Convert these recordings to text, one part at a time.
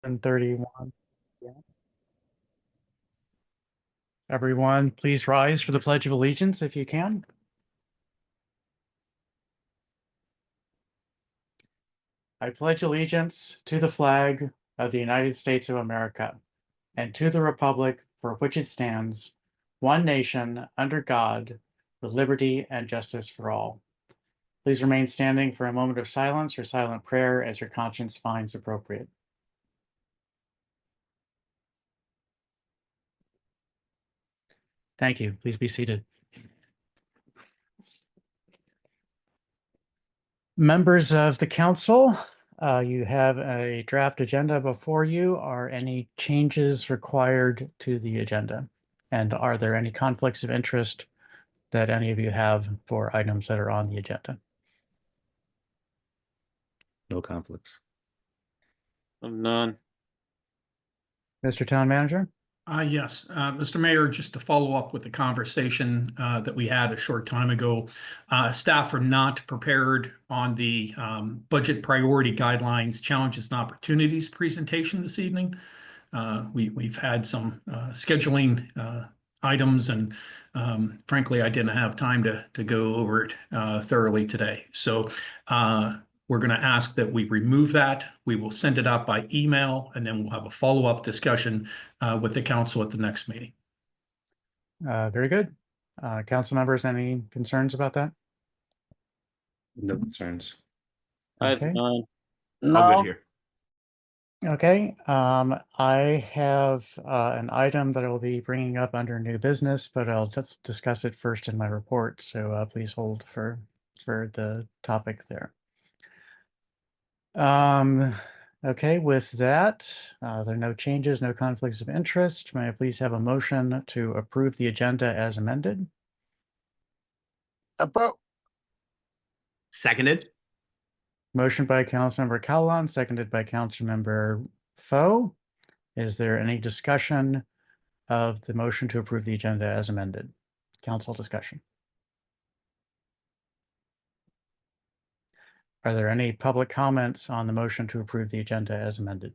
7:31. Everyone, please rise for the Pledge of Allegiance if you can. I pledge allegiance to the flag of the United States of America and to the republic for which it stands, one nation, under God, with liberty and justice for all. Please remain standing for a moment of silence or silent prayer as your conscience finds appropriate. Thank you. Please be seated. Members of the council, you have a draft agenda before you. Are any changes required to the agenda? And are there any conflicts of interest that any of you have for items that are on the agenda? No conflicts. None. Mr. Town Manager? Yes, Mr. Mayor, just to follow up with the conversation that we had a short time ago, staff are not prepared on the budget priority guidelines, challenges and opportunities presentation this evening. We've had some scheduling items, and frankly, I didn't have time to go over it thoroughly today. So we're going to ask that we remove that. We will send it out by email, and then we'll have a follow-up discussion with the council at the next meeting. Very good. Council members, any concerns about that? No concerns. I have Okay. none. All good here. Okay, I have an item that I will be bringing up under new business, but I'll just discuss it first in my report. So please hold for the topic there. Okay, with that, there are no changes, no conflicts of interest. May I please have a motion to approve the agenda as amended? Seconded. Motion by Councilmember Callon, seconded by Councilmember Foe. Is there any discussion of the motion to approve the agenda as amended? Council discussion. Are there any public comments on the motion to approve the agenda as amended?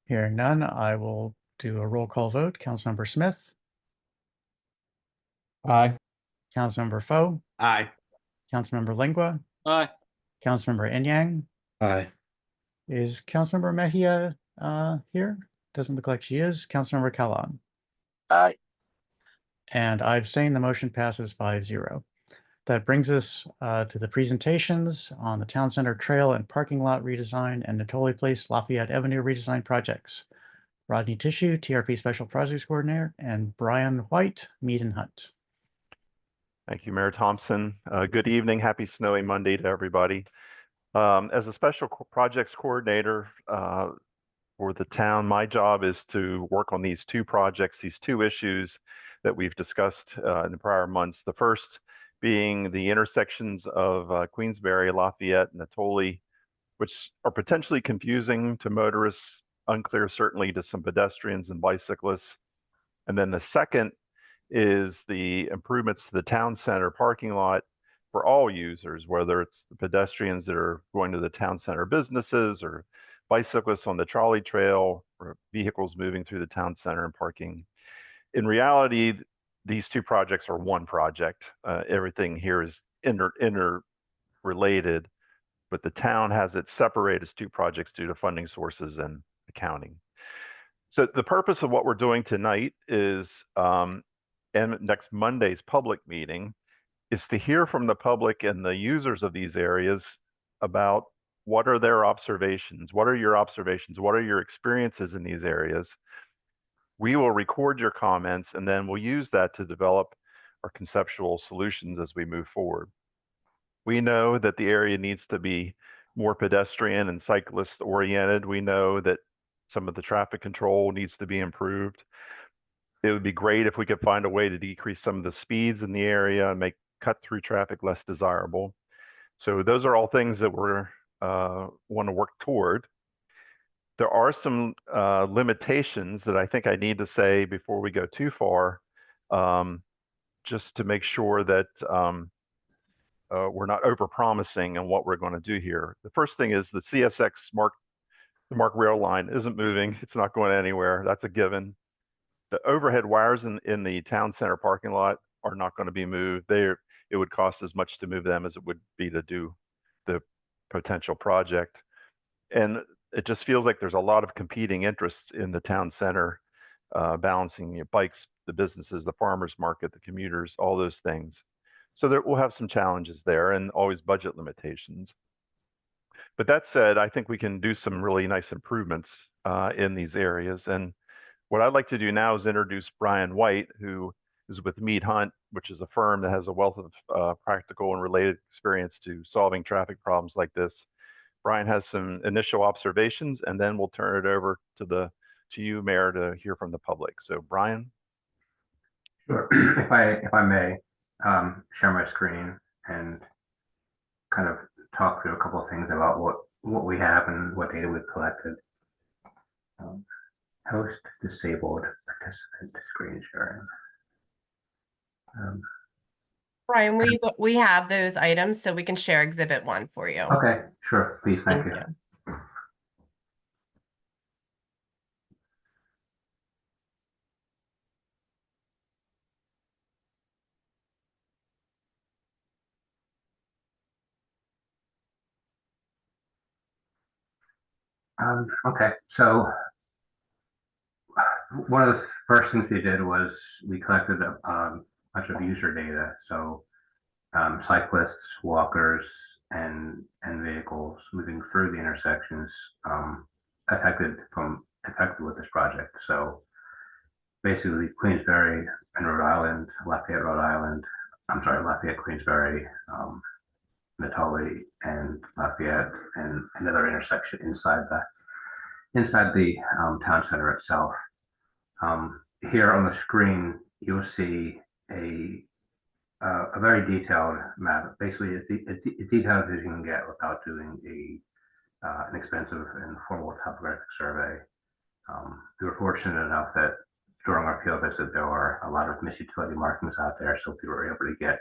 Hearing none, I will do a roll call vote. Councilmember Smith, Aye. Councilmember Foe, Aye. Councilmember Lingua, Aye. Councilmember Enyang. Aye. Is Councilmember Mejia here? Doesn't look like she is. Councilmember Callon. Aye. And I abstain. The motion passes 5-0. That brings us to the presentations on the Town Center Trail and Parking Lot redesign and Natoli Place Lafayette Avenue redesign projects. Rodney Tissue, TRP Special Projects Coordinator, and Brian White, Mead and Hunt. Thank you, Mayor Thompson. Good evening. Happy snowy Monday to everybody. As a special projects coordinator for the town, my job is to work on these two projects, these two issues that we've discussed in the prior months. The first being the intersections of Queensbury, Lafayette, and Natoli, which are potentially confusing to motorists, unclear certainly to some pedestrians and bicyclists. And then the second is the improvements to the town center parking lot for all users, whether it's the pedestrians that are going to the town center businesses or bicyclists on the trolley trail or vehicles moving through the town center and parking. In reality, these two projects are one project. Everything here is interrelated, but the town has it separated as two projects due to funding sources and accounting. So the purpose of what we're doing tonight is, and next Monday's public meeting, is to hear from the public and the users of these areas about what are their observations, what are your observations, what are your experiences in these areas. We will record your comments, and then we'll use that to develop our conceptual solutions as we move forward. We know that the area needs to be more pedestrian and cyclist oriented. We know that some of the traffic control needs to be improved. It would be great if we could find a way to decrease some of the speeds in the area and make cut through traffic less desirable. So those are all things that we're want to work toward. There are some limitations that I think I need to say before we go too far, just to make sure that we're not over-promising on what we're going to do here. The first thing is the CSX the MARC rail line isn't moving. It's not going anywhere. That's a given. The overhead wires in the town center parking lot are not going to be moved. It would cost as much to move them as it would be to do the potential project. And it just feels like there's a lot of competing interests in the town center, balancing bikes, the businesses, the farmers market, the commuters, all those things. So we'll have some challenges there and always budget limitations. But that said, I think we can do some really nice improvements in these areas. And what I'd like to do now is introduce Brian White, who is with Mead Hunt, which is a firm that has a wealth of practical and related experience to solving traffic problems like this. Brian has some initial observations, and then we'll turn it over to you, Mayor, to hear from the public. So, Brian. Sure. If I may share my screen and kind of talk through a couple of things about what we have and what data we've collected. Host disabled participant screen sharing. Brian, we have those items, so we can share Exhibit 1 for you. Okay, sure, please, thank you. Okay, so one of the first things we did was we collected a bunch of user data. So cyclists, walkers, and vehicles moving through the intersections affected with this project. So basically, Queensbury and Rhode Island, Lafayette, Rhode Island. I'm sorry, Lafayette, Queensbury, Natoli, and Lafayette, and another intersection inside the town center itself. Here on the screen, you'll see a very detailed map. Basically, it's detailed as you can get without doing an expensive and formal topographic survey. We were fortunate enough that during our field visit, there were a lot of misutility markings out there, so we were able to get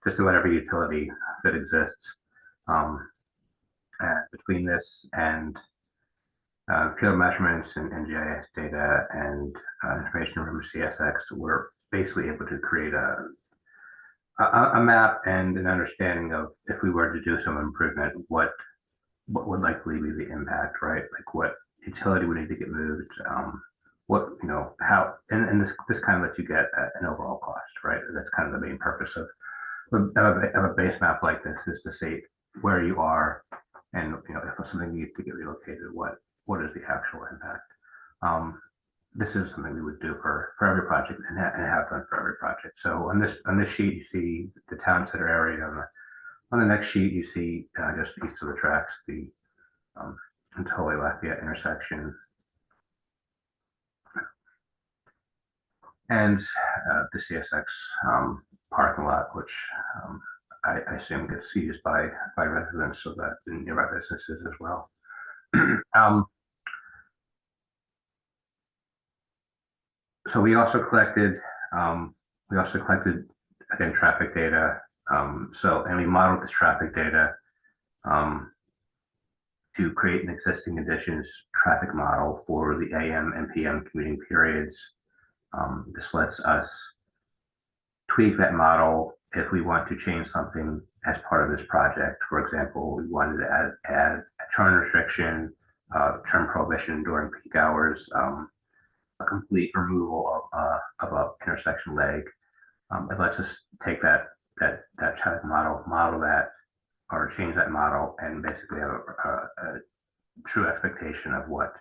just about every utility that exists. Between this and field measurements and GIS data and information from CSX, we're basically able to create a map and an understanding of, if we were to do some improvement, what would likely be the impact, right? Like what utility would need to get moved, what, how, and this kind of lets you get an overall cost, right? That's kind of the main purpose of a base map like this, is to see where you are, and if something needs to get relocated, what is the actual impact. This is something we would do for every project and have done for every project. So on this sheet, you see the town center area. On the next sheet, you see just east of the tracks, the Natoli Lafayette intersection, and the CSX parking lot, which I assume gets used by residents, so that nearby businesses as well. So we also collected again traffic data. And we modeled this traffic data to create an existing conditions traffic model for the AM and PM commuting periods. This lets us tweak that model if we want to change something as part of this project. For example, we wanted to add a turn restriction, turn prohibition during peak hours, a complete removal of a intersection leg. It lets us take that traffic model that, or change that model, and basically have a true expectation of what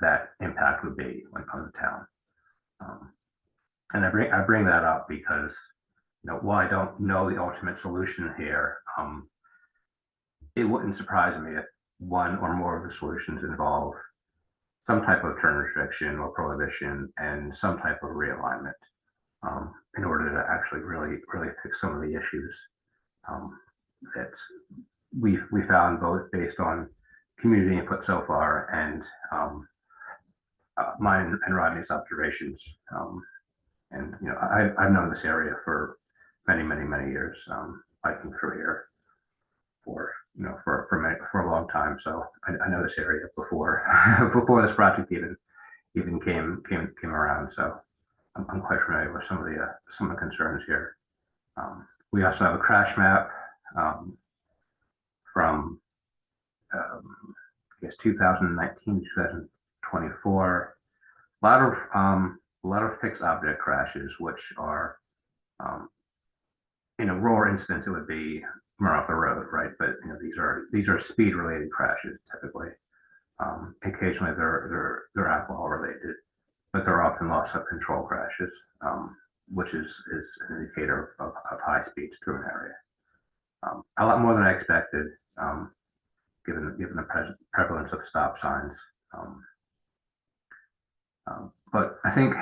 that impact would be on the town. And I bring that up because, while I don't know the ultimate solution here, it wouldn't surprise me if one or more of the solutions involve some type of turn restriction or prohibition and some type of realignment in order to actually really fix some of the issues that we found, both based on community input so far and mine and Rodney's observations. And I've known this area for many years. biking through here for for a long time. So I know this area before before this project even came around. So I'm quite familiar with some of the concerns here. We also have a crash map from I guess 2019 2024. A lot of fixed object crashes, which are in a rare instance it would be run off the road, right? But these are speed related crashes typically. Occasionally they're alcohol related, but they're often loss of control crashes, which is an indicator of high speeds through an area. A lot more than I expected, given the prevalence of stop signs. But I think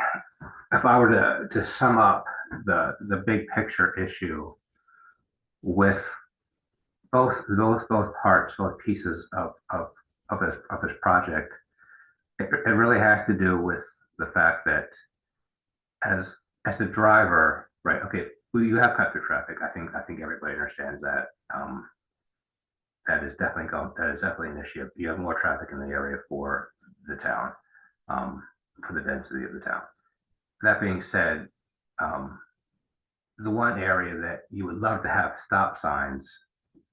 if I were to sum up the big picture issue with both pieces of this project, it really has to do with the fact that as a driver, right? Okay, well, you have cut through traffic. I think everybody understands that. That is definitely an issue. You have more traffic in the area for the town, for the density of the town. That being said, the one area that you would love to have stop signs,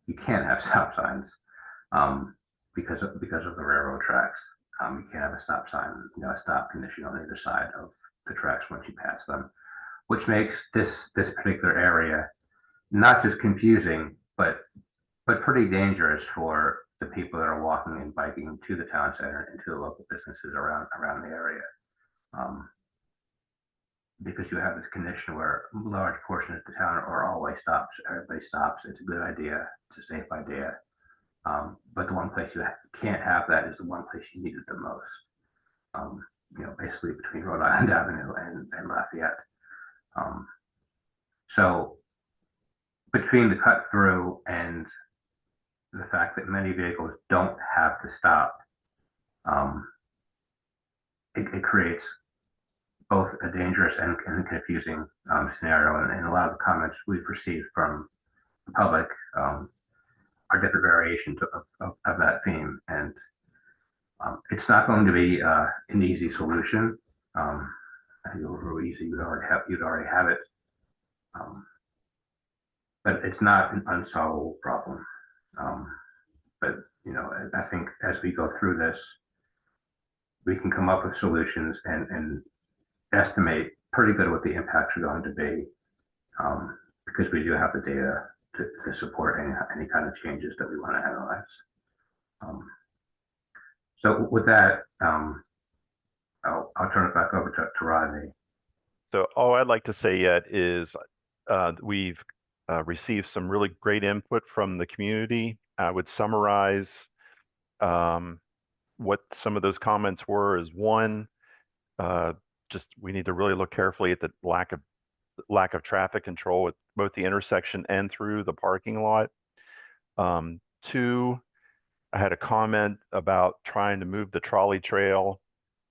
you can't have stop signs because of the railroad tracks. You can't have a stop sign, a stop condition on either side of the tracks once you pass them, which makes this particular area not just confusing, but pretty dangerous for the people that are walking and biking to the town center and to the local businesses around the area. Because you have this condition where large portions of the town are always stops. Everybody stops. It's a good idea. It's a safe idea. But the one place you can't have that is the one place you need it the most. Basically between Rhode Island Avenue and Lafayette. So between the cut through and the fact that many vehicles don't have to stop, it creates both a dangerous and confusing scenario. And a lot of the comments we've received from the public are different variations of that theme. And it's not going to be an easy solution. I think it was real easy. You'd already have it. But it's not an unsolvable problem. But I think as we go through this, we can come up with solutions and estimate pretty good what the impacts are going to be, because we do have the data to support any kind of changes that we want to analyze. So with that, I'll turn it back over to Rodney. So all I'd like to say yet is we've received some really great input from the community. I would summarize what some of those comments were is one, just we need to really look carefully at the lack of traffic control at both the intersection and through the parking lot. Two, I had a comment about trying to move the trolley trail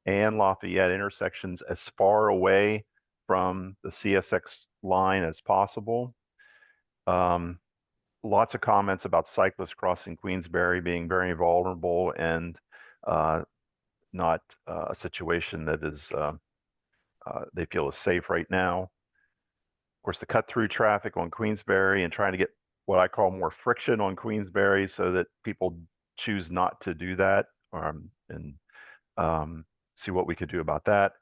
and Lafayette intersections as far away from the CSX line as possible. Lots of comments about cyclists crossing Queensbury being very vulnerable and not a situation that is they feel is safe right now. Of course, the cut through traffic on Queensbury and trying to get what I call more friction on Queensbury so that people choose not to do that, and see what we could do about that.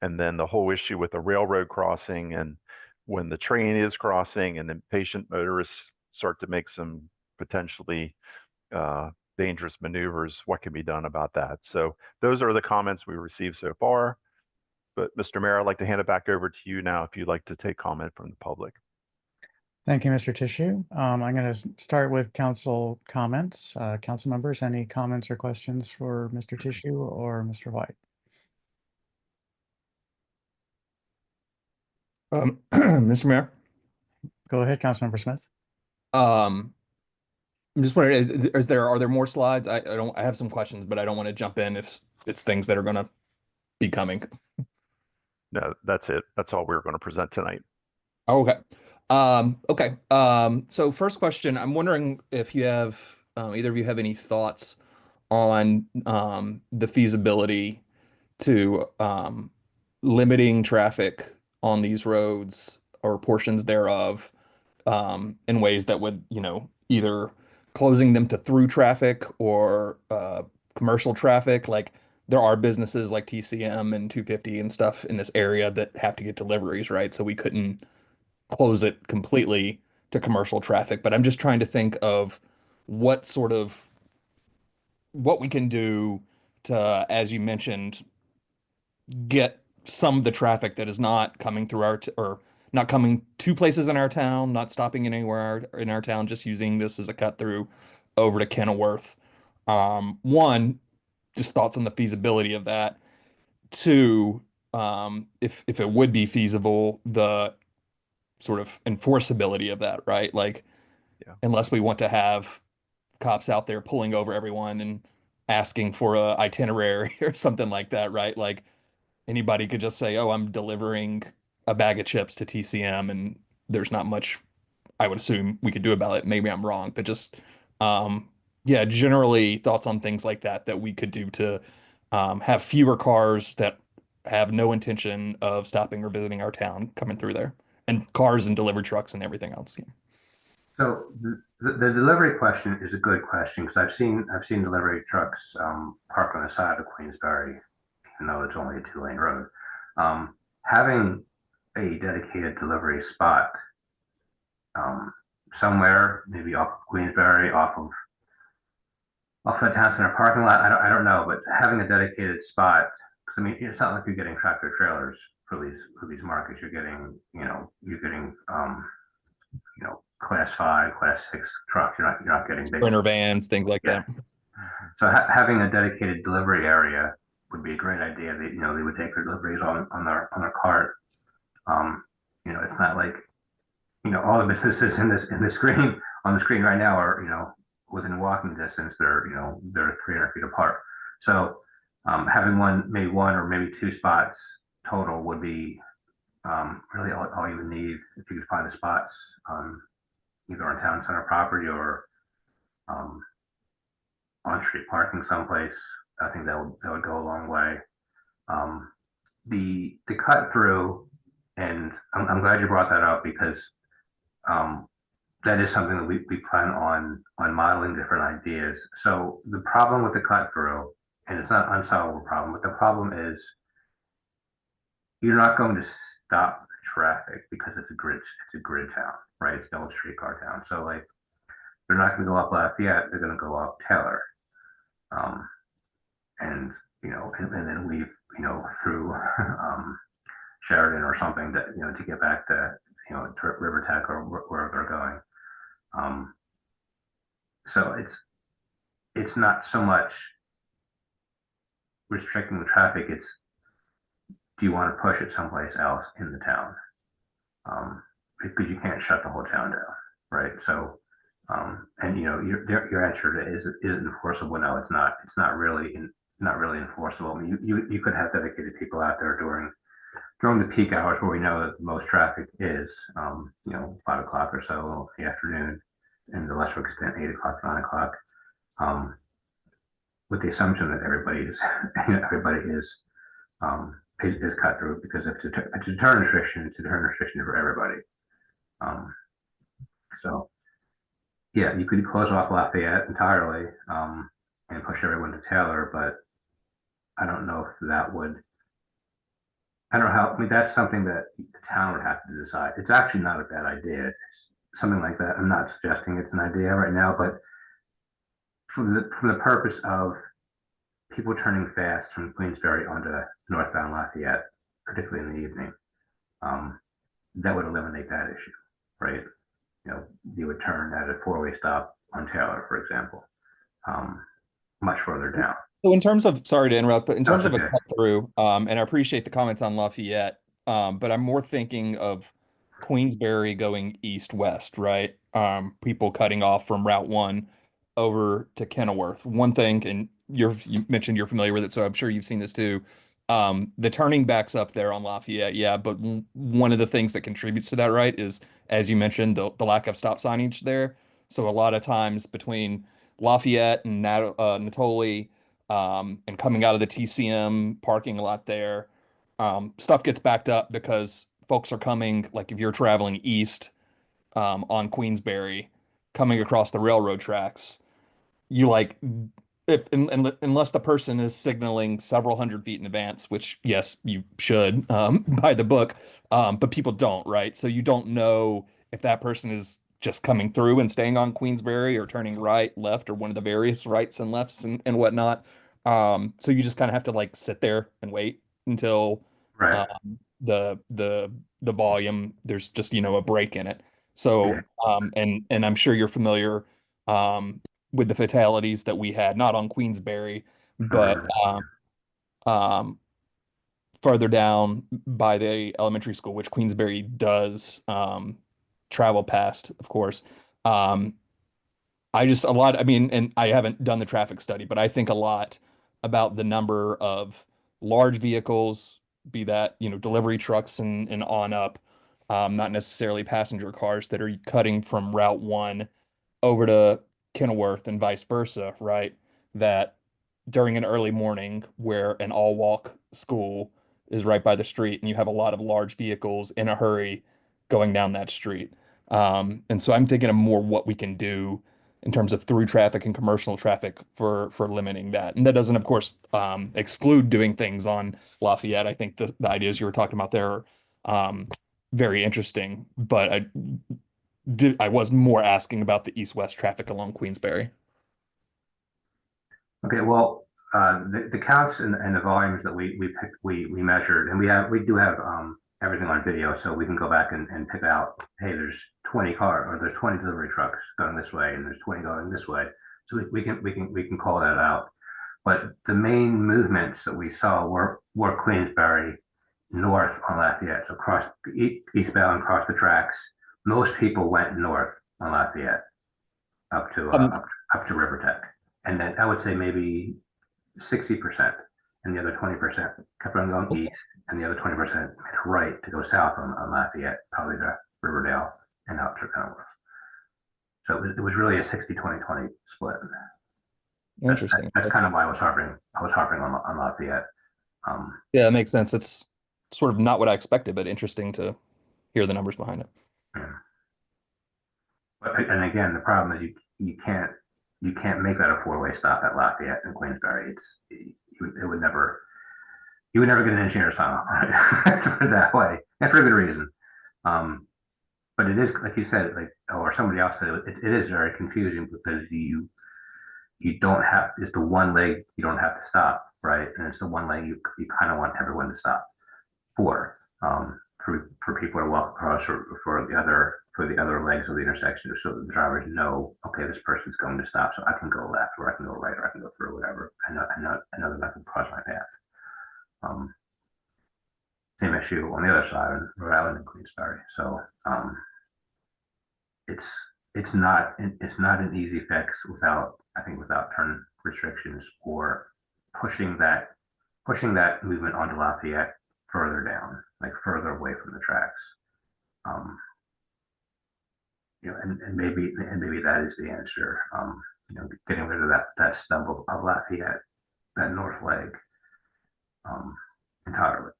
And then the whole issue with the railroad crossing, and when the train is crossing and impatient motorists start to make some potentially dangerous maneuvers, what can be done about that? So those are the comments we received so far. But Mr. Mayor, I'd like to hand it back over to you now if you'd like to take comment from the public. Thank you, Mr. Tissue. I'm going to start with council comments. Council members, any comments or questions for Mr. Tissue or Mr. White? Mr. Mayor, Go ahead, Councilmember Smith. I'm just wondering, are there more slides? I have some questions, but I don't want to jump in if it's things that are going to be coming. No, that's it. That's all we're going to present tonight. Okay. Okay. So first question, I'm wondering if you have, either of you have any thoughts on the feasibility to limiting traffic on these roads or portions thereof in ways that would, either closing them to through traffic or commercial traffic. Like there are businesses like TCM and 250 and stuff in this area that have to get deliveries, right? So we couldn't close it completely to commercial traffic, but I'm just trying to think of what sort of what we can do to, as you mentioned, get some of the traffic that is not coming through or not coming to places in our town, not stopping anywhere in our town, just using this as a cut through over to Kenilworth. One, just thoughts on the feasibility of that. Two, if it would be feasible, the sort of enforceability of that, right? Like, Yeah. unless we want to have cops out there pulling over everyone and asking for a itinerary or something like that, right? Like anybody could just say, "Oh, I'm delivering a bag of chips to TCM," and there's not much I would assume we could do about it. Maybe I'm wrong, but just yeah, generally thoughts on things like that we could do to have fewer cars that have no intention of stopping or visiting our town coming through there, and cars and delivery trucks and everything else. So the delivery question is a good question because I've seen delivery trucks parked on the side of Queensbury, even though it's only a 2-lane road. Having a dedicated delivery spot somewhere, maybe off of Queensbury, off the town center parking lot. I don't know, but having a dedicated spot, because I mean, it's not like you're getting tractor trailers for these markets. You're getting class 5, class 6 trucks. You're not getting big Sprinter vans, things like Yeah. that. So having a dedicated delivery area would be a great idea. They would take their deliveries on their cart. It's not like all the businesses in the screen on the screen right now are within walking distance. They're 300 feet apart. So having maybe one or maybe 2 spots total would be really all you would need if you could find the spots either on town center property or on street parking someplace. I think that would go a long way. The cut through, and I'm glad you brought that up because that is something that we plan on modeling different ideas. So the problem with the cut through, and it's not an unsolvable problem, but the problem is you're not going to stop the traffic because it's a grid town, right? It's the old streetcar town. So like they're not going to go up Lafayette, they're going to go up Taylor. And then leave, through Sheridan or something that, to get back to River Tech or wherever they're going. So it's not so much restricting the traffic, it's do you want to push it someplace else in the town? Because you can't shut the whole town down, right? So and your answer is it enforceable? No, it's not. It's not really enforceable. I mean, you could have dedicated people out there during the peak hours where we know that most traffic is, 5 o'clock or so in the afternoon, and the lesser extent 8 o'clock, 9 o'clock, with the assumption that everybody is cut through, because if it's a deterrent restriction, it's a deterrent restriction for everybody. So yeah, you could close off Lafayette entirely and push everyone to Taylor, but I don't know if that would. I don't know how. I mean, that's something that the town would have to decide. It's actually not a bad idea. It's something like that. I'm not suggesting it's an idea right now, but from the purpose of people turning fast from Queensbury onto northbound Lafayette, particularly in the evening, that would eliminate that issue, right? You would turn at a 4-way stop on Taylor, for example, much further down. So in terms of, sorry to interrupt, but in terms That's of a okay. cut through, and I appreciate the comments on Lafayette, but I'm more thinking of Queensbury going east-west, right? People cutting off from Route 1 over to Kenilworth. One thing, and you mentioned you're familiar with it, so I'm sure you've seen this too. The turning backs up there on Lafayette, yeah, but one of the things that contributes to that, right, is, as you mentioned, the lack of stop signage there. So a lot of times between Lafayette and Natoli, and coming out of the TCM parking lot there, stuff gets backed up because folks are coming, like if you're traveling east, on Queensberry, coming across the railroad tracks, you like, unless the person is signaling several hundred feet in advance, which yes, you should, by the book, but people don't, right? So you don't know if that person is just coming through and staying on Queensberry or turning right, left, or one of the various rights and lefts and whatnot. So you just kind of have to like sit there and wait until Right. the volume, there's just, a break in it. Yeah. So and I'm sure you're familiar with the fatalities that we had, not on Queensberry, but um, further down by the elementary school, which Queensberry does travel past, of course. I mean, and I haven't done the traffic study, but I think a lot about the number of large vehicles, be that, delivery trucks and on up, not necessarily passenger cars, that are cutting from Route 1 over to Kenilworth and vice versa, right? That during an early morning where an all walk school is right by the street and you have a lot of large vehicles in a hurry going down that street. And so I'm thinking of more what we can do in terms of through traffic and commercial traffic for limiting that. And that doesn't, of course, exclude doing things on Lafayette. I think the ideas you were talking about there are very interesting, but I was more asking about the east-west traffic along Queensberry. Okay, well, the counts and the volumes that we picked, we measured, and we do have everything on video, so we can go back and pick out, hey, there's 20 or there's 20 delivery trucks going this way, and there's 20 going this way. So we can call that out. But the main movements that we saw were Queensberry north on Lafayette, so eastbound across the tracks. Most people went north on Lafayette up to River Tech. And then I would say maybe 60%, and the other 20% kept on going east, and the other 20% made a right to go south on Lafayette, probably to Riverdale and out to Kenilworth. So it was really a 60-20-20 split. Interesting. That's kind of why I was harping on Lafayette. Yeah, that makes sense. It's sort of not what I expected, but interesting to hear the numbers behind it. Yeah. And again, the problem is you can't make that a four-way stop at Lafayette and Queensberry. You would never get an engineer's final to put it that way, and for a good reason. But it is, like you said, or somebody else said, it is very confusing because you don't have, it's the one leg you don't have to stop, right? And it's the one leg you kind of want everyone to stop for people to walk across, or for the other legs of the intersection, so the drivers know, okay, this person's going to stop, so I can go left, or I can go right, or I can go through, whatever. I know they're not going to cross my path. Same issue on the other side on Rhode Island and Queensberry. So it's not an easy fix without turn restrictions or pushing that movement onto Lafayette further down, like further away from the tracks. And maybe that is the answer. Getting rid of that stub of Lafayette, that north leg, entirely.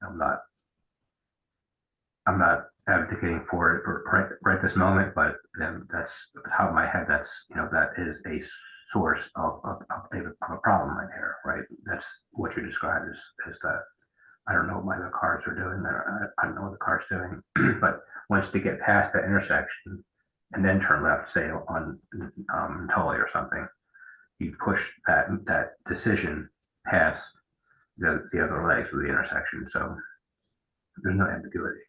I'm not advocating for it right this moment, but then that's at the top of my head. That is a source of a problem right here, right? That's what you described as that. I don't know what my other cars are doing there. I don't know what the car's doing, but once they get past that intersection and then turn left, say on Tully or something, you push that decision past the other legs of the intersection. So there's no ambiguity.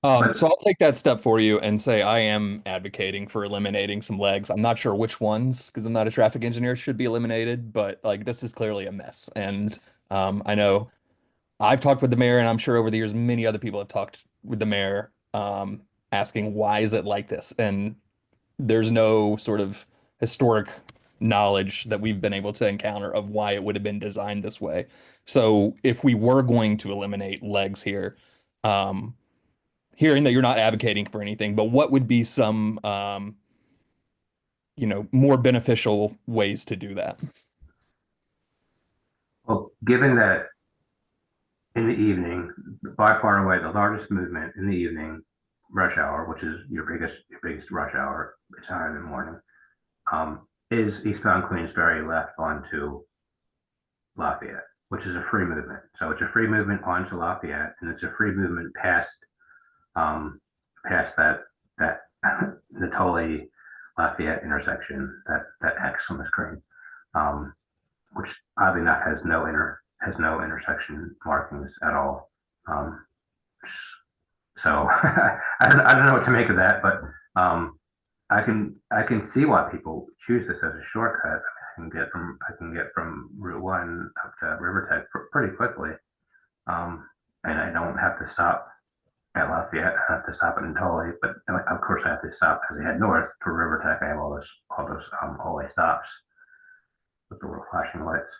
So I'll take that step for you and say I am advocating for eliminating some legs. I'm not sure which ones, because I'm not a traffic engineer, should be eliminated, but like this is clearly a mess. And I know I've talked with the mayor, and I'm sure over the years many other people have talked with the mayor, asking why is it like this? And there's no sort of historic knowledge that we've been able to encounter of why it would have been designed this way. So if we were going to eliminate legs here, hearing that you're not advocating for anything, but what would be some, more beneficial ways to do that? Well, given that in the evening, by far and away, the largest movement in the evening, rush hour, which is your biggest rush hour, it's higher in the morning, is eastbound Queensbury left onto Lafayette, which is a free movement. So it's a free movement onto Lafayette, and it's a free movement past that Natoli Lafayette intersection, that X on the screen, which oddly enough has no intersection markings at all. So I don't know what to make of that, but I can see why people choose this as a shortcut. I can get from Route 1 up to Rivertech pretty quickly, and I don't have to stop at Lafayette. I have to stop at Natoli, but of course I have to stop as I head north to Rivertech. I have all those all-way stops with the little flashing lights.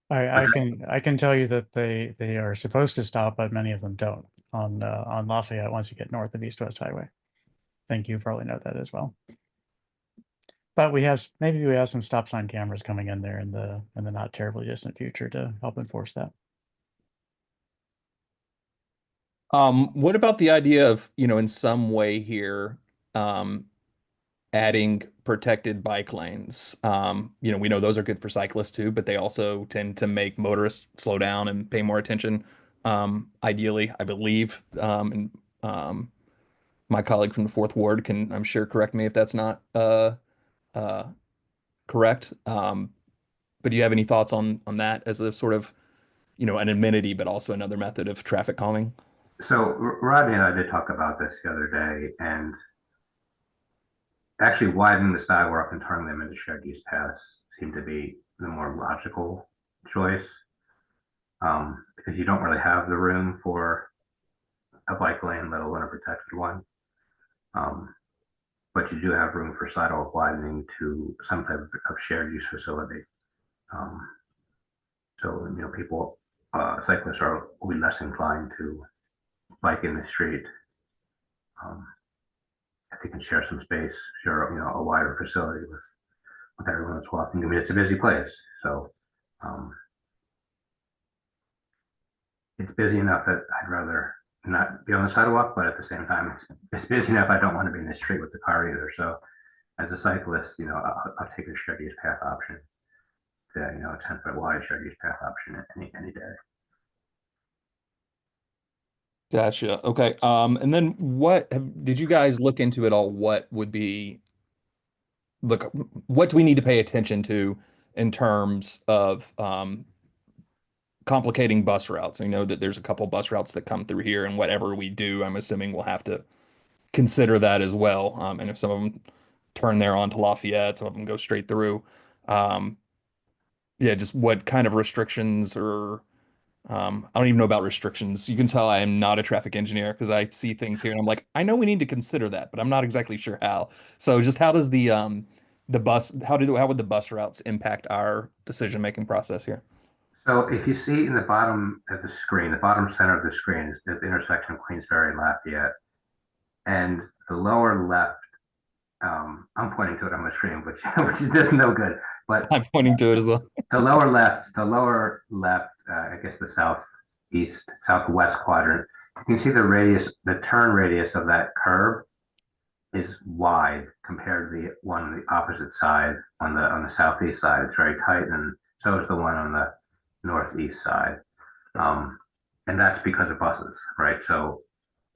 I can tell you that they are supposed to stop, but many of them don't on Lafayette once you get north of East West Highway. I think you probably know that as well. But maybe we have some stop sign cameras coming in there in the not terribly distant future to help enforce that. What about the idea of, in some way here, adding protected bike lanes? We know those are good for cyclists too, but they also tend to make motorists slow down and pay more attention. Ideally, I believe, and my colleague from the Fourth Ward can, I'm sure, correct me if that's not correct. But do you have any thoughts on that as a sort of, an amenity, but also another method of traffic calming? So Rodney and I did talk about this the other day, and actually widening the sidewalk and turning them into shared use paths seemed to be the more logical choice, because you don't really have the room for a bike lane, let alone a protected one. But you do have room for sidewalk widening to some type of shared use facility. So people, cyclists will be less inclined to bike in the street. If they can share some space, share a wider facility with everyone that's walking. I mean, it's a busy place, so it's busy enough that I'd rather not be on the sidewalk, but at the same time, it's busy enough I don't want to be in the street with the car either. So as a cyclist, I'll take a shared use path option, a 10-foot wide shared use path option any day. Gotcha. Okay. And then did you guys look into it all? What do we need to pay attention to in terms of complicating bus routes? I know that there's a couple bus routes that come through here, and whatever we do, I'm assuming we'll have to consider that as well. And if some of them turn there onto Lafayette, some of them go straight through. Just what kind of restrictions or I don't even know about restrictions. You can tell I am not a traffic engineer because I see things here and I'm like, I know we need to consider that, but I'm not exactly sure how. So just how does how would the bus routes impact our decision-making process here? So if you see in the bottom of the screen, the bottom center of the screen is the intersection of Queensbury and Lafayette. And the lower left, I'm pointing to it on my screen, which does no good. But I'm pointing to it as well. The lower left, I guess the southwest quadrant, you can see the turn radius of that curve is wide compared to the one on the opposite side on the southeast side. It's very tight, and so is the one on the northeast side. And that's because of buses, right? So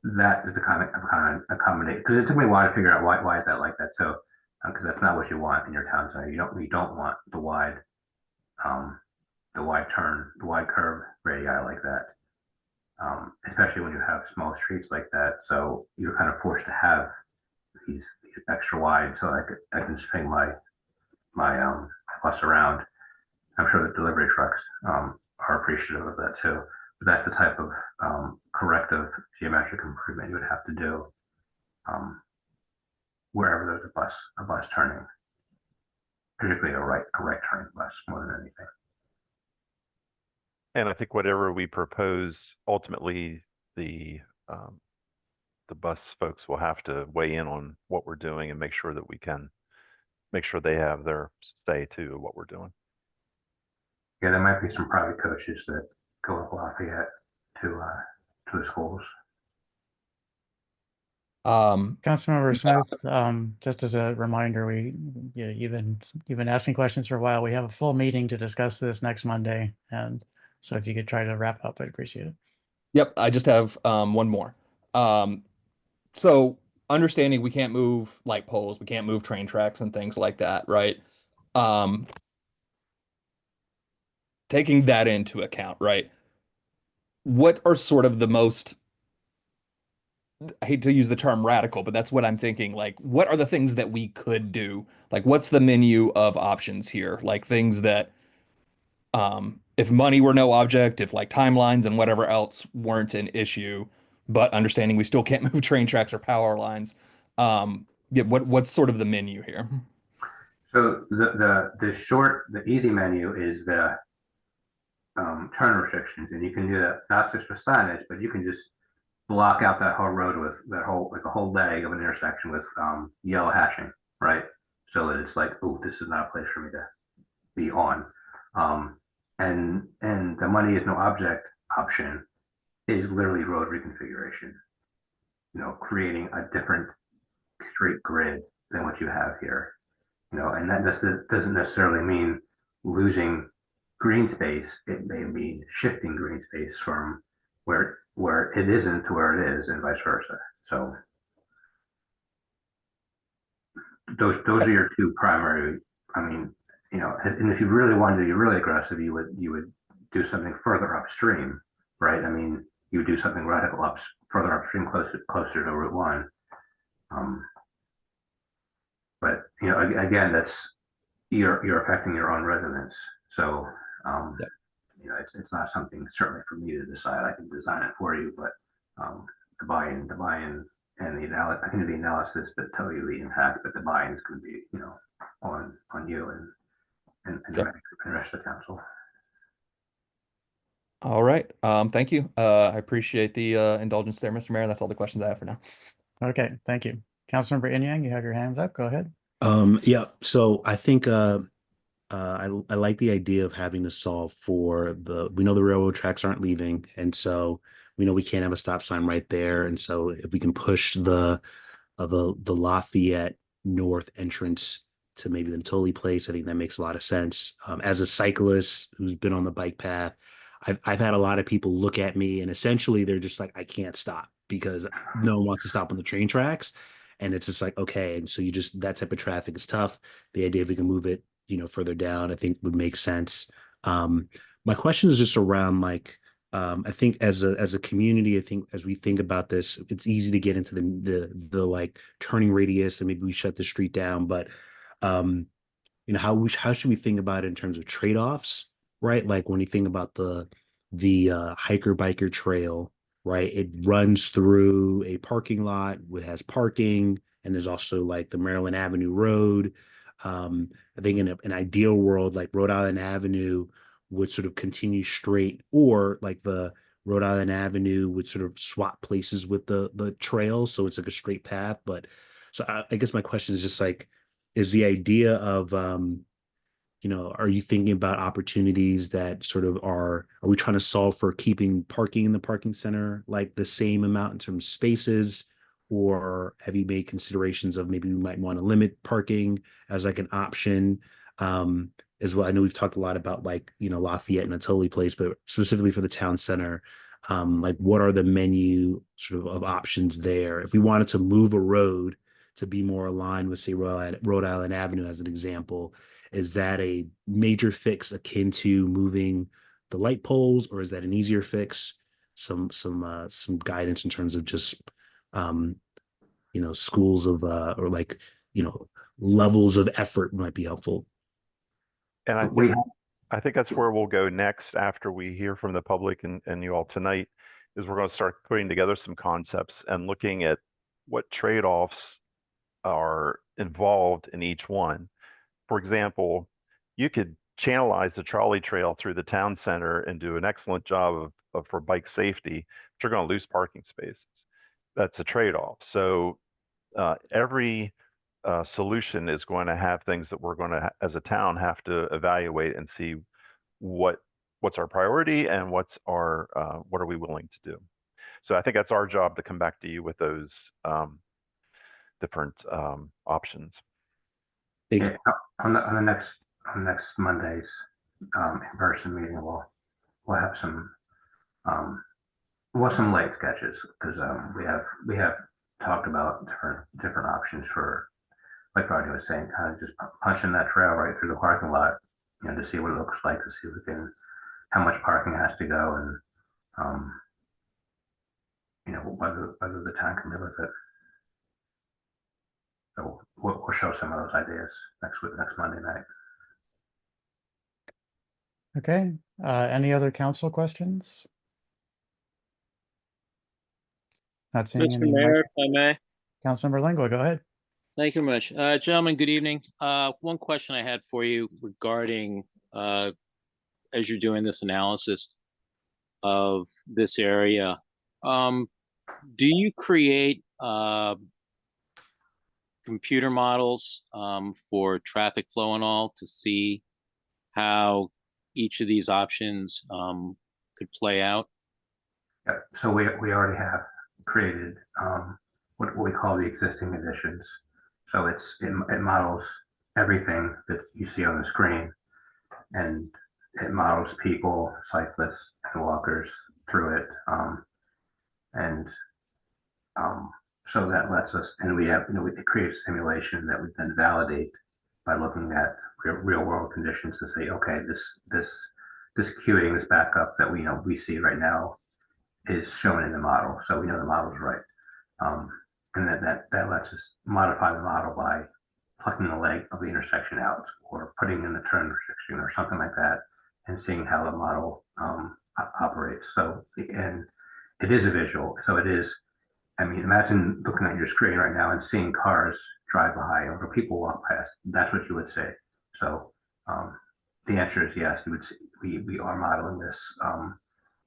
that is the kind of accommodate, because it took me a while to figure out why is that like that. So because that's not what you want in your town center. You don't want the wide turn, the wide curve radii like that, especially when you have small streets like that. So you're kind of forced to have these extra wide, so I can swing my bus around. I'm sure that delivery trucks are appreciative of that too. But that's the type of corrective geometric improvement you would have to do wherever there's a bus turning. particularly a right turning bus more than anything. And I think whatever we propose, ultimately, the bus folks will have to weigh in on what we're doing and make sure that we can make sure they have their say too of what we're doing. Yeah, there might be some private coaches that go up Lafayette to the schools. Councilmember Smith, just as a reminder, you've been asking questions for a while. We have a full meeting to discuss this next Monday, and so if you could try to wrap up, I'd appreciate it. Yep, I just have one more. So understanding we can't move light poles, we can't move train tracks and things like that, right? Taking that into account, right? What are sort of the most, I hate to use the term radical, but that's what I'm thinking. Like, what are the things that we could do? Like, what's the menu of options here? Like things that, if money were no object, if like timelines and whatever else weren't an issue, but understanding we still can't move train tracks or power lines. Yeah, what's sort of the menu here? So the easy menu is the turn restrictions, and you can do that not just for signage, but you can just block out that whole road with that whole a whole leg of an intersection with yellow hatching, right? So that it's like, oh, this is not a place for me to be on. And the money is no object option is literally road reconfiguration. You know, creating a different straight grid than what you have here. You know, and that doesn't necessarily mean losing green space. It may mean shifting green space from where it isn't to where it is, and vice versa. So those are your two primary. I mean, you know, and if you really wanted to be really aggressive, you would do something further upstream, right? I mean, you would do something radical further upstream, closer to Route 1. But you know, again, that's you're affecting your own residents. So you know, it's not something certainly for me to decide. I can design it for you, but the buy-in, and the analysis. I can do the analysis that tell you the impact, but the buy-in is going to be, you know, on you and the rest of the council. All right. Thank you. I appreciate the indulgence there, Mr. Mayor. That's all the questions I have for now. Okay, thank you. Councilmember Inyang, you have your hands up. Go ahead. Yeah. So I think I like the idea of having to solve for we know the railroad tracks aren't leaving, and so we know we can't have a stop sign right there. And so if we can push the Lafayette North entrance to maybe the Natoli Place, I think that makes a lot of sense. As a cyclist who's been on the bike path, I've had a lot of people look at me and essentially they're just like, I can't stop because no one wants to stop on the train tracks. And it's just like, okay. And so that type of traffic is tough. The idea if we can move it, you know, further down, I think would make sense. My question is just around like, I think as a community, I think as we think about this, it's easy to get into the like turning radius and maybe we shut the street down, but you know, how should we think about it in terms of trade-offs, right? Like when you think about the hiker biker trail, right? It runs through a parking lot, it has parking, and there's also like the Maryland Avenue Road. I think in an ideal world, like Rhode Island Avenue would sort of continue straight, or like the Rhode Island Avenue would sort of swap places with the trail, so it's like a straight path. But so I guess my question is just like, is the idea of you know, are you thinking about opportunities that sort of are we trying to solve for keeping parking in the parking center like the same amount in terms of spaces? Or have you made considerations of maybe we might want to limit parking as like an option as well? I know we've talked a lot about like, you know, Lafayette and Natoli Place, but specifically for the town center, like what are the menu sort of options there? If we wanted to move a road to be more aligned with, say, Rhode Island Avenue as an example, is that a major fix akin to moving the light poles, or is that an easier fix? Some guidance in terms of just you know, schools of or like, you know, levels of effort might be helpful. And I think that's where we'll go next after we hear from the public and you all tonight, is we're going to start putting together some concepts and looking at what trade-offs are involved in each one. for example, you could channelize the trolley trail through the town center and do an excellent job of for bike safety, but you're going to lose parking spaces. That's a trade-off. So every solution is going to have things that we're going to, as a town, have to evaluate and see what's our priority and what are we willing to do. So I think that's our job to come back to you with those different options. Yeah, on the next Monday's in-person meeting, we'll have some light sketches, because we have talked about different options for, like Rodney was saying, kind of just punching that trail right through the parking lot, to see what it looks like, to see if we can, how much parking has to go, and whether the town can live with it. So we'll show some of those ideas next Monday night. Okay, any other council questions? Not seeing Mr. any. Mayor, if I may. Councilmember Lingua, go ahead. Thank you much. Gentlemen, good evening. One question I had for you regarding, as you're doing this analysis of this area, do you create computer models for traffic flow and all to see how each of these options could play out? Yeah, so we already have created what we call the existing conditions. So it models everything that you see on the screen, and it models people, cyclists, and walkers through it, so that lets us, and we have, it creates a simulation that we then validate by looking at real world conditions to say, okay, this queuing, this backup that we see right now is shown in the model, so we know the model's right. And that lets us modify the model by plucking the leg of the intersection out, or putting in the turn restriction or something like that, and seeing how the model operates. So, and it is a visual, so it is, I mean, imagine looking at your screen right now and seeing cars drive by or people walk past. That's what you would say. So the answer is yes. We are modeling this,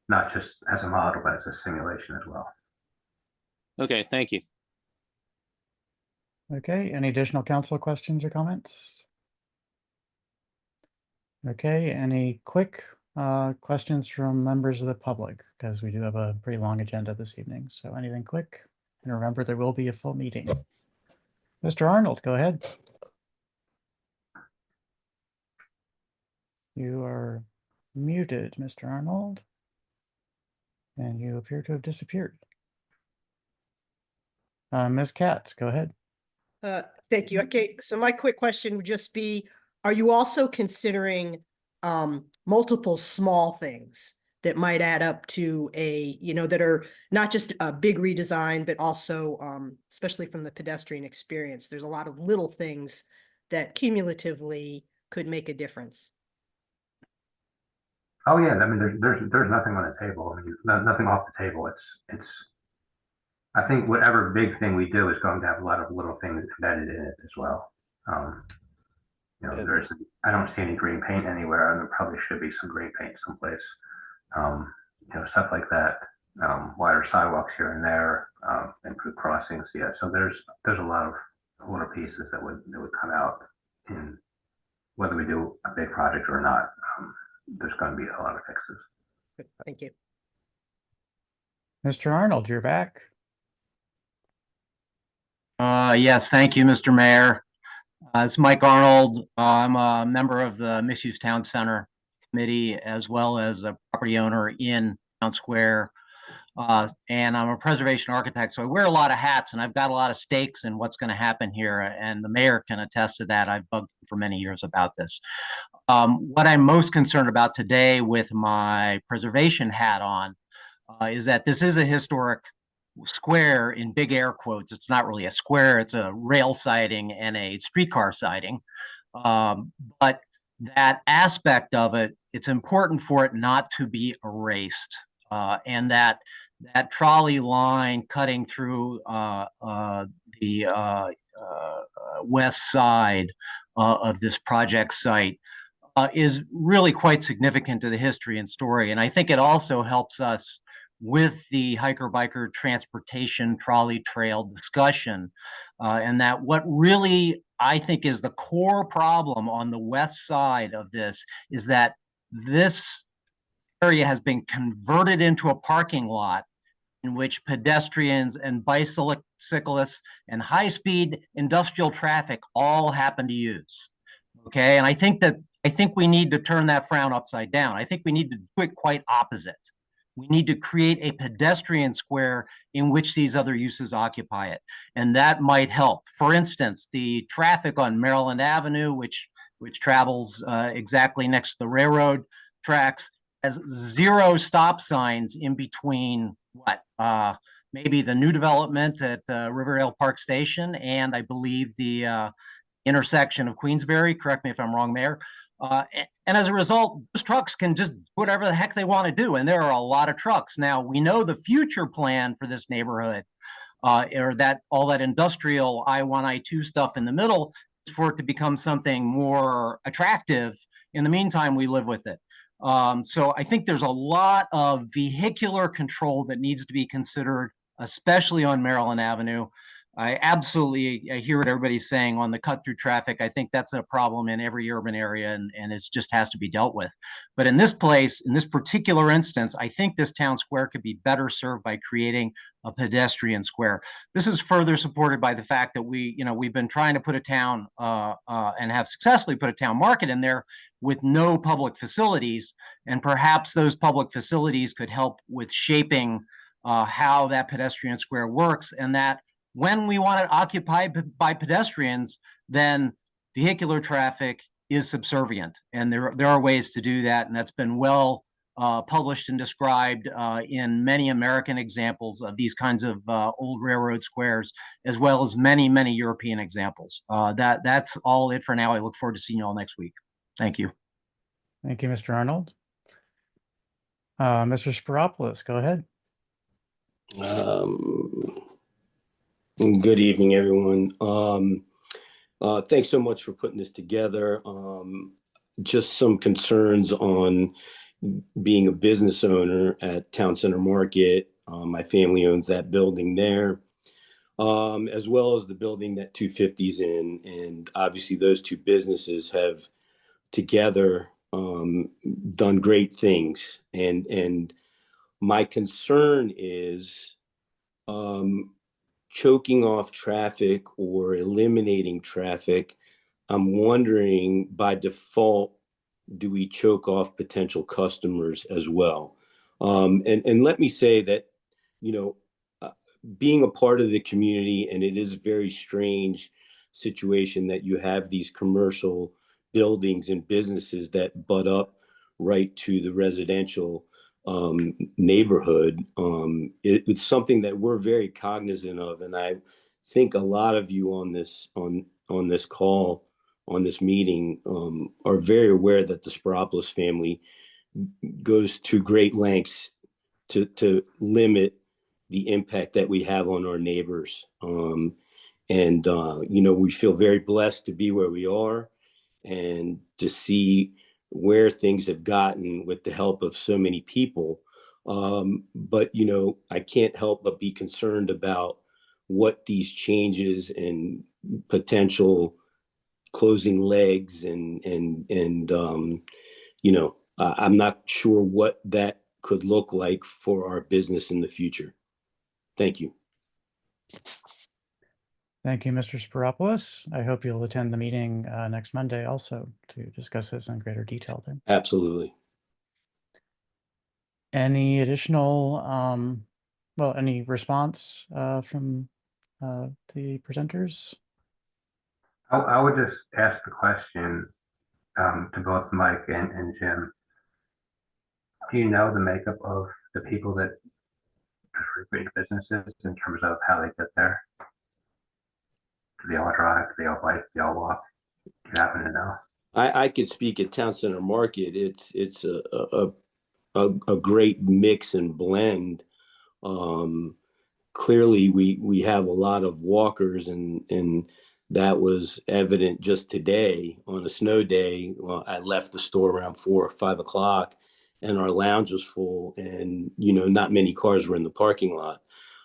not just as a model, but as a simulation as well. Okay, thank you. Okay, any additional council questions or comments? Okay, any quick questions from members of the public? Because we do have a pretty long agenda this evening. So anything quick? And remember, there will be a full meeting. Mr. Arnold, go ahead. You are muted, Mr. Arnold. And you appear to have disappeared. Ms. Katz, go ahead. Thank you. Okay, so my quick question would just be, are you also considering multiple small things that might add up to that are not just a big redesign, but also, especially from the pedestrian experience, there's a lot of little things that cumulatively could make a difference? Oh yeah, I mean, there's nothing on the table. I mean, nothing off the table. It's. I think whatever big thing we do is going to have a lot of little things embedded in it as well. I don't see any green paint anywhere, and there probably should be some green paint someplace. Stuff like that. Wider sidewalks here and there, improved crossings. Yeah, so there's a lot of little pieces that would come out in whether we do a big project or not. There's going to be a lot of fixes. Thank you. Mr. Arnold, you're back. Yes, thank you, Mr. Mayor. It's Mike Arnold. I'm a member of the Mixed Use Town Center Committee, as well as a property owner in Town Square. And I'm a preservation architect, so I wear a lot of hats, and I've got a lot of stakes in what's going to happen here. And the mayor can attest to that. I've bugged for many years about this. What I'm most concerned about today with my preservation hat on is that this is a historic square in big air quotes. It's not really a square, it's a rail siding and a streetcar siding. But that aspect of it, it's important for it not to be erased. And that trolley line cutting through the west side of this project site is really quite significant to the history and story. And I think it also helps us with the hiker-biker transportation trolley trail discussion. And that what really I think is the core problem on the west side of this is that this area has been converted into a parking lot in which pedestrians and bicyclists and high-speed industrial traffic all happen to use. Okay, and I think we need to turn that frown upside down. I think we need to do it quite opposite. We need to create a pedestrian square in which these other uses occupy it, and that might help. For instance, the traffic on Maryland Avenue, which travels exactly next to the railroad tracks, has 0 stop signs in between maybe the new development at Riverdale Park Station and I believe the intersection of Queensbury. Correct me if I'm wrong, Mayor. And as a result, those trucks can just do whatever the heck they want to do. And there are a lot of trucks. Now, we know the future plan for this neighborhood, or that all that industrial I-1, I-2 stuff in the middle, is for it to become something more attractive. In the meantime, we live with it. So I think there's a lot of vehicular control that needs to be considered, especially on Maryland Avenue. I hear what everybody's saying on the cut through traffic. I think that's a problem in every urban area, and it just has to be dealt with. But in this place, in this particular instance, I think this town square could be better served by creating a pedestrian square. This is further supported by the fact that we've been trying to put a town and have successfully put a town market in there with no public facilities, and perhaps those public facilities could help with shaping how that pedestrian square works, and that when we want it occupied by pedestrians, then vehicular traffic is subservient. And there are ways to do that. And that's been well published and described in many American examples of these kinds of old railroad squares, as well as many, many European examples. That's all it for now. I look forward to seeing you all next week. Thank you. Thank you, Mr. Arnold. Mr. Spiropoulos, go ahead. Good evening, everyone. Thanks so much for putting this together. Just some concerns on being a business owner at Town Center Market. My family owns that building there, as well as the building that 250's in. And obviously those two businesses have together done great things. And my concern is choking off traffic or eliminating traffic. I'm wondering, by default, do we choke off potential customers as well? And let me say that, being a part of the community, and it is a very strange situation that you have these commercial buildings and businesses that butt up right to the residential neighborhood. It's something that we're very cognizant of, and I think a lot of you on this call, on this meeting, are very aware that the Spiropoulos family goes to great lengths to limit the impact that we have on our neighbors. We feel very blessed to be where we are and to see where things have gotten with the help of so many people. But I can't help but be concerned about what these changes and potential closing legs I'm not sure what that could look like for our business in the future. Thank you. Thank you, Mr. Spiropoulos. I hope you'll attend the meeting next Monday also to discuss this in greater detail then. Absolutely. Any additional, any response from the presenters? I would just ask the question to both Mike and Jim. Do you know the makeup of the people that frequent businesses in terms of how they get there? Do they all drive? Do they all bike? Do they all walk? Do you happen to know? I could speak at Town Center Market. It's a great mix and blend. Clearly, we have a lot of walkers, and That was evident just today on a snow day. Well, I left the store around 4 or 5 o'clock, and our lounge was full, and not many cars were in the parking lot.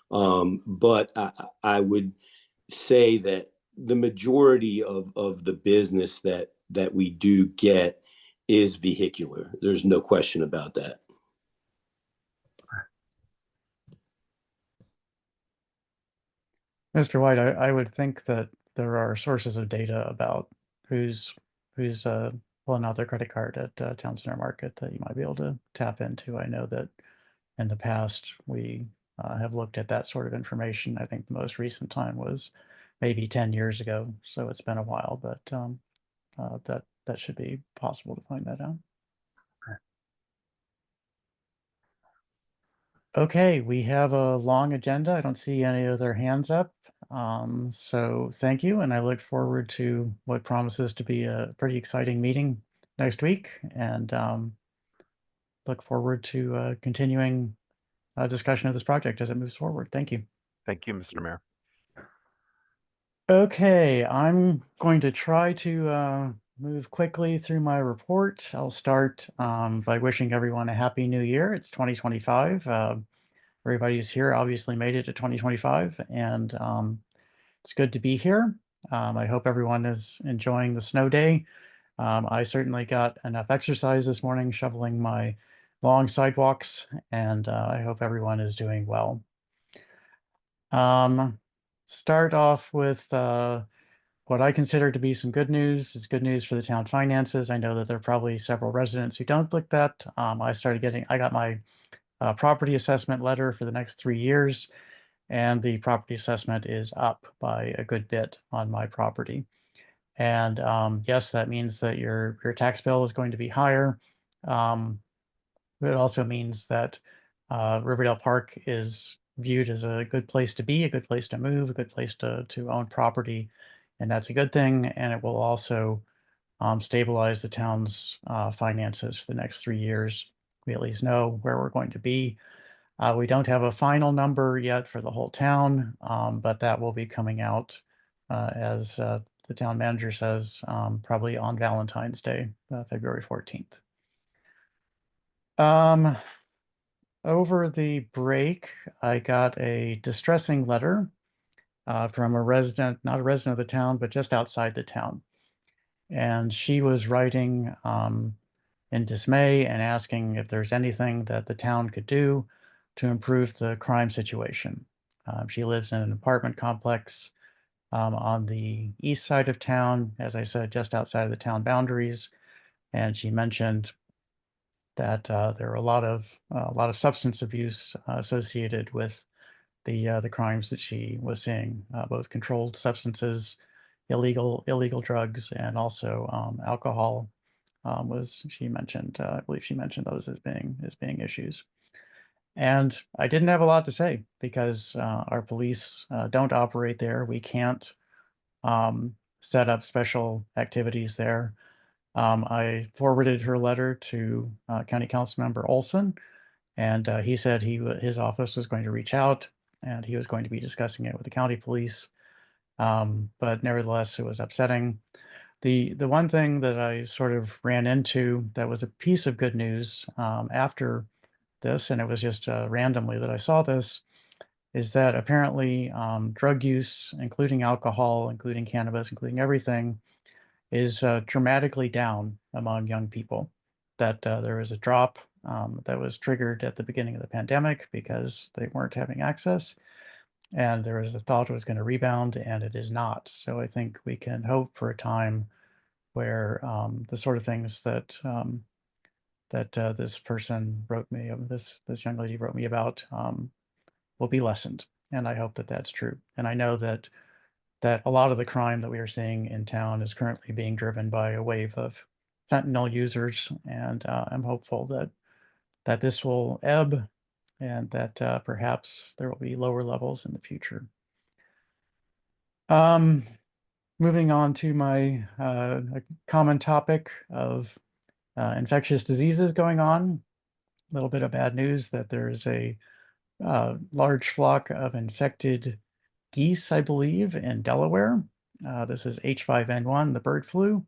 But I would say that the majority of the business that we do get is vehicular. There's no question about that. Mr. White, I would think that there are sources of data about who's pulling out their credit card at Town Center Market that you might be able to tap into. I know that in the past we have looked at that sort of information. I think the most recent time was maybe 10 years ago, so it's been a while, but that should be possible to find that out. Okay, we have a long agenda. I don't see any other hands up. So thank you, and I look forward to what promises to be a pretty exciting meeting next week, and look forward to continuing discussion of this project as it moves forward. Thank you. Thank you, Mr. Mayor. Okay, I'm going to try to move quickly through my report. I'll start by wishing everyone a happy new year. It's 2025. Everybody who's here obviously made it to 2025, and it's good to be here. I hope everyone is enjoying the snow day. I certainly got enough exercise this morning shoveling my long sidewalks, and I hope everyone is doing well. Start off with what I consider to be some good news. It's good news for the town finances. I know that there are probably several residents who don't look that. I got my property assessment letter for the next 3 years, and the property assessment is up by a good bit on my property. And yes, that means that your tax bill is going to be higher. But it also means that Riverdale Park is viewed as a good place to be, a good place to move, a good place to own property, and that's a good thing. And it will also stabilize the town's finances for the next 3 years. We at least know where we're going to be. We don't have a final number yet for the whole town, but that will be coming out as the town manager says, probably on Valentine's Day, February 14th. Over the break, I got a distressing letter from a resident, not a resident of the town, but just outside the town. And she was writing in dismay and asking if there's anything that the town could do to improve the crime situation. She lives in an apartment complex on the east side of town, as I said, just outside of the town boundaries. And she mentioned that there are a lot of substance abuse associated with the crimes that she was seeing, both controlled substances, illegal drugs, and also alcohol. She mentioned, I believe she mentioned those as being issues. And I didn't have a lot to say because our police don't operate there. We can't set up special activities there. I forwarded her letter to County Council Member Olson, and he said his office was going to reach out and he was going to be discussing it with the county police. But nevertheless, it was upsetting. The one thing that I sort of ran into that was a piece of good news after this, and it was just randomly that I saw this, is that apparently drug use, including alcohol, including cannabis, including everything, is dramatically down among young people. That there was a drop that was triggered at the beginning of the pandemic because they weren't having access. And there was a thought it was going to rebound, and it is not. So I think we can hope for a time where the sort of things that this person wrote me, this young lady wrote me about, will be lessened. And I hope that that's true. And I know that a lot of the crime that we are seeing in town is currently being driven by a wave of fentanyl users, and I'm hopeful that this will ebb and that perhaps there will be lower levels in the future. Moving on to my common topic of infectious diseases going on. A little bit of bad news that there is a large flock of infected geese, I believe, in Delaware. This is H5N1, the bird flu.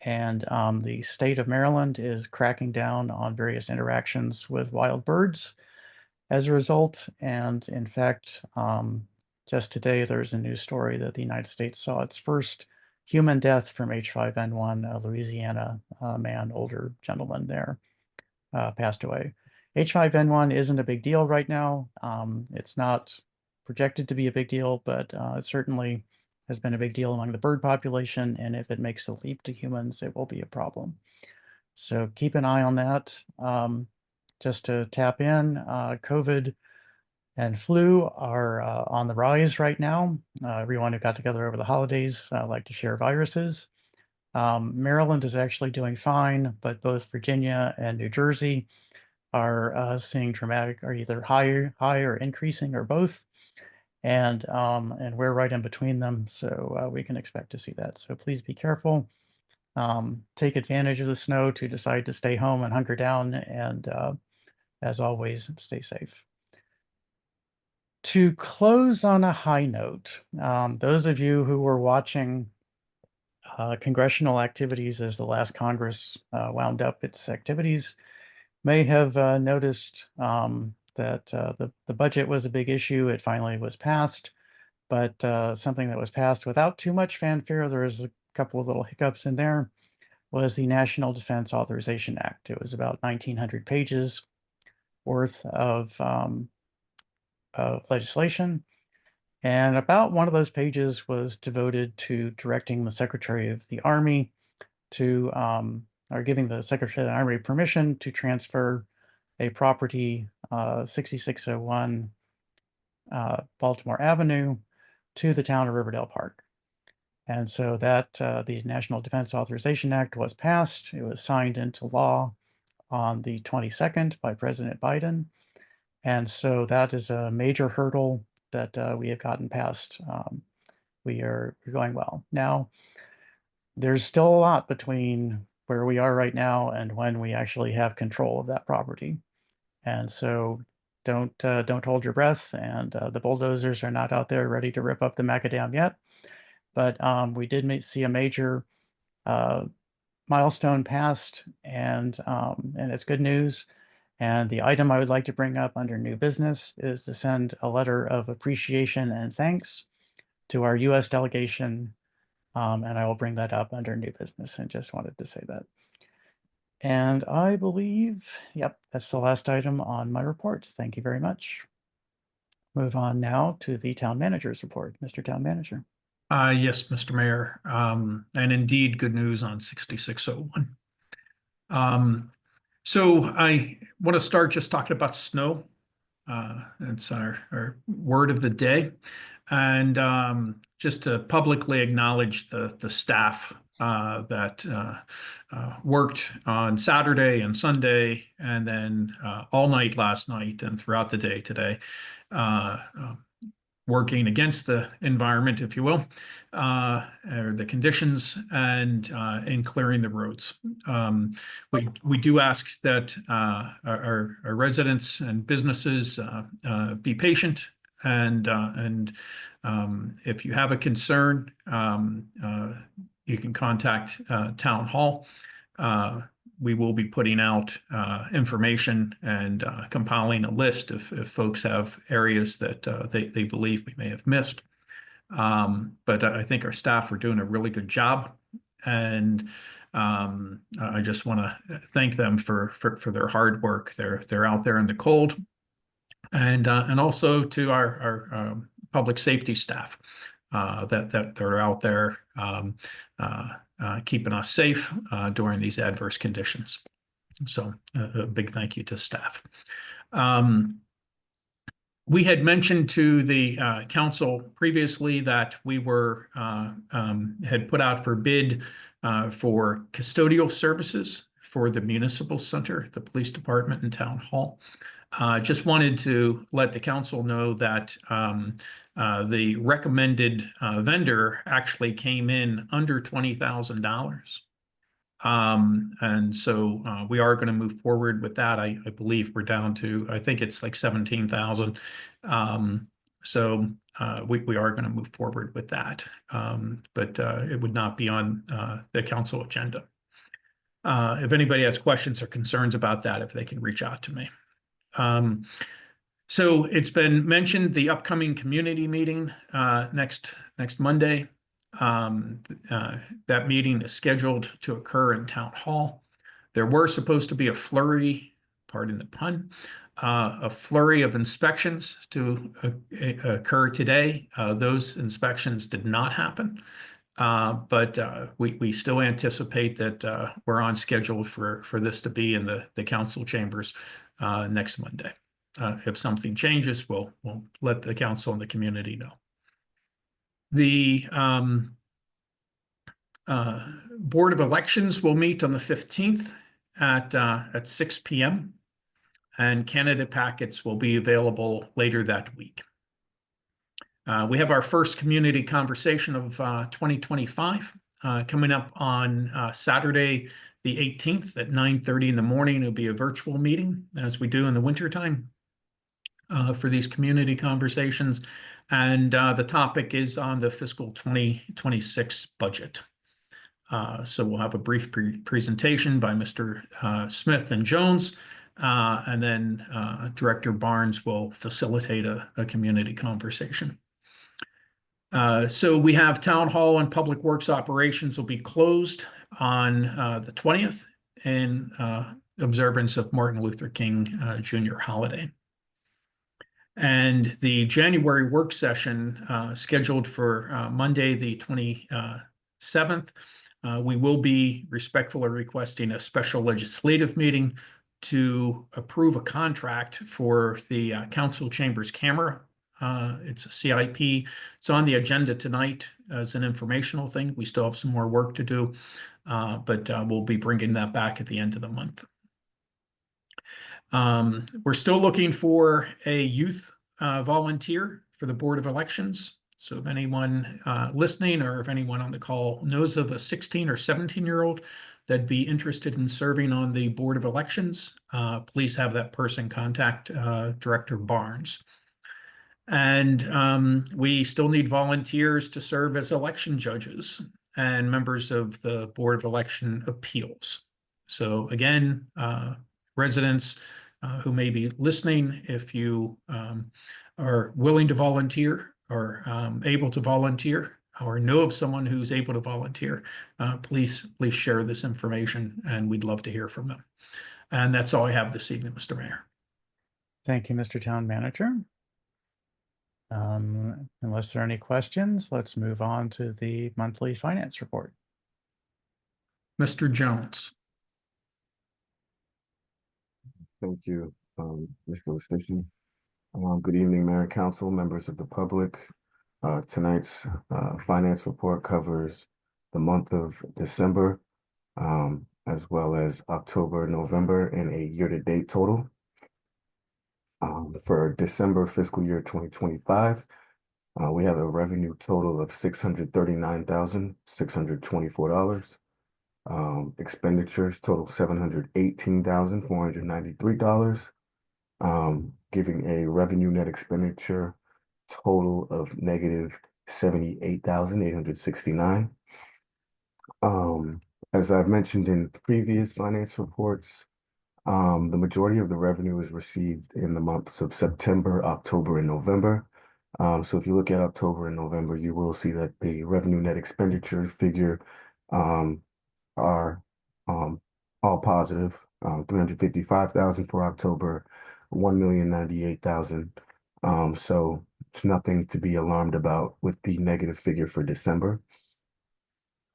And the state of Maryland is cracking down on various interactions with wild birds as a result. And in fact, just today, there's a news story that the United States saw its first human death from H5N1, a Louisiana man, older gentleman there, passed away. H5N1 isn't a big deal right now. It's not projected to be a big deal, but it certainly has been a big deal among the bird population. And if it makes the leap to humans, it will be a problem. So keep an eye on that. Just to tap in, COVID and flu are on the rise right now. Everyone who got together over the holidays like to share viruses. Maryland is actually doing fine, but both Virginia and New Jersey are seeing dramatic, or either high or increasing, or both. And we're right in between them, so we can expect to see that. So please be careful. Take advantage of the snow to decide to stay home and hunker down, and as always, stay safe. To close on a high note, those of you who were watching congressional activities as the last Congress wound up its activities may have noticed that the budget was a big issue. It finally was passed, but something that was passed without too much fanfare, there was a couple of little hiccups in there, was the National Defense Authorization Act. It was about 1,900 pages worth of legislation. And about one of those pages was devoted to directing the Secretary of the Army to, or giving the Secretary of the Army permission to transfer a property, 6601 Baltimore Avenue, to the town of Riverdale Park. And so that the National Defense Authorization Act was passed. It was signed into law on the 22nd by President Biden. And so that is a major hurdle that we have gotten past. We're going well. Now, there's still a lot between where we are right now and when we actually have control of that property. And so don't hold your breath, and the bulldozers are not out there ready to rip up the macadam yet. But we did see a major milestone passed, and it's good news. And the item I would like to bring up under new business is to send a letter of appreciation and thanks to our U.S. delegation. And I will bring that up under new business, and just wanted to say that. And I believe, yep, that's the last item on my report. Thank you very much. Move on now to the town manager's report. Mr. Town Manager. Yes, Mr. Mayor. And indeed, good news on 6601. So I want to start just talking about snow. It's our word of the day. And just to publicly acknowledge the staff that worked on Saturday and Sunday, and then all night last night and throughout the day today, working against the environment, if you will, or the conditions, and in clearing the roads. We do ask that our residents and businesses be patient, and if you have a concern, you can contact Town Hall. We will be putting out information and compiling a list if folks have areas that they believe we may have missed. But I think our staff are doing a really good job, and I just want to thank them for their hard work. They're out there in the cold, and also to our public safety staff that are out there keeping us safe during these adverse conditions. So a big thank you to staff. We had mentioned to the council previously that we were had put out for bid for custodial services for the municipal center, the police department, and town hall. Just wanted to let the council know that the recommended vendor actually came in under $20,000. And so we are going to move forward with that. I believe we're down to, I think it's like 17,000. So we are going to move forward with that. But it would not be on the council agenda. If anybody has questions or concerns about that, if they can reach out to me. So it's been mentioned the upcoming community meeting next Monday. That meeting is scheduled to occur in Town Hall. There were supposed to be a flurry, pardon the pun, a flurry of inspections to occur today. Those inspections did not happen. But we still anticipate that we're on schedule for this to be in the council chambers next Monday. If something changes, we'll let the council and the community know. The Board of Elections will meet on the 15th at 6 p.m. and candidate packets will be available later that week. We have our first community conversation of 2025 coming up on Saturday, the 18th at 9:30 in the morning. It'll be a virtual meeting as we do in the wintertime for these community conversations. And the topic is on the fiscal 2026 budget. So we'll have a brief presentation by Mr. Smith and Jones, and then Director Barnes will facilitate a community conversation. So we have Town Hall and Public Works operations will be closed on the 20th in observance of Martin Luther King Jr. holiday. And the January work session scheduled for Monday, the 27th, we will be respectfully requesting a special legislative meeting to approve a contract for the council chambers camera. It's a CIP. It's on the agenda tonight as an informational thing. We still have some more work to do, but we'll be bringing that back at the end of the month. We're still looking for a youth volunteer for the Board of Elections. So if anyone listening or if anyone on the call knows of a 16 or 17-year-old that'd be interested in serving on the Board of Elections, please have that person contact Director Barnes. And we still need volunteers to serve as election judges and members of the Board of Election Appeals. So again, residents who may be listening, if you are willing to volunteer or able to volunteer or know of someone who's able to volunteer, please share this information and we'd love to hear from them. And that's all I have this evening, Mr. Mayor. Thank you, Mr. Town Manager. Unless there are any questions, let's move on to the monthly finance report. Mr. Jones. Thank you, Mr. Stacey. Good evening, Mayor and Council, members of the public. Tonight's finance report covers the month of December, as well as October, November, and a year-to-date total. For December fiscal year 2025, we have a revenue total of $639,624. Expenditures total $718,493, giving a revenue net expenditure total of negative $78,869. As I've mentioned in previous finance reports, the majority of the revenue is received in the months of September, October, and November. So if you look at October and November, you will see that the revenue net expenditure figure are all positive. 355,000 for October, 1,098,000. So it's nothing to be alarmed about with the negative figure for December.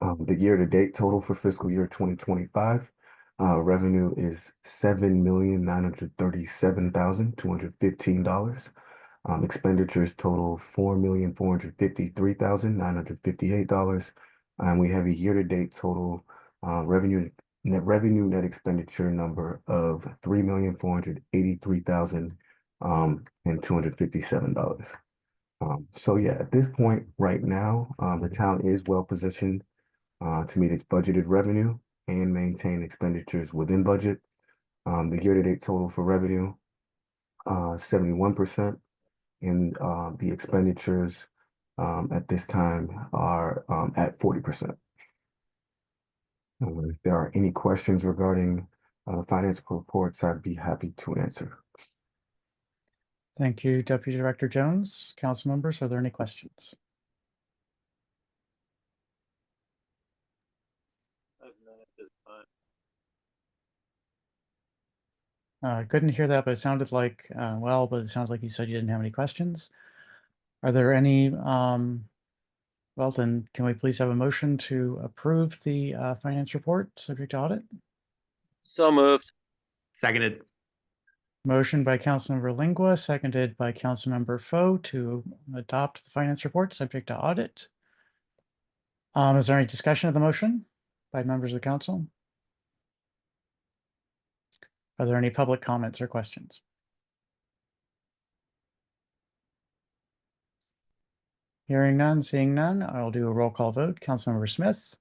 The year-to-date total for fiscal year 2025, revenue is $7,937,215. Expenditures total $4,453,958. And we have a year-to-date total revenue net expenditure number of $3,483,257. So yeah, at this point right now, the town is well positioned to meet its budgeted revenue and maintain expenditures within budget. The year-to-date total for revenue, 71%. and the expenditures at this time are at 40%. If there are any questions regarding financial reports, I'd be happy to answer. Thank you, Deputy Director Jones. Council members, are there any questions? Couldn't hear that, but it sounded like, but it sounded like you said you didn't have any questions. Are there any, well, then can we please have a motion to approve the finance report subject to audit? So moved. Seconded. Motion by Councilmember Lingua, seconded by Councilmember Foe to adopt the finance report subject to audit. Is there any discussion of the motion by members of the council? Are there any public comments or questions? Hearing none, seeing none, I'll do a roll call vote. Councilmember Smith,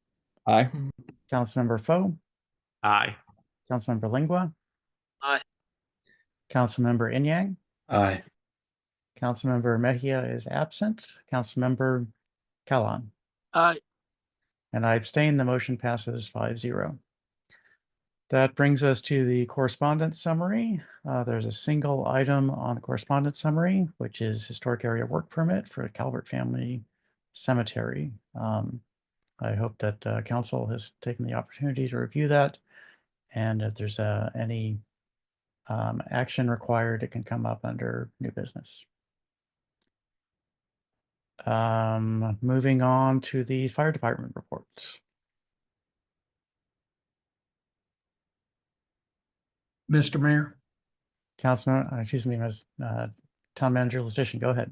Aye. Councilmember Foe, Aye. Councilmember Lingua, Aye. Councilmember Inyang, Aye. Councilmember Mejia is absent. Councilmember Kalan. Aye. And I abstain. The motion passes 5-0. That brings us to the correspondence summary. There's a single item on the correspondence summary, which is historic area work permit for the Calvert Family Cemetery. I hope that council has taken the opportunity to review that. And if there's any action required, it can come up under new business. Moving on to the fire department report. Mr. Mayor? Councilman, excuse me, Ms. Town Manager Letitia, go ahead.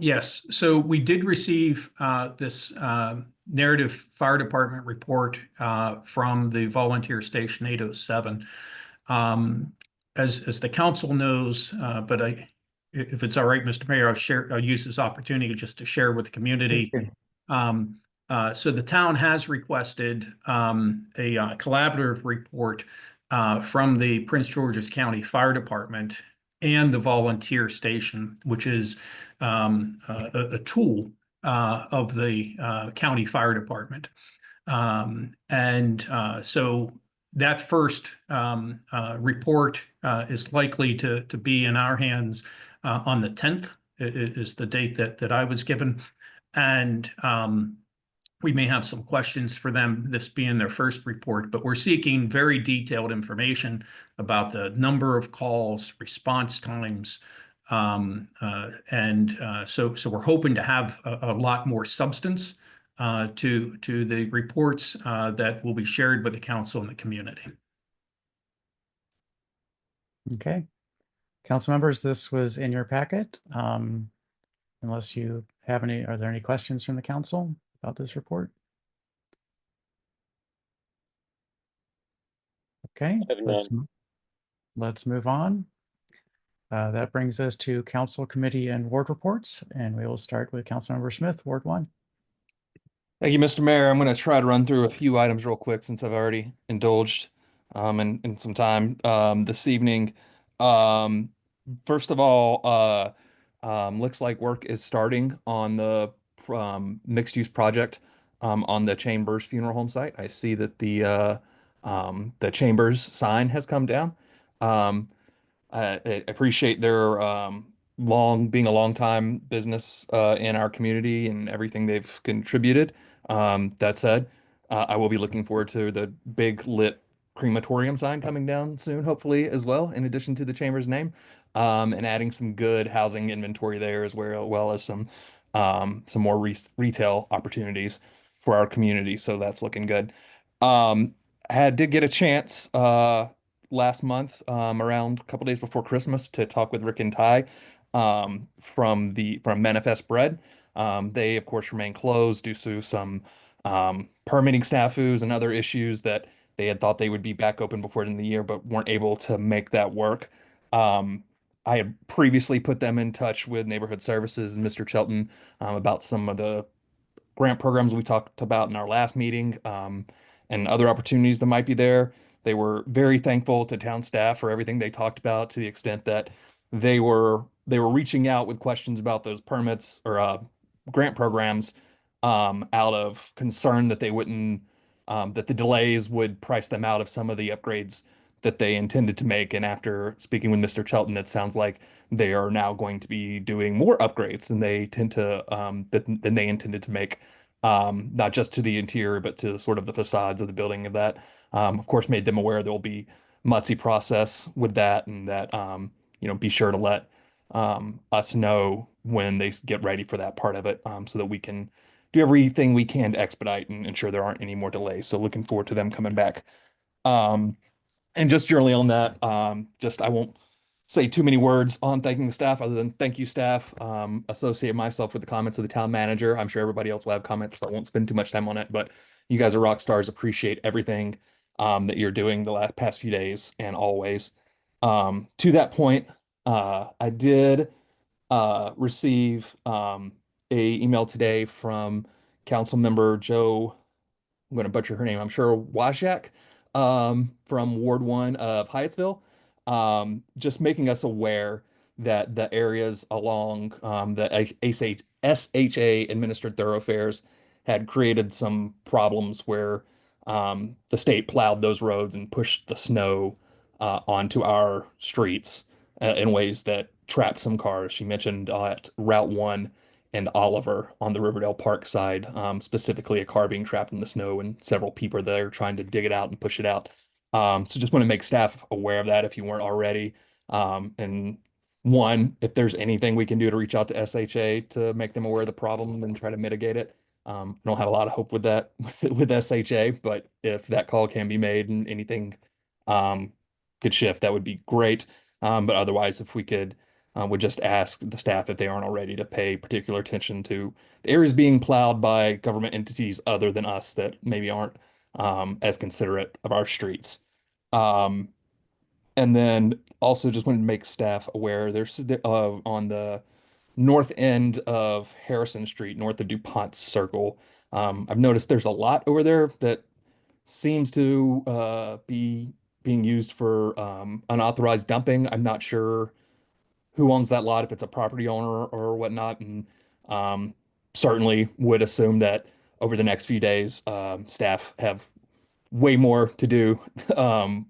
Yes, so we did receive this narrative fire department report from the volunteer station 807. As the council knows, but if it's all right, Mr. Mayor, I'll use this opportunity just to share with the community. So the town has requested a collaborative report from the Prince George's County Fire Department and the volunteer station, which is a tool of the county fire department. So that first report is likely to be in our hands on the 10th, is the date that I was given. And we may have some questions for them, this being their first report, but we're seeking very detailed information about the number of calls, response times. So we're hoping to have a lot more substance to the reports that will be shared with the council and the community. Okay. Council members, this was in your packet. Unless you have any, are there any questions from the council about this report? Okay, let's move on. That brings us to council committee and ward reports, and we will start with Councilmember Smith, Ward 1. Thank you, Mr. Mayor. I'm going to try to run through a few items real quick since I've already indulged in some time this evening. First of all, looks like work is starting on the mixed-use project on the Chambers Funeral Home site. I see that the Chambers sign has come down. I appreciate their being a long time business in our community and everything they've contributed. That said, I will be looking forward to the big lit crematorium sign coming down soon, hopefully, as well, in addition to the Chambers name, and adding some good housing inventory there as well as some more retail opportunities for our community. So that's looking good. Did get a chance last month, around a couple days before Christmas, to talk with Rick and Ty from Manifest Bread. They, of course, remain closed due to some permitting snafus and other issues that they had thought they would be back open before the end of the year, but weren't able to make that work. I had previously put them in touch with Neighborhood Services and Mr. Shelton about some of the grant programs we talked about in our last meeting, and other opportunities that might be there. They were very thankful to town staff for everything they talked about, to the extent that they were they were reaching out with questions about those permits or grant programs out of concern that they wouldn't that the delays would price them out of some of the upgrades that they intended to make. And after speaking with Mr. Chelton, it sounds like they are now going to be doing more upgrades than they tend to than they intended to make, not just to the interior, but to sort of the facades of the building of that. Of course, made them aware there'll be MUTC process with that, and that you know, be sure to let us know when they get ready for that part of it, so that we can do everything we can to expedite and ensure there aren't any more delays. So looking forward to them coming back. And just generally on that, just I won't say too many words on thanking the staff other than thank you, staff. Associate myself with the comments of the town manager. I'm sure everybody else will have comments, so I won't spend too much time on it, but you guys are rock stars. Appreciate everything that you're doing the past few days and always. To that point, I did receive a email today from council member Joe, I'm going to butcher her name, I'm sure, Wajak, from Ward 1 of Hyattsville, just making us aware that the areas along the SHA administered thoroughfares had created some problems where the state plowed those roads and pushed the snow onto our streets in ways that trapped some cars. She mentioned at Route 1 and Oliver on the Riverdale Park side, specifically a car being trapped in the snow and several people there trying to dig it out and push it out. So just want to make staff aware of that if you weren't already. And one, if there's anything we can do to reach out to SHA to make them aware of the problem and try to mitigate it. I don't have a lot of hope with that with SHA, but if that call can be made and anything could shift, that would be great. But otherwise, if we could, would just ask the staff if they aren't already to pay particular attention to the areas being plowed by government entities other than us that maybe aren't as considerate of our streets. And then also just wanted to make staff aware there's on the north end of Harrison Street, north of DuPont Circle. I've noticed there's a lot over there that seems to be being used for unauthorized dumping. I'm not sure who owns that lot, if it's a property owner or whatnot, and certainly would assume that over the next few days, staff have way more to do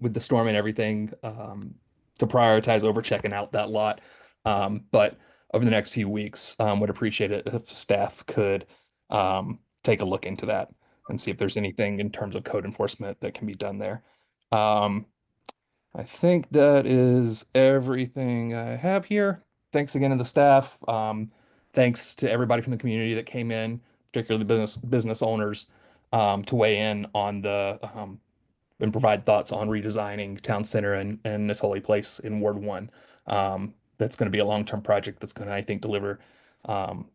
with the storm and everything to prioritize over checking out that lot. But over the next few weeks, would appreciate it if staff could take a look into that and see if there's anything in terms of code enforcement that can be done there. I think that is everything I have here. Thanks again to the staff. Thanks to everybody from the community that came in, particularly business owners, to weigh in on the and provide thoughts on redesigning Town Center and Natoli Place in Ward 1. That's going to be a long-term project that's going to, I think, deliver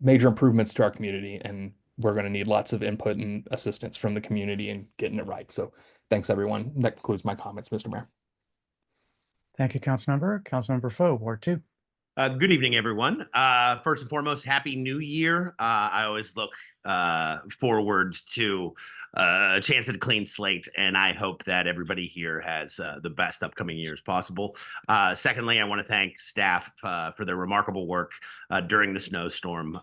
major improvements to our community, and we're going to need lots of input and assistance from the community in getting it right. So thanks, everyone. That concludes my comments, Mr. Mayor. Thank you, Councilmember. Councilmember Foe, Ward 2. Good evening, everyone. First and foremost, Happy New Year. I always look forward to a chance at a clean slate, and I hope that everybody here has the best upcoming years possible. Secondly, I want to thank staff for their remarkable work during the snowstorm.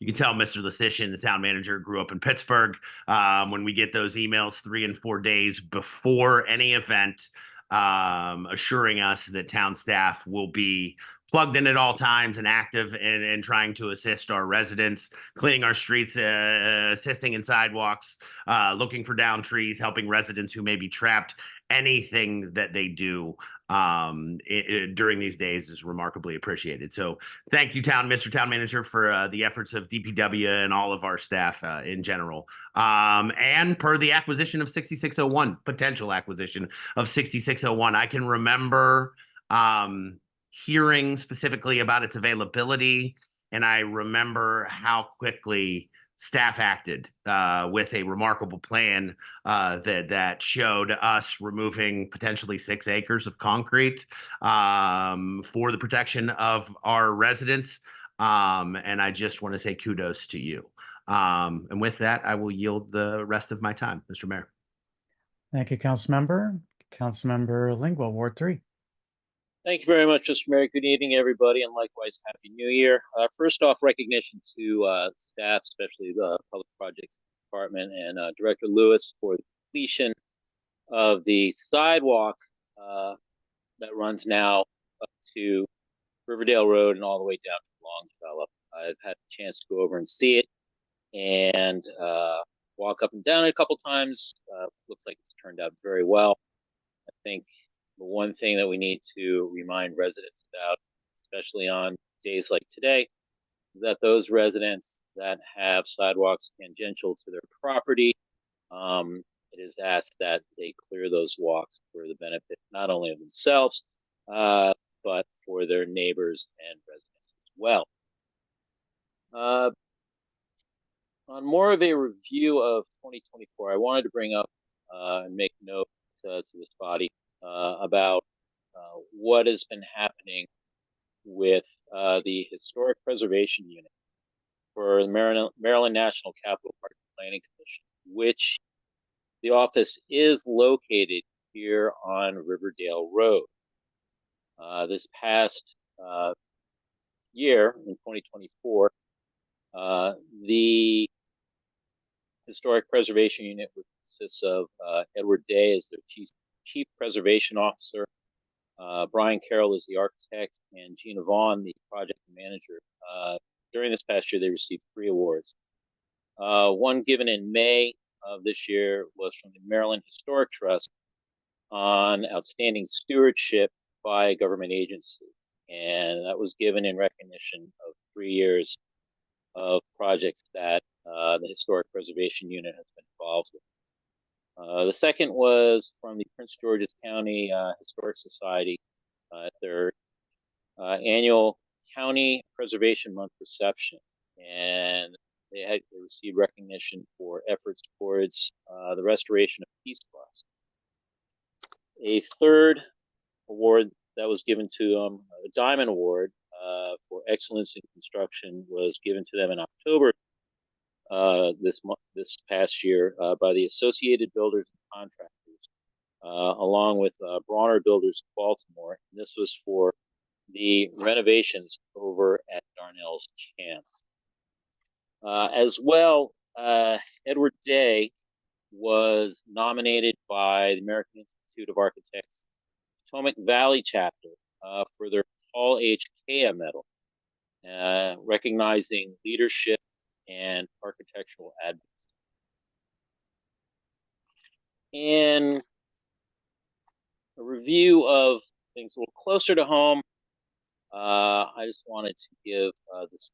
You can tell Mr. Lestitian, the town manager, grew up in Pittsburgh. When we get those emails 3 and 4 days before any event, assuring us that town staff will be plugged in at all times and active and trying to assist our residents, cleaning our streets, assisting in sidewalks, looking for downed trees, helping residents who may be trapped. Anything that they do during these days is remarkably appreciated. So thank you, Mr. Town Manager, for the efforts of DPW and all of our staff in general. And per the acquisition of 6601, potential acquisition of 6601, I can remember hearing specifically about its availability, and I remember how quickly staff acted with a remarkable plan that showed us removing potentially 6 acres of concrete for the protection of our residents. And I just want to say kudos to you. And with that, I will yield the rest of my time, Mr. Mayor. Thank you, Councilmember. Councilmember Lingwell, Ward 3. Thank you very much, Mr. Mayor. Good evening, everybody, and likewise, Happy New Year. First off, recognition to staff, especially the Public Projects Department and Director Lewis for the completion of the sidewalk that runs now up to Riverdale Road and all the way down to Longfellow. I've had a chance to go over and see it and walk up and down it a couple times. Looks like it's turned out very well. I think the one thing that we need to remind residents about, especially on days like today, is that those residents that have sidewalks tangential to their property, it is asked that they clear those walks for the benefit not only of themselves, but for their neighbors and residents as well. On more of a review of 2024, I wanted to bring up and make note to this body about what has been happening with the Historic Preservation Unit for the Maryland National Capital Park Planning Commission, which the office is located here on Riverdale Road. This past year, in 2024, the Historic Preservation Unit, which consists of Edward Day as their Chief Preservation Officer, Brian Carroll is the architect, and Gina Vaughn, the project manager. During this past year, they received 3 awards. One given in May of this year was from the Maryland Historic Trust on outstanding stewardship by a government agency. And that was given in recognition of 3 years of projects that the Historic Preservation Unit has been involved with. The second was from the Prince George's County Historic Society at their annual County Preservation Month reception. And they received recognition for efforts towards the restoration of Peace Cross. A third award that was given to them, a Diamond Award for excellence in construction, was given to them in October this past year by the Associated Builders and Contractors, along with Bronner Builders of Baltimore. And this was for the renovations over at Darnell's Chance. As well, Edward Day was nominated by the American Institute of Architects Potomac Valley chapter for their Paul H. Kea Medal, recognizing leadership and architectural advocacy. In a review of things a little closer to home, I just wanted to give this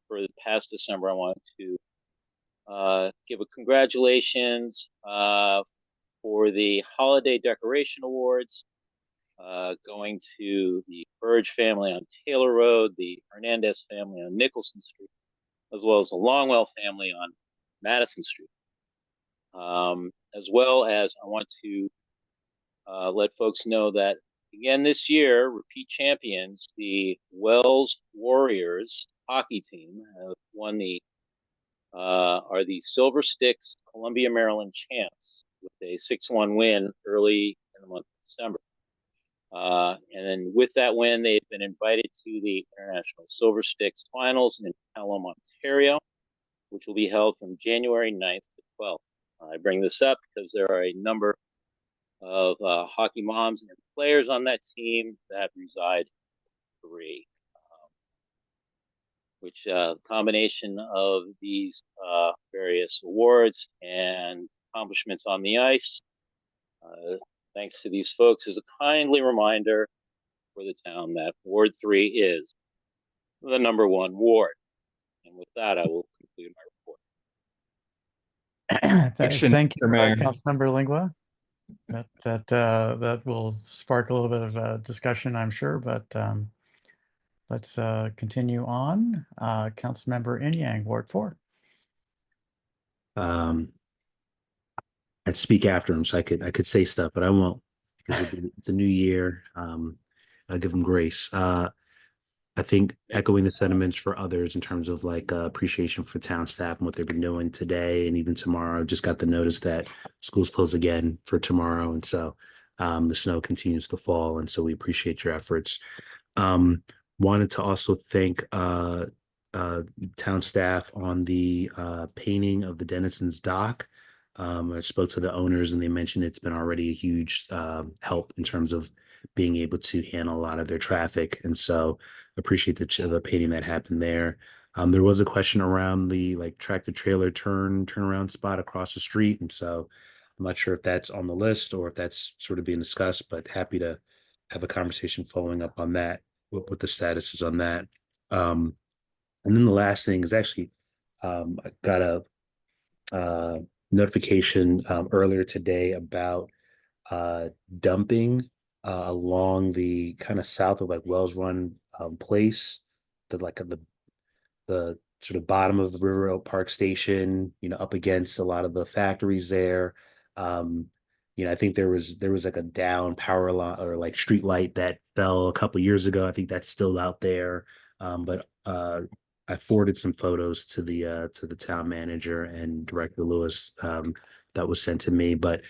for the past December. I wanted to give a congratulations for the Holiday Decoration Awards, going to the Burge family on Taylor Road, the Hernandez family on Nicholson Street, as well as the Longwell family on Madison Street. As well as I want to let folks know that, again, this year, repeat champions, the Wells Warriors hockey team have won are the Silver Sticks Columbia, Maryland champs with a 6-1 win early in the month of December. And then with that win, they've been invited to the International Silver Sticks Finals in Pelham, Ontario, which will be held from January 9th to 12th. I bring this up because there are a number of hockey moms and players on that team that reside in 3, which combination of these various awards and accomplishments on the ice, thanks to these folks, is a kindly reminder for the town that Ward 3 is the #1 ward. And with that, I will conclude my report. Thank you, Mr. Mayor. Councilmember Lingua. That will spark a little bit of discussion, I'm sure, but let's continue on. Councilmember Inyang, Ward 4. I'd speak after him, so I could say stuff, but I won't, because it's a new year. I'll give him grace. I think echoing the sentiments for others in terms of like appreciation for town staff and what they've been doing today and even tomorrow. Just got the notice that schools close again for tomorrow, and so the snow continues to fall, and so we appreciate your efforts. Wanted to also thank town staff on the painting of the Denison's dock. I spoke to the owners and they mentioned it's been already a huge help in terms of being able to handle a lot of their traffic. And so appreciate the painting that happened there. There was a question around the like tractor trailer turnaround spot across the street. And so I'm not sure if that's on the list or if that's sort of being discussed, but happy to have a conversation following up on that, what the status is on that. And then the last thing is actually, I got a notification earlier today about dumping along the kind of south of like Wells Run Place, the sort of bottom of the River Oak Park Station, up against a lot of the factories there. I think there was like a down power line or like street light that fell a couple years ago. I think that's still out there. But I forwarded some photos to the town manager and Director Lewis that was sent to me. But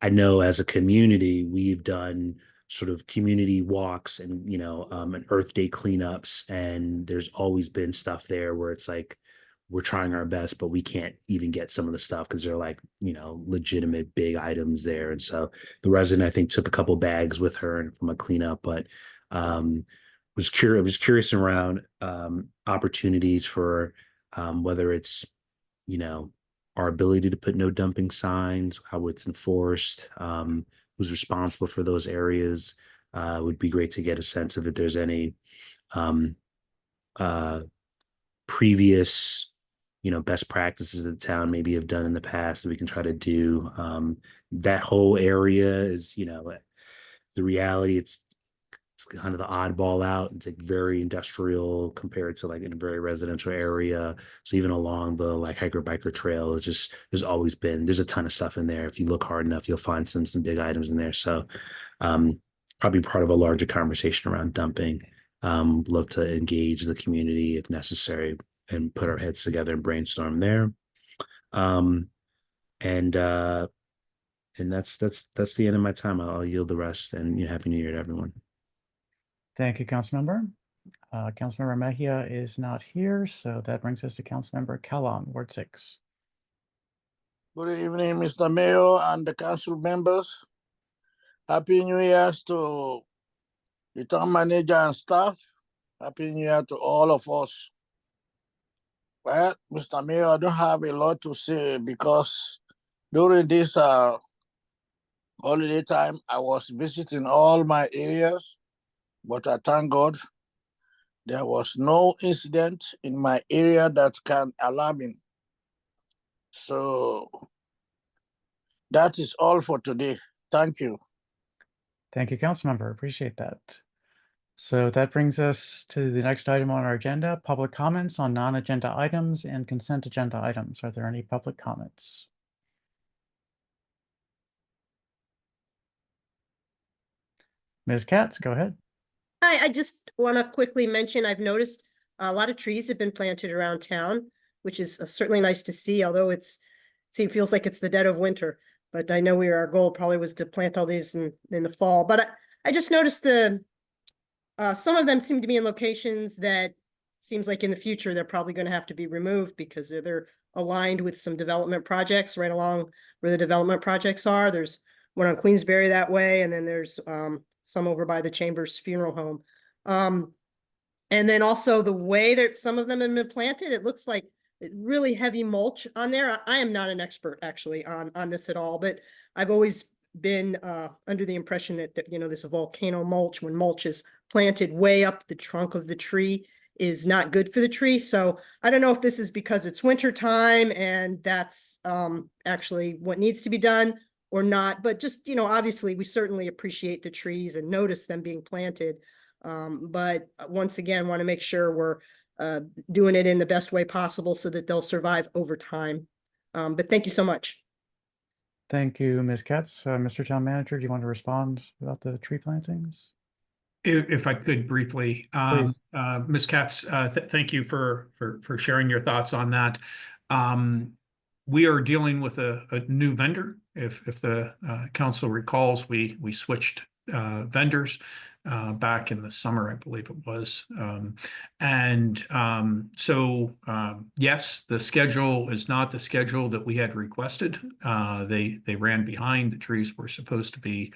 I know as a community, we've done sort of community walks and and Earth Day cleanups, and there's always been stuff there where it's like we're trying our best, but we can't even get some of the stuff because they're like legitimate big items there. And so the resident, I think, took a couple bags with her and from a cleanup, but was curious around opportunities for whether it's our ability to put no dumping signs, how it's enforced, who's responsible for those areas. Would be great to get a sense of if there's any previous best practices that the town maybe have done in the past that we can try to do. That whole area is the reality, it's kind of the oddball out. It's like very industrial compared to like in a very residential area. So even along the like hiker biker trail, it's just there's a ton of stuff in there. If you look hard enough, you'll find some big items in there. So probably part of a larger conversation around dumping. Love to engage the community if necessary and put our heads together and brainstorm there. And that's the end of my time. I'll yield the rest, and Happy New Year to everyone. Thank you, Councilmember. Councilmember Mejia is not here, so that brings us to Councilmember Kellon, Ward 6. Good evening, Mr. Mayor and the council members. Happy New Year to the town manager and staff. Happy New Year to all of us. Well, Mr. Mayor, I don't have a lot to say because during this holiday time, I was visiting all my areas. But I thank God there was no incident in my area that can alarm me. So that is all for today. Thank you. Thank you, Councilmember. Appreciate that. So that brings us to the next item on our agenda, public comments on non-agenda items and consent agenda items. Are there any public comments? Ms. Katz, go ahead. Hi, I just want to quickly mention, I've noticed a lot of trees have been planted around town, which is certainly nice to see, although it feels like it's the dead of winter. But I know our goal probably was to plant all these in the fall. But I just noticed some of them seem to be in locations that seems like in the future they're probably going to have to be removed because they're aligned with some development projects right along where the development projects are. There's one on Queensberry that way, and then there's some over by the Chambers Funeral Home. And then also the way that some of them have been planted, it looks like really heavy mulch on there. I am not an expert actually on this at all, but I've always been under the impression that this volcano mulch, when mulch is planted way up the trunk of the tree, is not good for the tree. So I don't know if this is because it's winter time and that's actually what needs to be done or not, but just, obviously we certainly appreciate the trees and notice them being planted. But once again, want to make sure we're doing it in the best way possible so that they'll survive over time. But thank you so much. Thank you, Ms. Katz. Mr. Town Manager, do you want to respond about the tree plantings? If I could briefly, Ms. Katz, thank you for sharing your thoughts on that. we are dealing with a new vendor. If the council recalls, we switched vendors back in the summer, I believe it was. Yes, the schedule is not the schedule that we had requested. They ran behind. The trees were supposed to be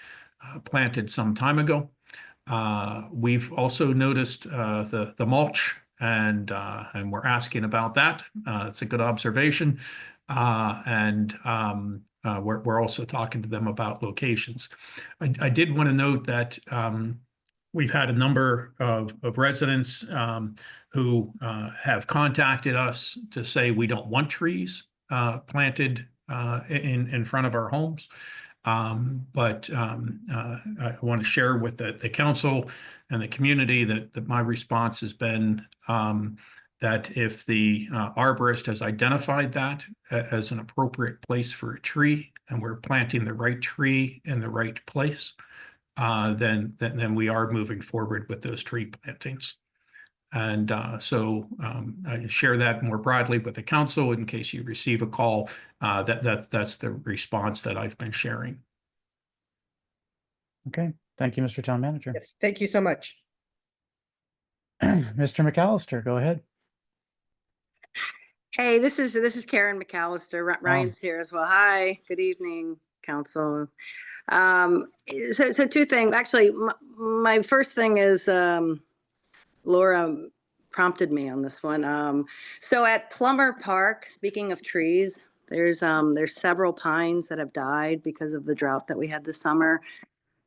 planted some time ago. We've also noticed the mulch, and we're asking about that. It's a good observation. We're also talking to them about locations. I did want to note that we've had a number of residents who have contacted us to say we don't want trees planted in front of our homes. I want to share with the council and the community that my response has been that if the arborist has identified that as an appropriate place for a tree, and we're planting the right tree in the right place, then we are moving forward with those tree plantings. And I share that more broadly with the council in case you receive a call. That's the response that I've been sharing. Okay, thank you, Mr. Town Manager. Yes, thank you so much. Mr. McAllister, go ahead. Hey, this is Karen McAllister. Ryan's here as well. Hi, good evening, council. So two things. Actually, my first thing is Laura prompted me on this one. So at Plummer Park, speaking of trees, there's several pines that have died because of the drought that we had this summer.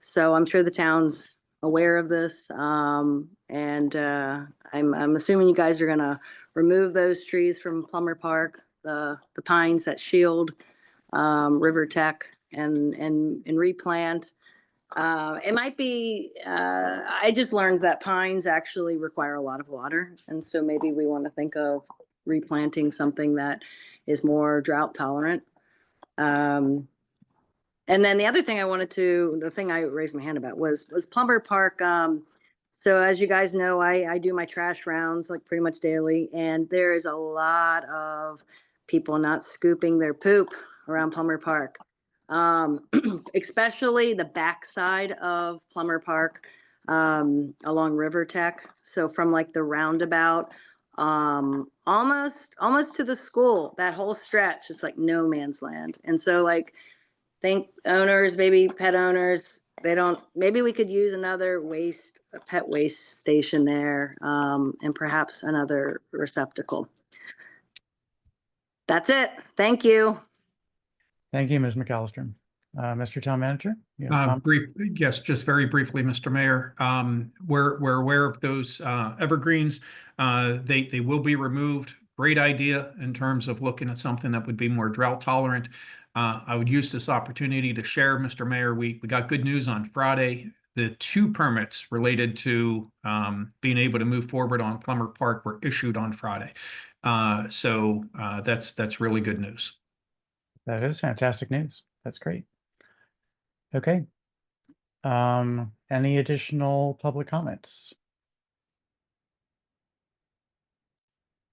So I'm sure the town's aware of this, and I'm assuming you guys are gonna remove those trees from Plummer Park, the pines that shield River Tech, and replant. It might be, I just learned that pines actually require a lot of water, and so maybe we want to think of replanting something that is more drought tolerant. And then the other thing the thing I raised my hand about was Plumber Park. So as you guys know, I do my trash rounds like pretty much daily, and there is a lot of people not scooping their poop around Plumber Park, especially the backside of Plumber Park along River Tech. So from like the roundabout almost to the school, that whole stretch, it's like no man's land. And so like, think owners, maybe pet owners, maybe we could use another pet waste station there, and perhaps another receptacle. That's it. Thank you. Thank you, Ms. McAllister. Mr. Town Manager? You have a comment? Yes, just very briefly, Mr. Mayor. We're aware of those evergreens. They will be removed. Great idea in terms of looking at something that would be more drought tolerant. I would use this opportunity to share, Mr. Mayor, we got good news on Friday. The 2 permits related to being able to move forward on Plummer Park were issued on Friday. So that's really good news. That is fantastic news. That's great. Okay. Any additional public comments?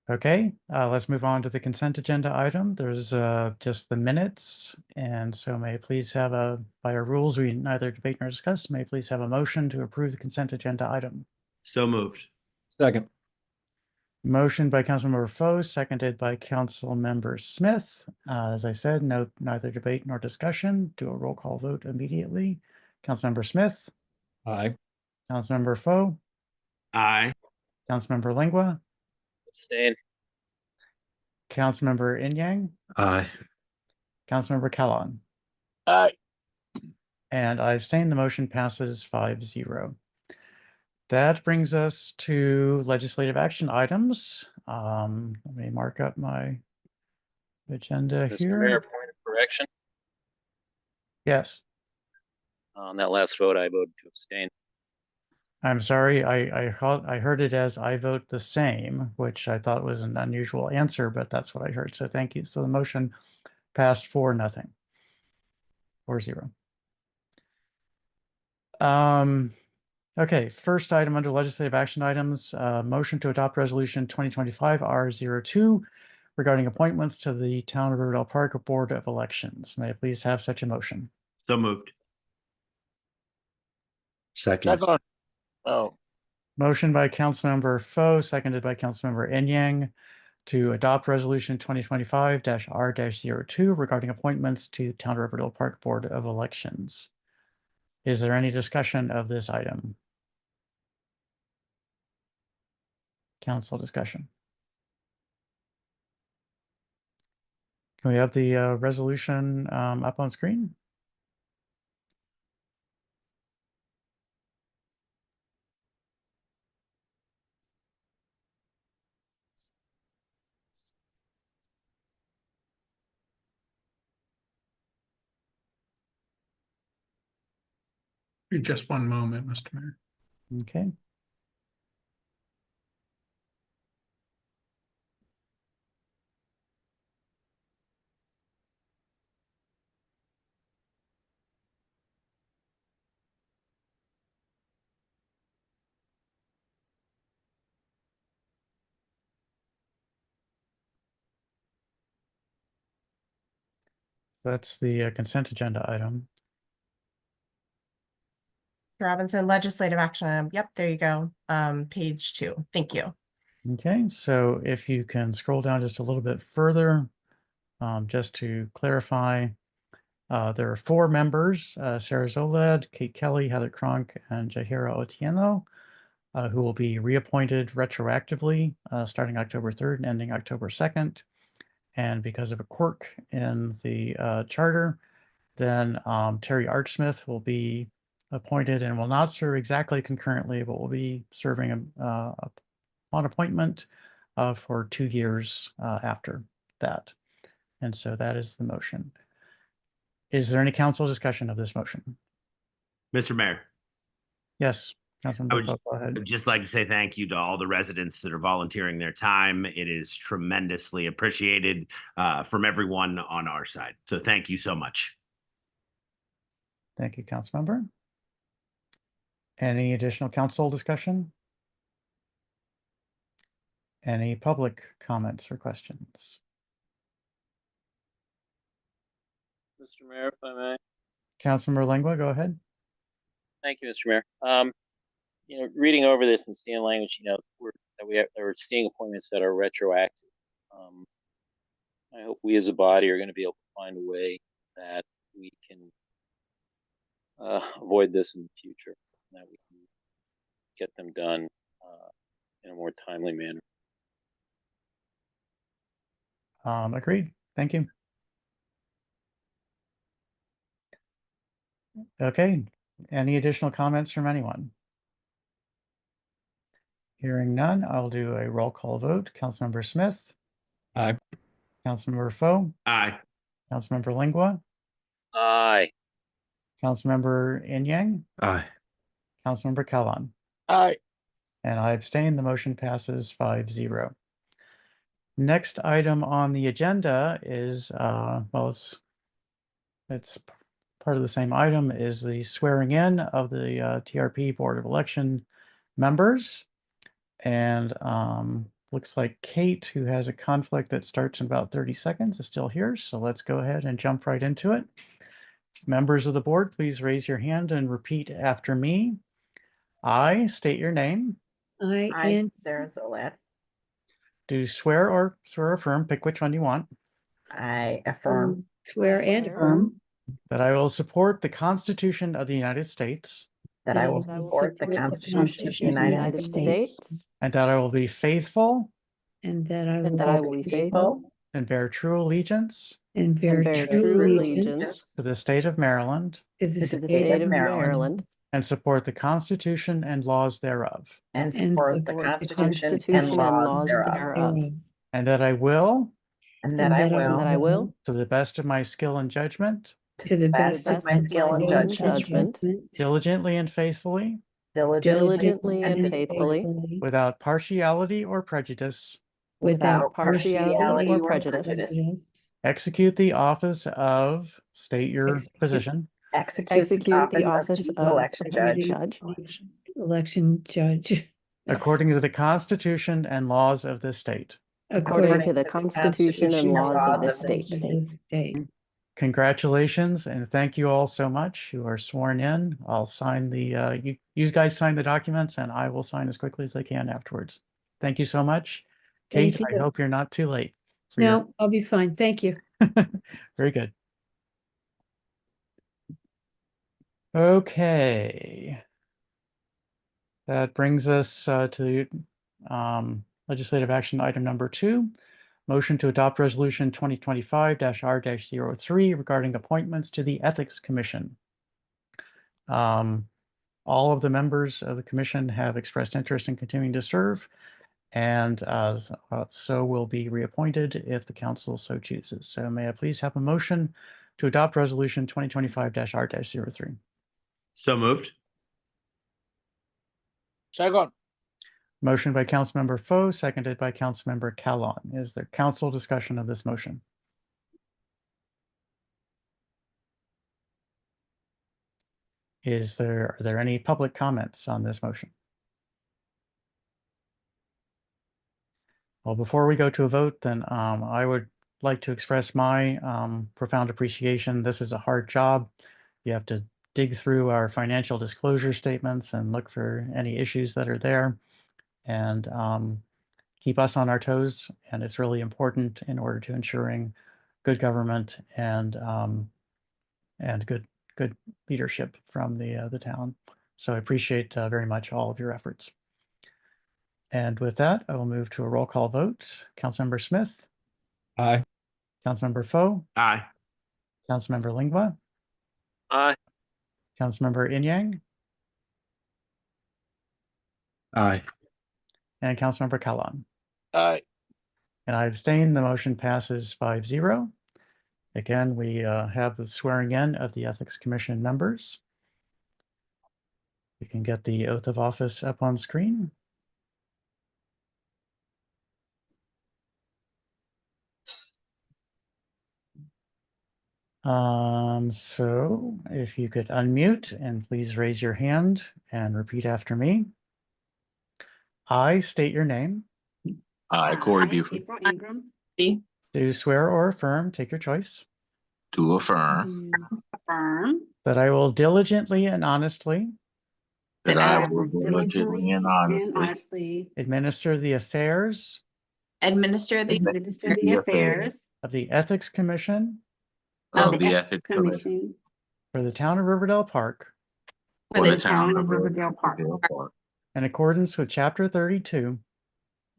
Okay, let's move on to the consent agenda item. There's just the minutes. And so may I please have by our rules, we neither debate nor discuss. May I please have a motion to approve the consent agenda item? So moved. Second. Motion by Councilmember Foe, seconded by Councilmember Smith. As I said, neither debate nor discussion. Do a roll call vote immediately. Councilmember Smith. Aye. Councilmember Foe. Aye. Councilmember Lingua. Abstain. Councilmember Inyang. Aye. Councilmember Kellon. Aye. And I abstain. The motion passes 5-0. That brings us to legislative action items. Let me mark up my agenda Mr. here. Mayor, point of correction. Yes. On that last vote, I voted to abstain. I'm sorry. I heard it as I vote the same, which I thought was an unusual answer, but that's what I heard. So thank you. So the motion passed 4-0. 4-0. Okay, first item under legislative action items, motion to adopt resolution 2025 R02, regarding appointments to the Town of Riverdale Park Board of Elections. May I please have such a motion? So moved. Second. Second. Oh, Motion by Councilmember Foe, seconded by Councilmember Enyang to adopt Resolution 2025-R-02 regarding appointments to Town of Riverdale Park Board of Elections. Is there any discussion of this item? Council discussion. Can we have the resolution up on screen? Just one moment, Mr. Mayor. Okay. That's the consent agenda item. Robinson, legislative action item. Yep, there you go. Page 2. Thank you. Okay, so if you can scroll down just a little bit further, just to clarify, there are 4 members, Sarah Zoled, Kate Kelly, Heather Cronk, and Jahira Otieno, who will be reappointed retroactively starting October 3rd and ending October 2nd. And because of a quirk in the charter, then Terry Archsmith will be appointed and will not serve exactly concurrently, but will be serving on appointment for 2 years after that. And so that is the motion. Is there any council discussion of this motion? Mr. Mayor. Yes, Councilman Burfoot, go ahead. I'd just like to say thank you to all the residents that are volunteering their time. It is tremendously appreciated from everyone on our side. So thank you so much. Thank you, Councilmember. Any additional council discussion? Any public comments or questions? Mr. Mayor, if I may. Councilmember Lengua, go ahead. Thank you, Mr. Mayor. Reading over this and seeing language, we're seeing appointments that are retroactive. I hope we as a body are going to be able to find a way that we can avoid this in the future, and that we can get them done in a more timely manner. Agreed. Thank you. Okay. Any additional comments from anyone? Hearing none, I'll do a roll call vote. Councilmember Smith. Aye. Councilmember Foe. Aye. Councilmember Lengua. Aye. Councilmember Enyang. Aye. Councilmember Kellon. aye. And I abstain. The motion passes 5-0. Next item on the agenda is, well, it's part of the same item, is the swearing in of the TRP Board of Election members. And looks like Kate, who has a conflict that starts in about 30 seconds, is still here. So let's go ahead and jump right into it. Members of the board, please raise your hand and repeat after me. I state your name. I, Sarah Zolad. Do swear or affirm, pick which one you want, I affirm. Swear and affirm. that I will support the Constitution of the United States That I will support the Constitution of the United States. and that I will be faithful And that I will be faithful. and bear true allegiance And bear true allegiance. to the state of Maryland To the state of Maryland. and support the Constitution and laws thereof, And support the Constitution and laws thereof. and that I will, And that I will. to the best of my skill and judgment, To the best of my skill and judgment. diligently and faithfully, Diligently and faithfully. without partiality or prejudice, Without partiality or prejudice. execute the office of, state your Execute. position, Execute the office of election judge. Election judge. according to the Constitution and laws of this state. according to the Constitution and laws of this state. Congratulations and thank you all so much. You are sworn in. I'll sign the, you guys sign the documents and I will sign as quickly as I can afterwards. Thank you so much. Kate, Thank I you. hope you're not too late. for your- No, I'll be fine. Thank you. Very good. Okay. That brings us to legislative action item number 2. Motion to adopt resolution 2025-R-03 regarding appointments to the Ethics Commission. All of the members of the commission have expressed interest in continuing to serve, and so will be reappointed if the council so chooses. So may I please have a motion to adopt resolution 2025-R-03? So moved. Second. Motion by Councilmember Foe, seconded by Councilmember Callon. Is there council discussion of this motion? Are there any public comments on this motion? Well, before we go to a vote, then I would like to express my profound appreciation. This is a hard job. You have to dig through our financial disclosure statements and look for any issues that are there, and keep us on our toes. And it's really important in order to ensuring good government and good leadership from the town. So I appreciate very much all of your efforts. And with that, I will move to a roll call vote. Councilmember Smith. Aye. Councilmember Foe. Aye. Councilmember Lingua. Aye. Councilmember Inyang. Aye. And Councilmember Callon. Aye. And I abstain. The motion passes 5-0. Again, we have the swearing in of the Ethics Commission members. You can get the oath of office up on screen. So if you could unmute and please raise your hand and repeat after me. I state your name. I, Corey Buford, Do swear or affirm, take your choice, do affirm that I will diligently and honestly that I will diligently and honestly administer the affairs Administer the affairs of the Ethics Commission of the Ethics Commission for the town of Riverdale Park for the town of Riverdale Park in accordance with Chapter 32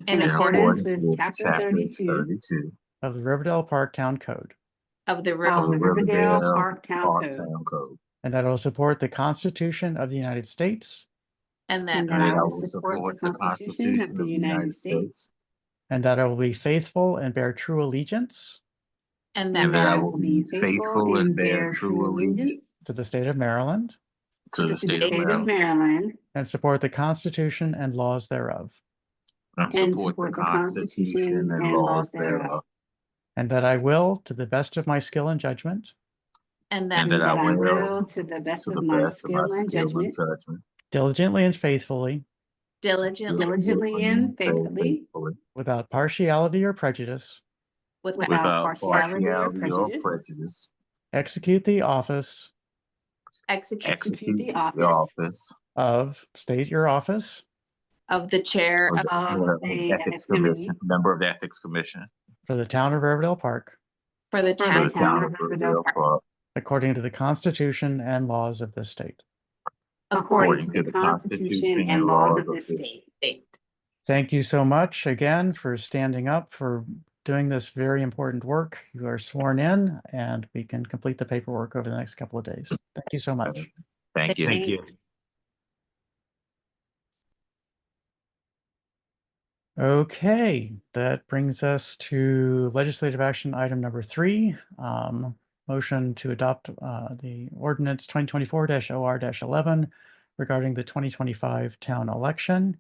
in accordance with Chapter 32 of the Riverdale Park Town Code, of the of the Riverdale Park Park Town Town Code, and that I will support the Constitution of the United States and and that I will support the Constitution of the United States, and that I will be faithful and bear true allegiance and and that I will be faithful and bear true allegiance to the state of Maryland to the state of Maryland, and support the Constitution and laws thereof, and support the Constitution and laws thereof, and that I will, to the best of my skill and judgment, and and that that I will, to the best to of the my best of my skill and skill and judgment, judgment, diligently and faithfully, diligently and faithfully, without partiality or prejudice, without partiality or prejudice, execute the office execute the the office office of, state your office, of the chair of of the Ethics Commission, member of the Ethics Commission for the town of Riverdale Park, for the for the town of Riverdale Park, according to the Constitution and laws of this state. according to the Constitution and laws of the state. Thank you so much again for standing up, for doing this very important work. You are sworn in and we can complete the paperwork over the next couple of days. Thank you so much. Thank you. Thank you. Okay, that brings us to legislative action item number 3. Motion to adopt the ordinance 2024-OR-11 regarding the 2025 town election.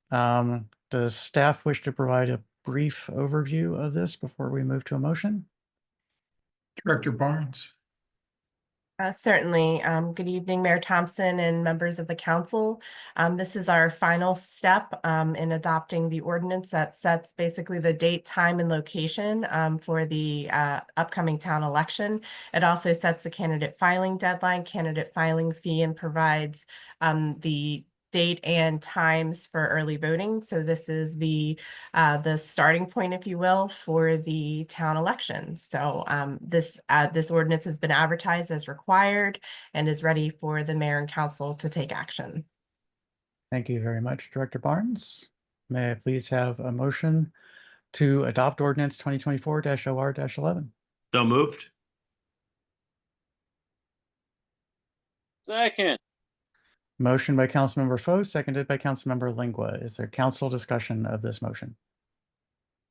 Does staff wish to provide a brief overview of this before we move to a motion? Director Barnes. Certainly. Good evening, Mayor Thompson and members of the council. This is our final step in adopting the ordinance that sets basically the date, time, and location for the upcoming town election. It also sets the candidate filing deadline, candidate filing fee, and provides the date and times for early voting. So this is the starting point, if you will, for the town election. So this ordinance has been advertised as required and is ready for the mayor and council to take action. Thank you very much, Director Barnes. May I please have a motion to adopt ordinance 2024-OR-11? So moved. Second. Motion by Councilmember Foe, seconded by Councilmember Lingua. Is there council discussion of this motion?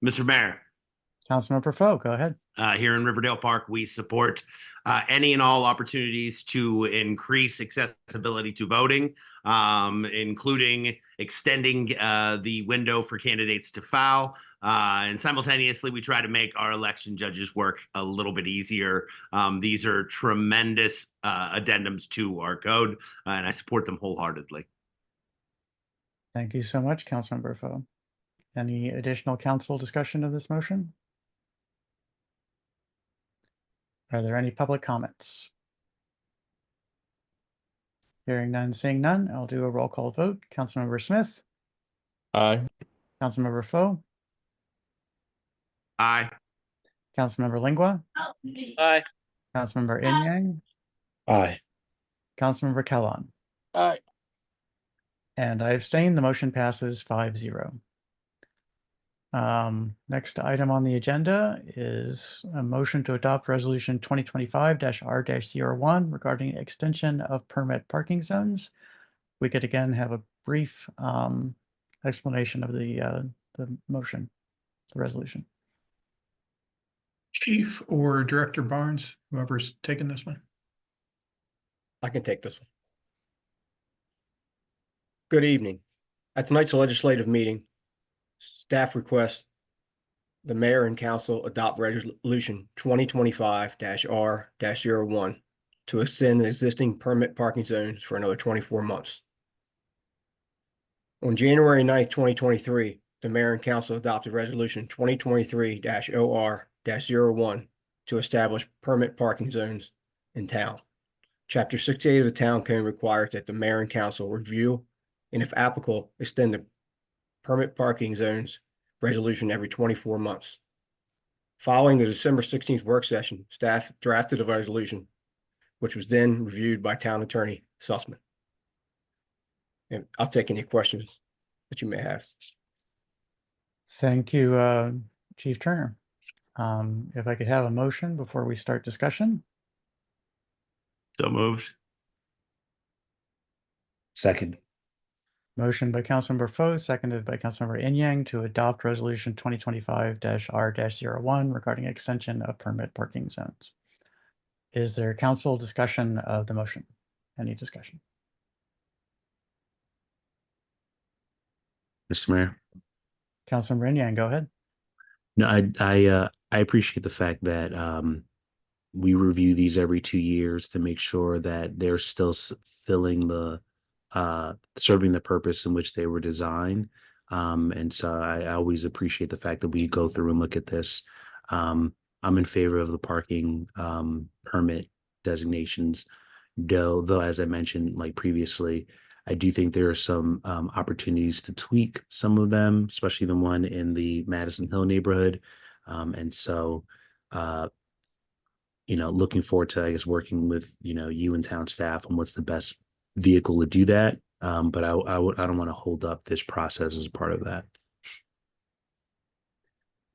Mr. Mayor, Councilmember Foe, go ahead. here in Riverdale Park, we support any and all opportunities to increase accessibility to voting, including extending the window for candidates to file. And simultaneously, we try to make our election judges' work a little bit easier. These are tremendous addendums to our code, and I support them wholeheartedly. Thank you so much, Councilmember Foe. Any additional council discussion of this motion? Are there any public comments? Hearing none, seeing none, I'll do a roll call vote. Councilmember Smith, Aye. Councilmember Foe, Aye. Councilmember Lingua, Aye. Councilmember Inyang, Aye. Councilmember Kellon. Aye. And I abstain. The motion passes 5-0. Next item on the agenda is a motion to adopt resolution 2025-R-01 regarding extension of permit parking zones. We could again have a brief explanation of the motion, the resolution. Chief or Director Barnes, whoever's taking this one. I can take this one. Good evening. At tonight's legislative meeting, staff requests the mayor and council adopt resolution 2025-R-01 to extend the existing permit parking zones for another 24 months. On January 9th, 2023, the mayor and council adopted resolution 2023-OR-01 to establish permit parking zones in town. Chapter 68 of the town code requires that the mayor and council review and, if applicable, extend the permit parking zones resolution every 24 months. Following the December 16th work session, staff drafted a resolution, which was then reviewed by Town Attorney Sussman. And I'll take any questions that you may have. Thank you, Chief Turner. If I could have a motion before we start discussion. So moved. Second. Motion by Councilmember Foe, seconded by Councilmember Inyang to adopt resolution 2025-R-01 regarding extension of permit parking zones. Is there council discussion of the motion? Any discussion? Mr. Mayor. Councilmember Inyang, go ahead. No, I appreciate the fact that we review these every 2 years to make sure that they're still filling the serving the purpose in which they were designed. And so I always appreciate the fact that we go through and look at this. I'm in favor of the parking permit designations, though, as I mentioned, like previously, I do think there are some opportunities to tweak some of them, especially the one in the Madison Hill neighborhood. And so, looking forward to, I guess, working with, you and town staff on what's the best vehicle to do that. But I don't want to hold up this process as a part of that.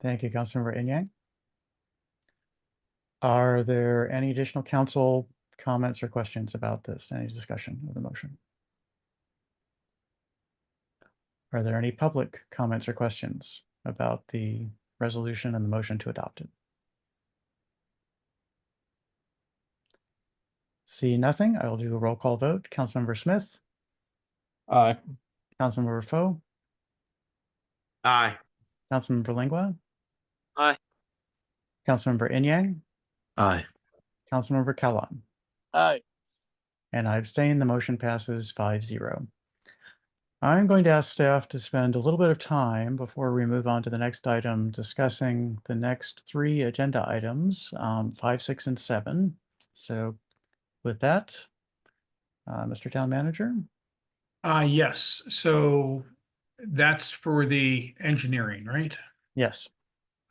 Thank you, Councilmember Inyang. Are there any additional council comments or questions about this? Any discussion of the motion? Are there any public comments or questions about the resolution and the motion to adopt it? See nothing, I will do a roll call vote. Councilmember Smith. Aye. Councilmember Foe. Aye. Councilmember Lingua. Aye. Councilmember Inyang. Aye. Councilmember Kellon. Aye. And I abstain. The motion passes 5-0. I'm going to ask staff to spend a little bit of time before we move on to the next item, discussing the next 3 agenda items, 5, 6, and 7. So with that, Mr. Town Manager? Yes, so that's for the engineering, right? Yes.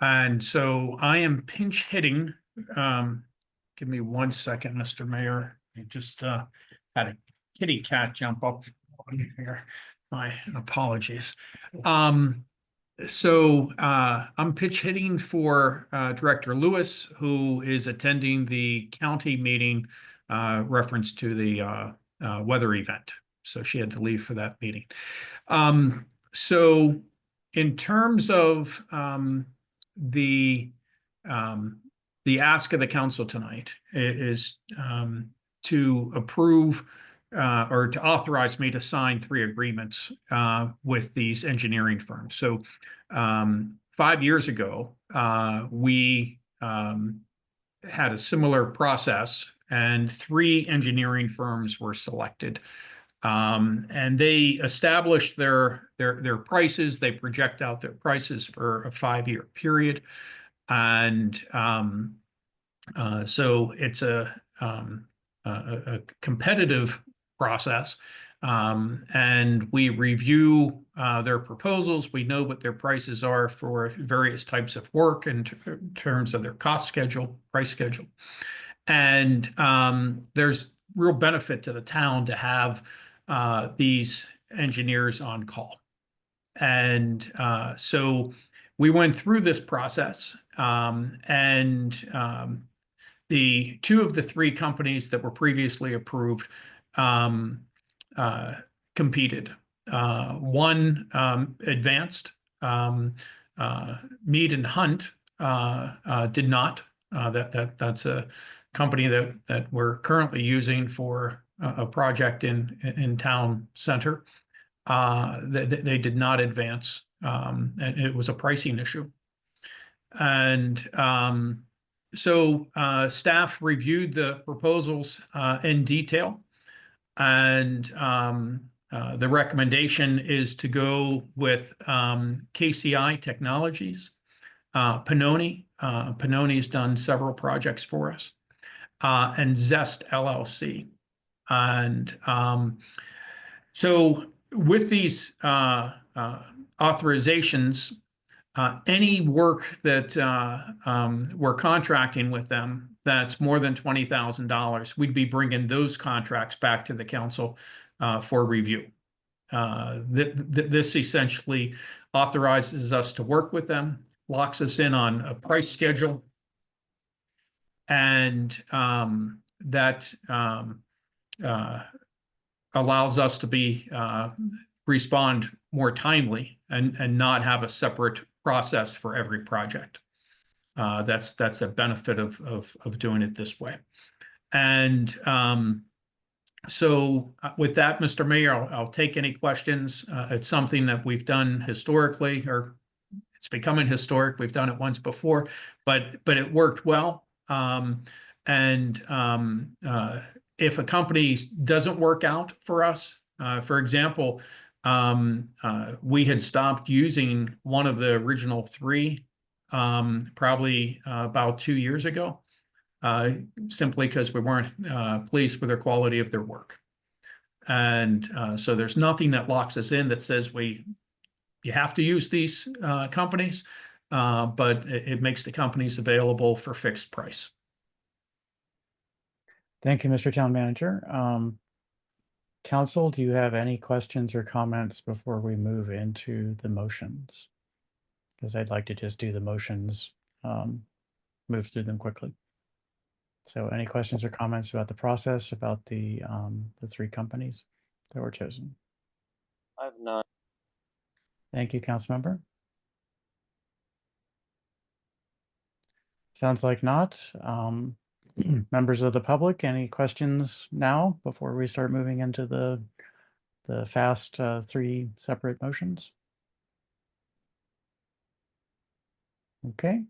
And so I am pinch hitting, give me 1 second, Mr. Mayor. I just had a kitty cat jump up on here. My apologies. So I'm pitch hitting for Director Lewis, who is attending the county meeting reference to the weather event. So she had to leave for that meeting. So in terms of the ask of the council tonight is to approve or to authorize me to sign 3 agreements with these engineering firms. So 5 years ago, we had a similar process, and 3 engineering firms were selected. And they established their prices. They project out their prices for a 5-year period. And so it's a competitive process. And we review their proposals. We know what their prices are for various types of work in terms of their cost schedule, price schedule. And there's real benefit to the town to have these engineers on call. And so we went through this process, and the 2 of the 3 companies that were previously approved competed. One advanced, Mead and Hunt did not. That's a company that we're currently using for a project in town center. They did not advance, and it was a pricing issue. And so staff reviewed the proposals in detail, and the recommendation is to go with KCI Technologies, Pannoni. Pannoni's done several projects for us, and Zest LLC. And so with these authorizations, any work that we're contracting with them that's more than $20,000, we'd be bringing those contracts back to the council for review. This essentially authorizes us to work with them, locks us in on a price schedule, and that allows us to respond more timely and not have a separate process for every project. That's a benefit of doing it this way. And so with that, Mr. Mayor, I'll take any questions. It's something that we've done historically, or it's becoming historic. We've done it once before, but it worked well. If a company doesn't work out for us, for example, we had stopped using one of the original 3 probably about 2 years ago, simply because we weren't pleased with the quality of their work. And so there's nothing that locks us in that says you have to use these companies, but it makes the companies available for fixed price. Thank you, Mr. Town Manager. Council, do you have any questions or comments before we move into the motions? Because I'd like to just do the motions, move through them quickly. So any questions or comments about the process, about the 3 companies that were chosen? I have none. Thank you, Councilmember. Sounds like not. Members of the public, any questions now before we start moving into the fast 3 separate motions? Okay.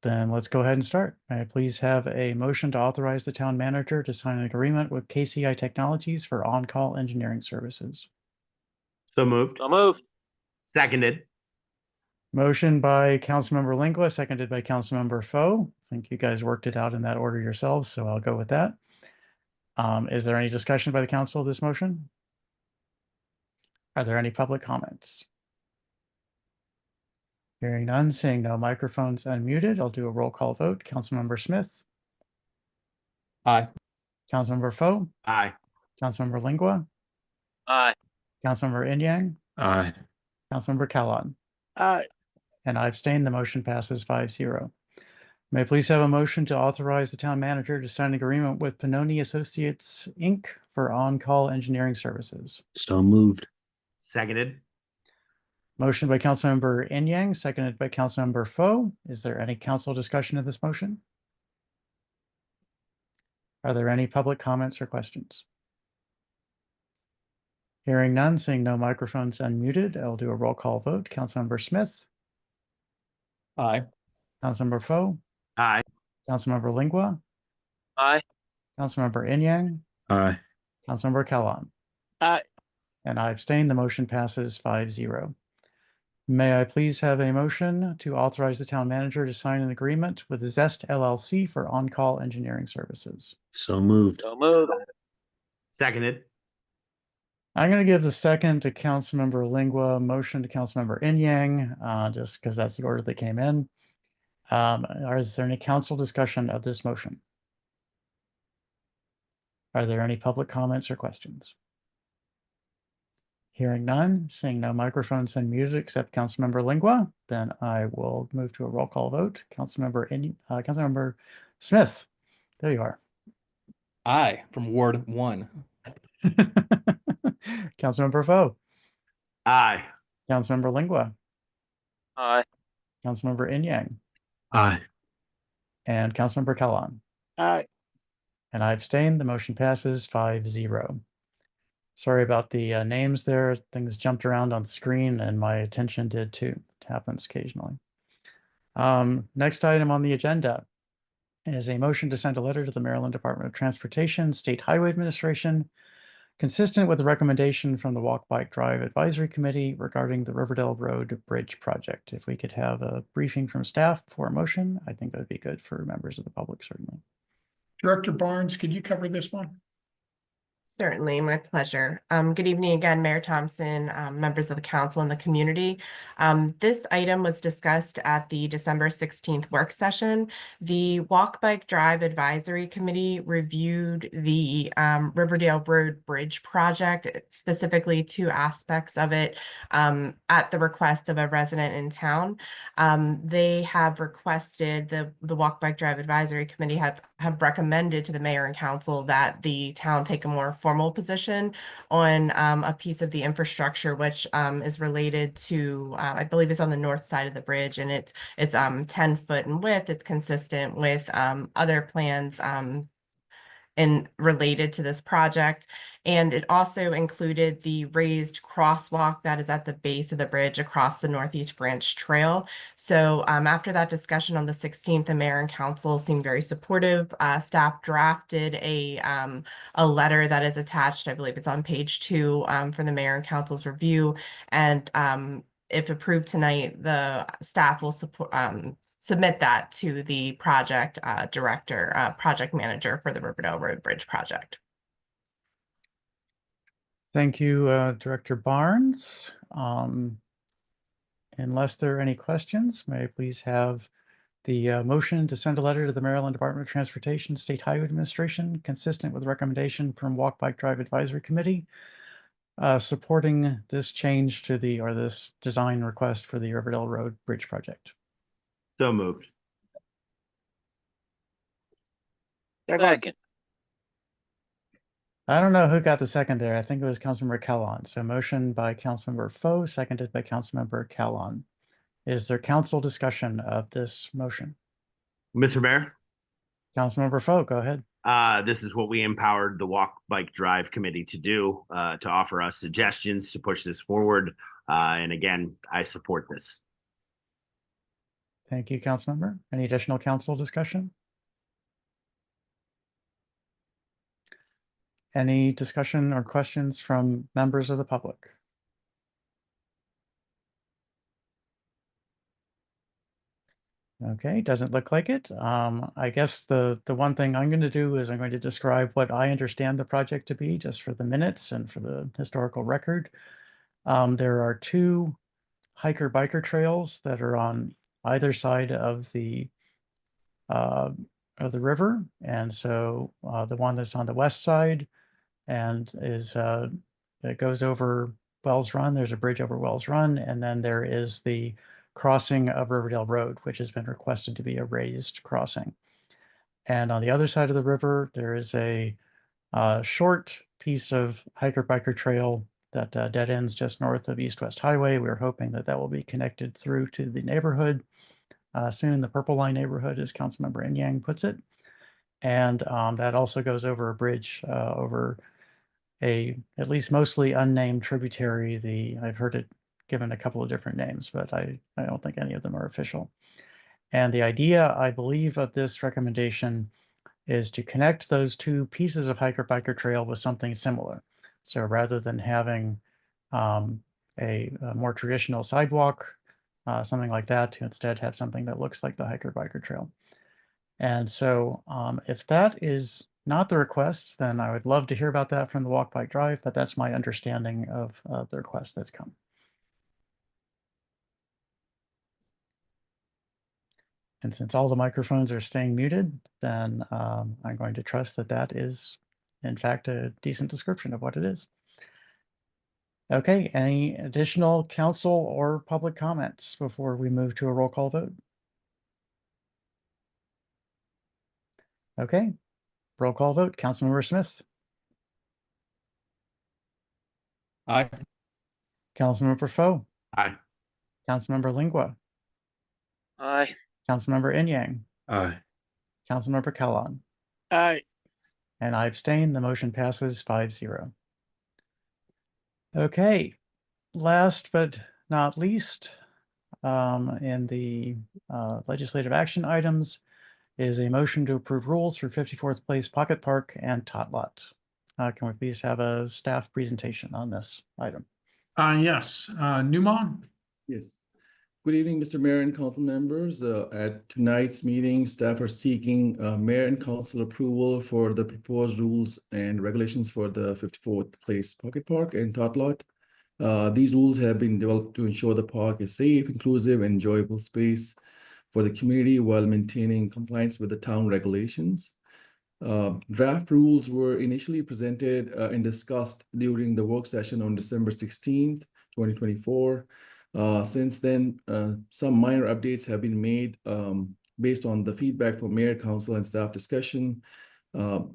then let's go ahead and start. May I please have a motion to authorize the town manager to sign an agreement with KCI Technologies for on-call engineering services? So moved. So moved. Seconded. Motion by Councilmember Lingua, seconded by Councilmember Foe. I think you guys worked it out in that order yourselves, so I'll go with that. Is there any discussion by the council of this motion? Are there any public comments? Hearing none, seeing no microphones unmuted, I'll do a roll call vote. Councilmember Smith, Aye. Councilmember Foe, Aye. Councilmember Lingua, Aye. Councilmember Inyang, Aye. Councilmember Callan, Aye. and I abstain. The motion passes 5-0. May I please have a motion to authorize the town manager to sign an agreement with Pannoni Associates, Inc. for on-call engineering services? So moved. Seconded. Motion by Councilmember Inyang, seconded by Councilmember Foe. Is there any council discussion of this motion? Are there any public comments or questions? Hearing none, seeing no microphones unmuted, I'll do a roll call vote. Councilmember Smith, Aye. Councilmember Foe, Aye. Councilmember Lingua, Aye. Councilmember Inyang, Aye. Councilmember Callan, Aye. and I abstain. The motion passes 5-0. May I please have a motion to authorize the town manager to sign an agreement with Zest LLC for on-call engineering services? So moved. So moved. Seconded. I'm going to give the second to Councilmember Lingua, motion to Councilmember Inyang, just because that's the order they came in. Is there any council discussion of this motion? Are there any public comments or questions? Hearing none, seeing no microphones unmuted except Councilmember Lingua, then I will move to a roll call vote. Councilmember Smith, there you are. Aye, from Ward 1. Councilmember Foe, Aye. Councilmember Lingua, Aye. Councilmember Inyang, Aye. and Councilmember Callan. Aye. And I abstain. The motion passes 5-0. Sorry about the names there. Things jumped around on the screen and my attention did too. It happens occasionally. Next item on the agenda is a motion to send a letter to the Maryland Department of Transportation, State Highway Administration, consistent with the recommendation from the Walk Bike Drive Advisory Committee regarding the Riverdale Road Bridge project. If we could have a briefing from staff before a motion, I think that would be good for members of the public, certainly. Director Barnes, could you cover this one? Certainly, my pleasure. Good evening again, Mayor Thompson, members of the council and the community. This item was discussed at the December 16th work session. The Walk Bike Drive Advisory Committee reviewed the Riverdale Road Bridge project, specifically two aspects of it at the request of a resident in town. They have requested, the Walk Bike Drive Advisory Committee have recommended to the mayor and council that the town take a more formal position on a piece of the infrastructure which is related to I believe it's on the north side of the bridge, and it's 10 foot in width. It's consistent with other plans and related to this project. And it also included the raised crosswalk that is at the base of the bridge across the Northeast Branch Trail. So after that discussion on the 16th, the mayor and council seemed very supportive. Staff drafted a letter that is attached. I believe it's on page 2 for the mayor and council's review. And if approved tonight, the staff will submit that to the project director, project manager for the Riverdale Road Bridge project. Thank you, Director Barnes. Unless there are any questions, may I please have the motion to send a letter to the Maryland Department of Transportation, State Highway Administration, consistent with the recommendation from Walk Bike Drive Advisory Committee, supporting this change to this design request for the Riverdale Road Bridge project. So moved. Second. I don't know who got the second there. I think it was Councilmember Callan. So motion by Councilmember Foe, seconded by Councilmember Callan. Is there council discussion of this motion? Mr. Mayor? Councilmember Foe, go ahead. This is what we empowered the Walk Bike Drive Committee to do, to offer us suggestions to push this forward. And again, I support this. Thank you, Councilmember. Any additional council discussion? Any discussion or questions from members of the public? Okay, doesn't look like it. I guess the one thing I'm going to do is I'm going to describe what I understand the project to be, just for the minutes and for the historical record. There are two hiker-biker trails that are on either side of the river, and so the one that's on the west side and it goes over Wells Run. There's a bridge over Wells Run, and then there is the crossing of Riverdale Road, which has been requested to be a raised crossing. And on the other side of the river, there is a short piece of hiker-biker trail that dead ends just north of East West Highway. We're hoping that that will be connected through to the neighborhood soon, the Purple Line neighborhood, as Councilmember Inyang puts it. And that also goes over a bridge over a at least mostly unnamed tributary. I've heard it given a couple of different names, but I don't think any of them are official. And the idea, I believe, of this recommendation is to connect those two pieces of hiker-biker trail with something similar. So rather than having a more traditional sidewalk, something like that, to instead have something that looks like the hiker-biker trail. And so if that is not the request, then I would love to hear about that from the Walk Bike Drive, but that's my understanding of the request that's come. And since all the microphones are staying muted, then I'm going to trust that that is, in fact, a decent description of what it is. Okay, any additional council or public comments before we move to a roll call vote? Okay, roll call vote. Councilmember Smith. Aye. Councilmember Foe. Aye. Councilmember Lingua. Aye. Councilmember Inyang. Aye. Councilmember Kellogg. Aye. And I abstain. The motion passes 5-0. Okay, last but not least, in the legislative action items is a motion to approve rules for 54th Place Pocket Park and Tot Lot. Can we please have a staff presentation on this item? Yes, Newmont? Yes. Good evening, Mr. Mayor and council members. At tonight's meeting, staff are seeking mayor and council approval for the proposed rules and regulations for the 54th Place Pocket Park and Tot Lot. These rules have been developed to ensure the park is safe, inclusive, and enjoyable space for the community while maintaining compliance with the town regulations. Draft rules were initially presented and discussed during the work session on December 16th, 2024. Since then, some minor updates have been made based on the feedback from mayor, council, and staff discussion. To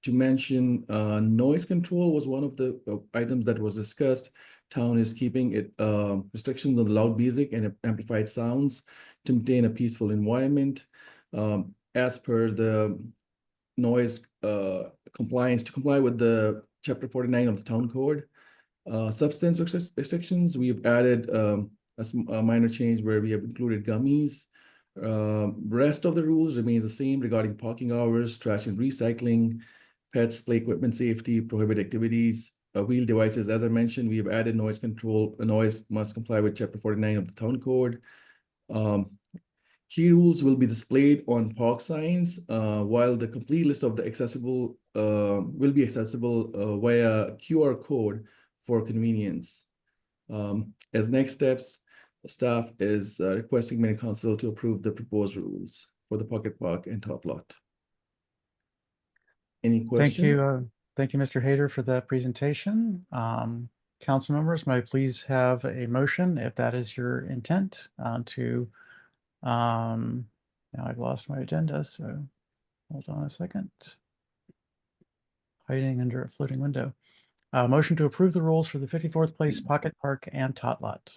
mention, noise control was one of the items that was discussed. Town is keeping it restrictions on loud music and amplified sounds to maintain a peaceful environment. As per the noise compliance, to comply with the Chapter 49 of the Town Code. Substance restrictions, we've added a minor change where we have included gummies. Rest of the rules remains the same regarding parking hours, trash and recycling, pets, play equipment safety, prohibited activities, wheel devices. As I mentioned, we have added noise control. A noise must comply with Chapter 49 of the Town Code. Key rules will be displayed on park signs, while the complete list of the accessible will be accessible via QR code for convenience. As next steps, staff is requesting Mayor and Council to approve the proposed rules for the Pocket Park and Tot Lot. Any questions? Thank you, Mr. Hayter, for that presentation. Council members, may I please have a motion, if that is your intent, now I've lost my agenda, so hold on a second. Hiding under a floating window. Motion to approve the rules for the 54th Place Pocket Park and Tot Lot.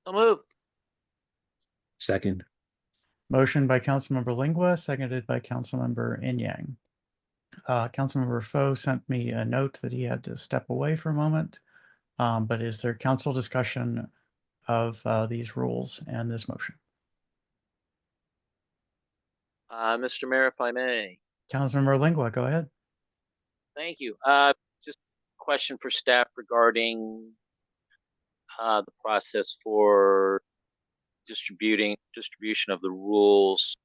So move. Second. Motion by Councilmember Lingua, seconded by Councilmember Inyang. Councilmember Foe sent me a note that he had to step away for a moment. But is there council discussion of these rules and this motion? Mr. Mayor, if I may. Councilmember Lingua, go ahead. Thank you. Just a question for staff regarding the process for distribution of the rules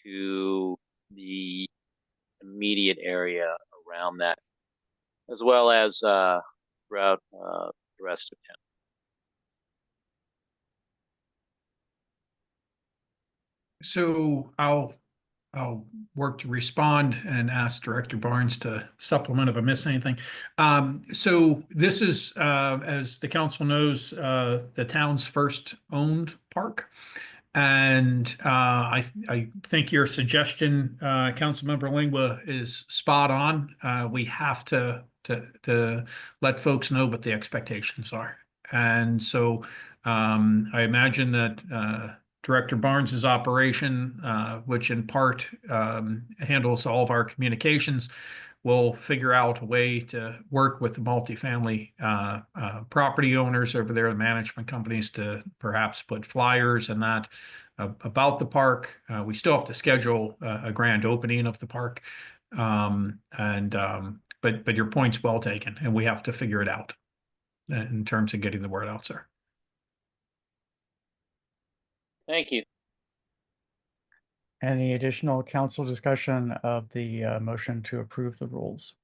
to the immediate area around that, as well as throughout the rest of town. So I'll work to respond and ask Director Barnes to supplement if I miss anything. So this is, as the council knows, the town's first owned park. And I think your suggestion, Councilmember Lingua, is spot on. We have to let folks know what the expectations are. And so I imagine that Director Barnes's operation, which in part handles all of our communications, will figure out a way to work with the multifamily property owners over there, the management companies, to perhaps put flyers and that about the park. We still have to schedule a grand opening of the park, but your point's well taken, and we have to figure it out in terms of getting the word out, sir. Thank you. Any additional council discussion of the motion to approve the rules?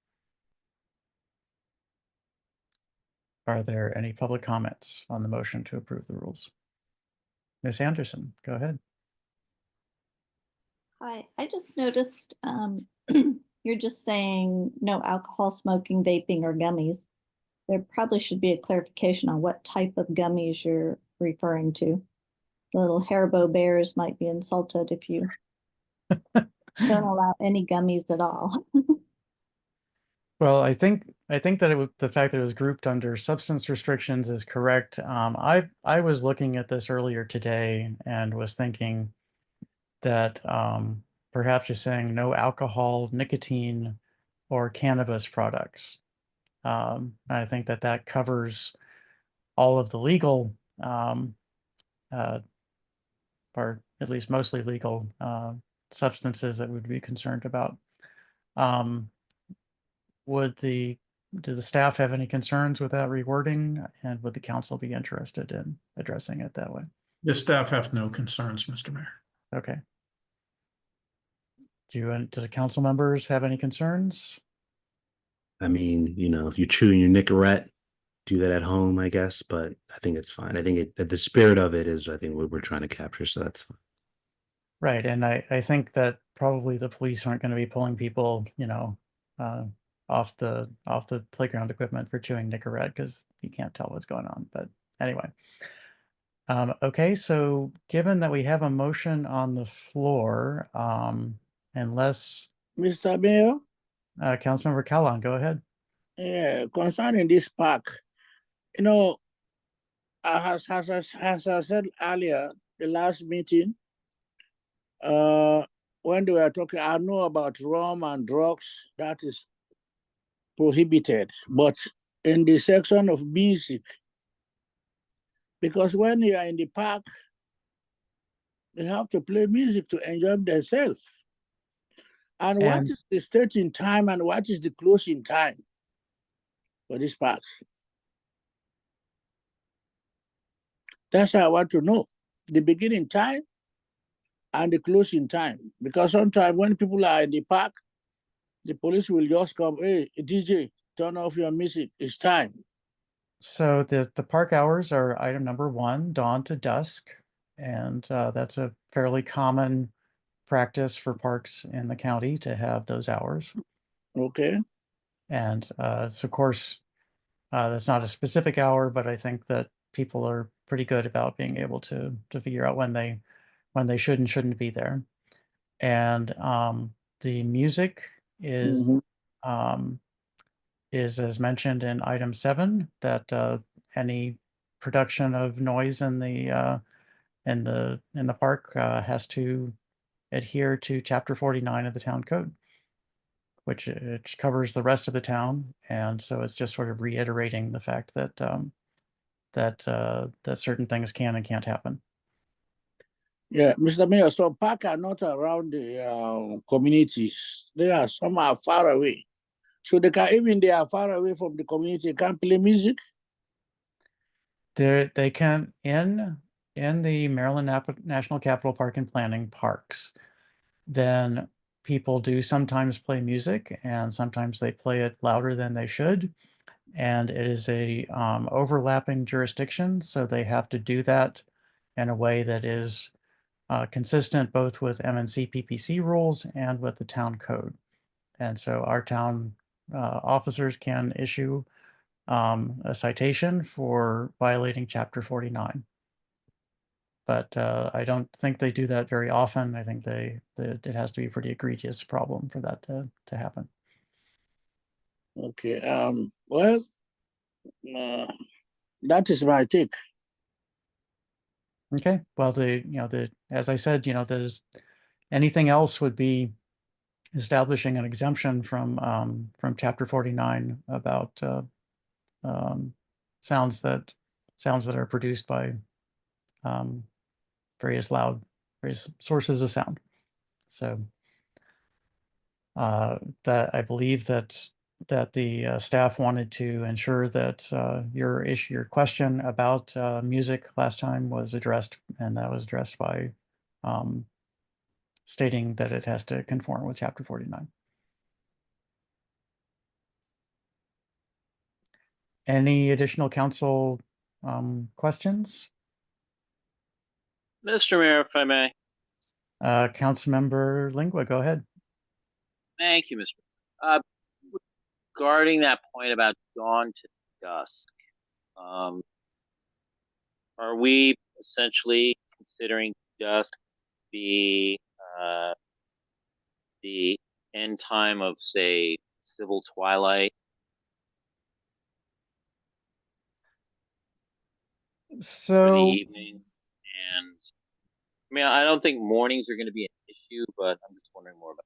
Are there any public comments on the motion to approve the rules? Ms. Anderson, go ahead. Hi, I just noticed you're just saying no alcohol, smoking, vaping, or gummies. There probably should be a clarification on what type of gummies you're referring to. The little Haribo bears might be insulted if you don't allow any gummies at all. Well, I think that the fact that it was grouped under substance restrictions is correct. I was looking at this earlier today and was thinking that perhaps just saying no alcohol, nicotine, or cannabis products. I think that covers all of the legal, or at least mostly legal substances that we'd be concerned about. Do the staff have any concerns with that rewording, and would the council be interested in addressing it that way? The staff have no concerns, Mr. Mayor. Okay. Do the council members have any concerns? I mean, if you're chewing your Nicorette, do that at home, I guess, but I think it's fine. I think the spirit of it is, I think, what we're trying to capture, so that's fine. Right, and I think that probably the police aren't going to be pulling people, off the playground equipment for chewing Nicorette, because you can't tell what's going on. But anyway, okay. So given that we have a motion on the floor, unless Mr. Mayor, Councilmember Callan, go ahead. yeah, concerning this park, as I said earlier, the last meeting, when they were talking, I know about rum and drugs, that is prohibited, but in the section of music, because when you are in the park, they have to play music to enjoy themselves. And what is the starting time and what is the closing time for this park? That's what I want to know. The beginning time and the closing time. Because sometimes when people are in the park, the police will just come, hey, DJ, turn off your music, it's time. So the park hours are item number 1, dawn to dusk. And that's a fairly common practice for parks in the county to have those hours. Okay. And so of course, that's not a specific hour, but I think that people are pretty good about being able to figure out when they should and shouldn't be there. And the music is as mentioned in item 7, that any production of noise in the park has to adhere to Chapter 49 of the Town Code, which covers the rest of the town. And so it's just sort of reiterating the fact that that certain things can and can't happen. Yeah, Mr. Mayor, some parks are not around the communities. Some are far away. So they are far away from the community, can't play music. They can in the Maryland National Capital Park and Planning parks. Then people do sometimes play music, and sometimes they play it louder than they should. And it is a overlapping jurisdiction, so they have to do that in a way that is consistent both with MNC PPC rules and with the town code. And so our town officers can issue a citation for violating Chapter 49. But I don't think they do that very often. I think it has to be a pretty egregious problem for that to happen. Okay. Well, that is my take. Okay. Well, as I said, there's anything else would be establishing an exemption from Chapter 49 about sounds that are produced by various sources of sound. So that I believe that the staff wanted to ensure that your question about music last time was addressed, and that was addressed by stating that it has to conform with Chapter 49. Any additional council questions? Mr. Mayor, if I may. Councilmember Lingua, go ahead. Thank you, Mr. Regarding that point about dawn to dusk, are we essentially considering dusk be the end time of, say, civil twilight? So the evenings, and I mean, I don't think mornings are going to be an issue, but I'm just wondering more about.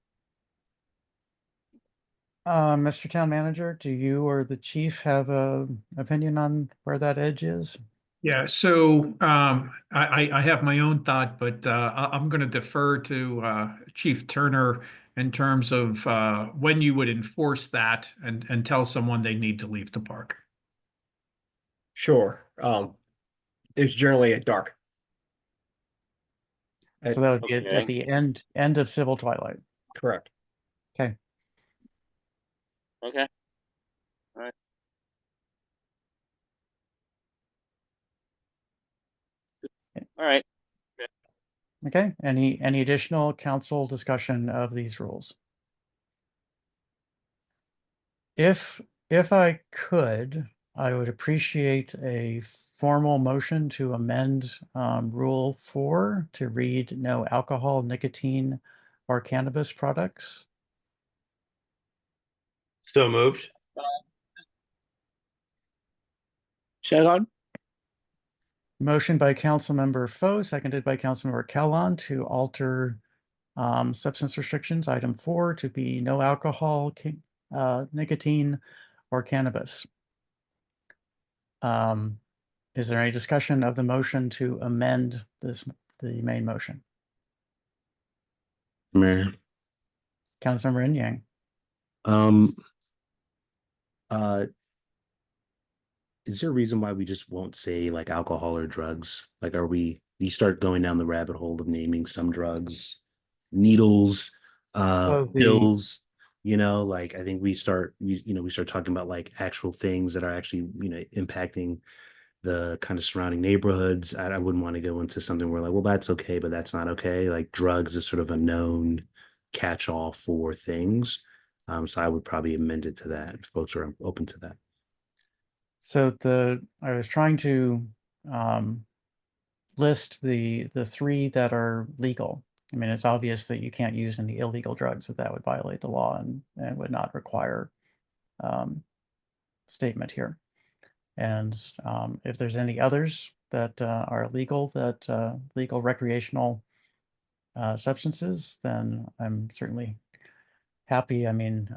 Mr. Town Manager, do you or the chief have a opinion on where that edge is? Yeah, so I have my own thought, but I'm going to defer to Chief Turner in terms of when you would enforce that and tell someone they need to leave the park. Sure. It's generally at dark. So that would be at the end of civil twilight. Correct. Okay. Okay. All right. All right. Okay. Any additional council discussion of these rules? If I could, I would appreciate a formal motion to amend Rule 4 to read no alcohol, nicotine, or cannabis products. So moved. Second. Motion by Councilmember Foe, seconded by Councilmember Kellon to alter substance restrictions, item 4, to be no alcohol, nicotine, or cannabis. Is there any discussion of the motion to amend the main motion? Mayor. Councilmember Yang. Is there a reason why we just won't say like alcohol or drugs? Like, you start going down the rabbit hole of naming some drugs, needles, pills, like I think we start talking about like actual things that are actually, impacting the kind of surrounding neighborhoods. I wouldn't want to go into something where like, well, that's okay, but that's not okay. Like drugs is sort of a known catch-all for things. So I would probably amend it to that if folks are open to that. So I was trying to list the 3 that are legal. I mean, it's obvious that you can't use any illegal drugs, that would violate the law and would not require statement here. And if there's any others that are legal, legal recreational substances, then I'm certainly happy. I mean,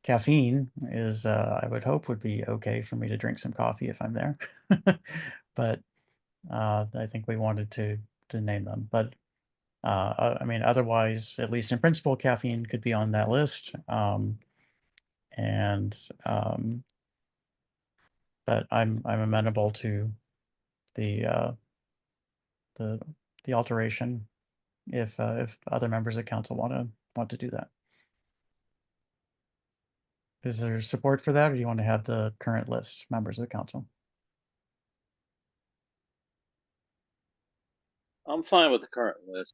caffeine is, I would hope would be okay for me to drink some coffee if I'm there. But I think we wanted to name them. But I mean, otherwise, at least in principle, caffeine could be on that list. And but I'm amenable to the the alteration if other members of council want to do that. Is there support for that, or do you want to have the current list, members of the council? I'm fine with the current list.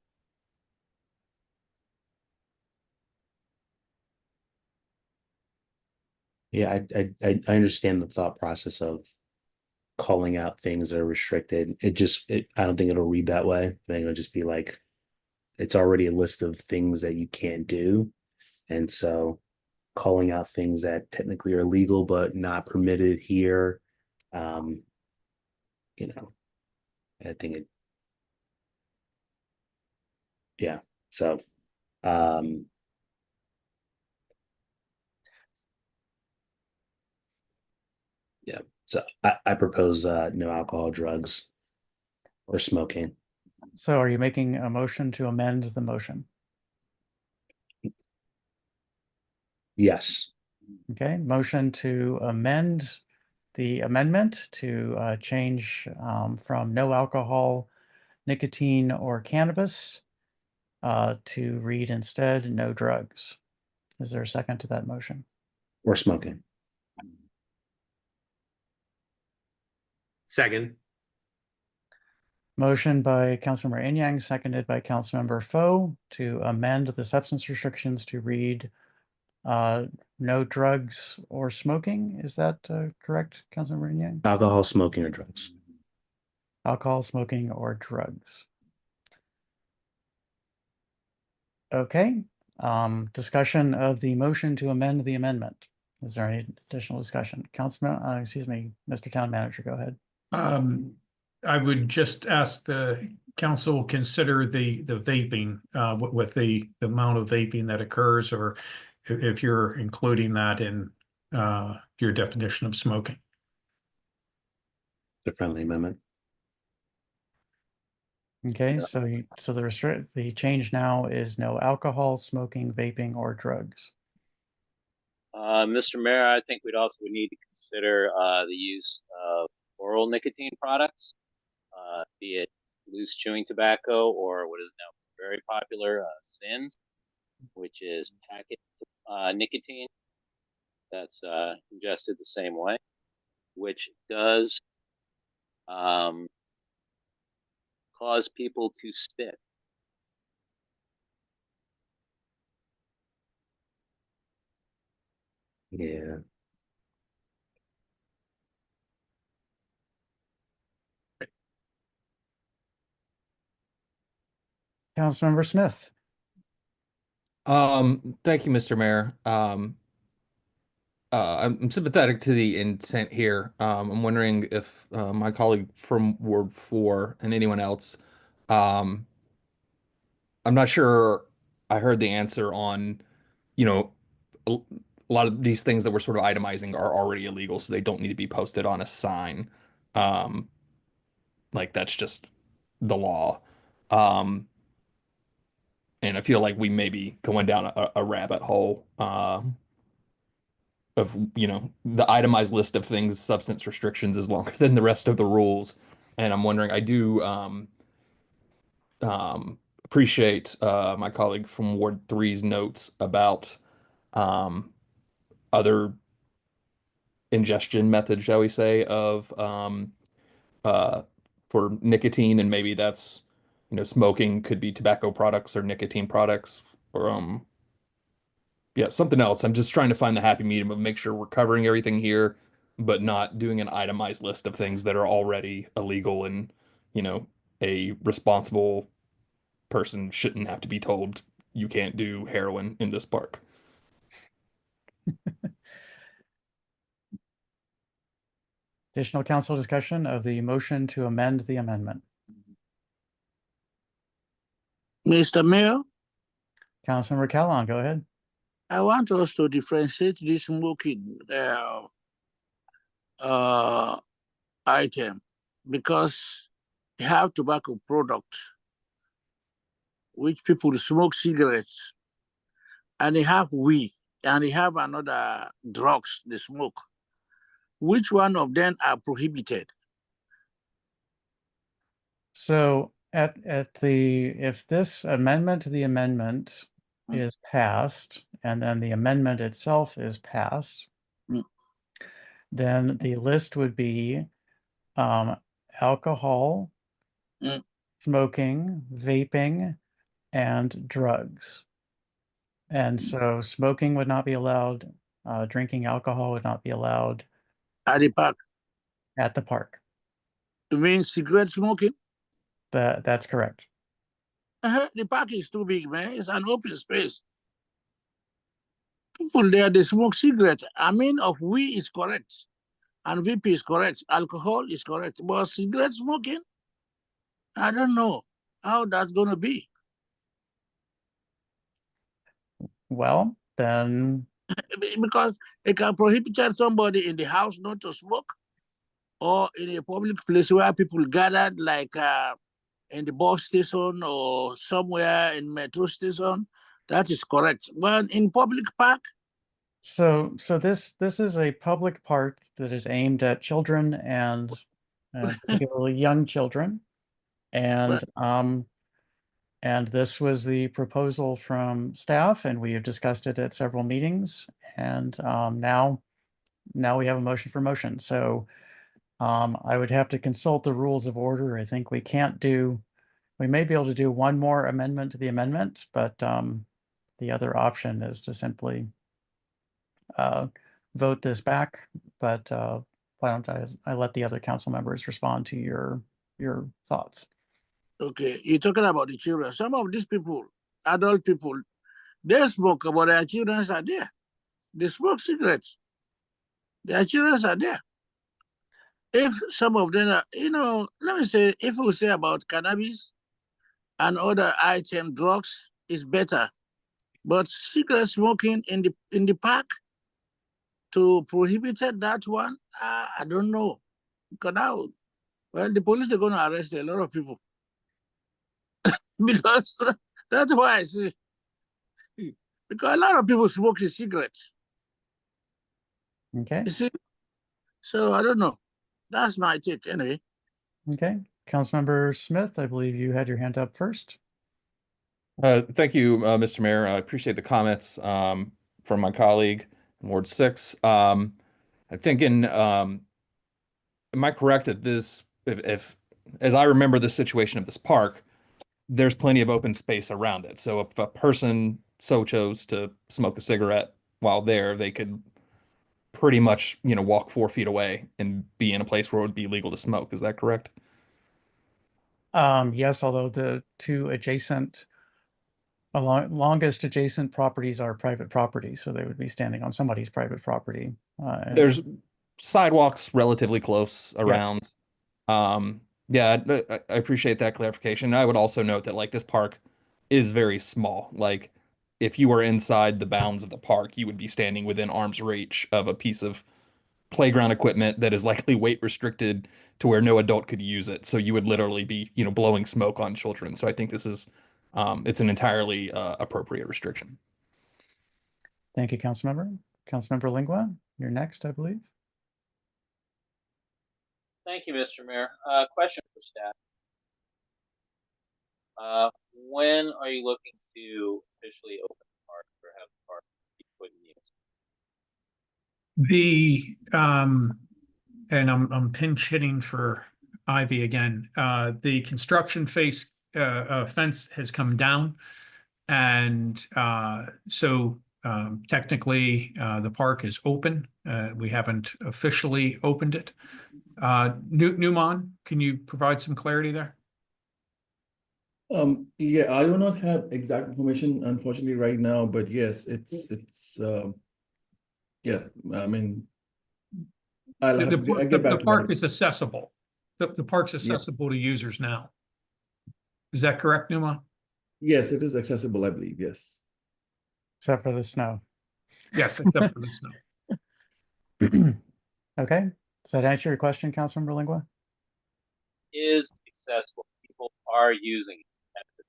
Yeah, I understand the thought process of calling out things that are restricted. I don't think it'll read that way. I think it'll just be like, it's already a list of things that you can't do. And so calling out things that technically are legal but not permitted here, you know, I think it, yeah. So, yeah. So I propose no alcohol, drugs, or smoking. So are you making a motion to amend the motion? Yes. Okay, motion to amend the amendment to change from no alcohol, nicotine, or cannabis to read instead no drugs. Is there a second to that motion? Or smoking. Second. Motion by Councilmember Inyang, seconded by Councilmember Foe to amend the substance restrictions to read no drugs or smoking. Is that correct, Councilmember Inyang? Alcohol, smoking, or drugs. Alcohol, smoking, or drugs. Okay. Discussion of the motion to amend the amendment. Is there any additional discussion? Councilman, excuse me, Mr. Town Manager, go ahead. I would just ask the council consider the vaping with the amount of vaping that occurs, or if you're including that in your definition of smoking. It's a friendly amendment. Okay, so the change now is no alcohol, smoking, vaping, or drugs. Mr. Mayor, I think we'd also need to consider the use of oral nicotine products, be it loose chewing tobacco or what is now very popular, SINs, which is packet nicotine that's ingested the same way, which does cause people to spit. Yeah. Councilmember Smith. Thank you, Mr. Mayor. I'm sympathetic to the intent here. I'm wondering if my colleague from Ward 4 and anyone else, I'm not sure I heard the answer on, a lot of these things that we're sort of itemizing are already illegal, so they don't need to be posted on a sign. Like that's just the law. And I feel like we may be going down a rabbit hole of, the itemized list of things, substance restrictions is longer than the rest of the rules. And I'm wondering, I do appreciate my colleague from Ward 3's notes about other ingestion methods, shall we say, of for nicotine, and maybe that's, smoking could be tobacco products or nicotine products, or yeah, something else. I'm just trying to find the happy medium of make sure we're covering everything here, but not doing an itemized list of things that are already illegal, and a responsible person shouldn't have to be told you can't do heroin in this park. Additional council discussion of the motion to amend the amendment. Mr. Mayor, Councilmember Callan, go ahead. I want us to differentiate this smoking item because you have tobacco product, which people smoke cigarettes, and they have weed, and they have another drugs they smoke. Which one of them are prohibited? So if this amendment to the amendment is passed, and then the amendment itself is passed, then the list would be alcohol, smoking, vaping, and drugs. And so smoking would not be allowed, drinking alcohol would not be allowed At the park. at the park. You mean cigarette smoking? That's correct. The park is too big, man. It's an open space. People there, they smoke cigarettes. I mean, of weed is correct, and VP is correct. Alcohol is correct, but cigarette smoking, I don't know how that's gonna be. Well, then because it can prohibit somebody in the house not to smoke, or in a public place where people gathered, like in the bus station or somewhere in metro station. That is correct. But in public park, so this is a public park that is aimed at children and particularly young children, and this was the proposal from staff, and we have discussed it at several meetings, and now we have a motion for motion. So I would have to consult the rules of order. I think we may be able to do one more amendment to the amendment, but the other option is to simply vote this back. But why don't I let the other council members respond to your thoughts? okay, you're talking about the children. Some of these people, adult people, they smoke, but their children are there. They smoke cigarettes. Their children are there. If some of them are, let me say, if we say about cannabis and other item, drugs is better. But cigarette smoking in the park, to prohibit that one, I don't know. Because now, well, the police are going to arrest a lot of people. Because that's why I say, because a lot of people smoke cigarettes. Okay. You see? So I don't know. That's my take anyway. Okay. Councilmember Smith, I believe you had your hand up first. Thank you, Mr. Mayor. I appreciate the comments from my colleague in Ward 6. I'm thinking, am I correct that this, if as I remember the situation of this park, there's plenty of open space around it. So if a person so chose to smoke a cigarette while there, they could pretty much, walk 4 feet away and be in a place where it would be legal to smoke. Is that correct? Yes, although the two adjacent, longest adjacent properties are private property, so they would be standing on somebody's private property. There's sidewalks relatively close around. Yeah, I appreciate that clarification. I would also note that like this park is very small. Like if you were inside the bounds of the park, you would be standing within arm's reach of a piece of playground equipment that is likely weight restricted to where no adult could use it. So you would literally be, blowing smoke on children. So I think this is, it's an entirely appropriate restriction. Thank you, Councilmember. Councilmember Lingua, you're next, I believe. Thank you, Mr. Mayor. Question for staff. When are you looking to officially open the park or have the park be put in use? And I'm pinch hitting for Ivy again. The construction fence has come down, and so technically the park is open. We haven't officially opened it. Newman, can you provide some clarity there? Yeah, I do not have exact information, unfortunately, right now, but yes, it's yeah, I mean, I'll have to get back the to park that. is accessible. The park's accessible to users now. Is that correct, Numa? Yes, it is accessible, I believe, yes. Except for the snow. Yes, except for the snow. Okay, does that answer your question, Councilmember Lingua? Is accessible. People are using it at this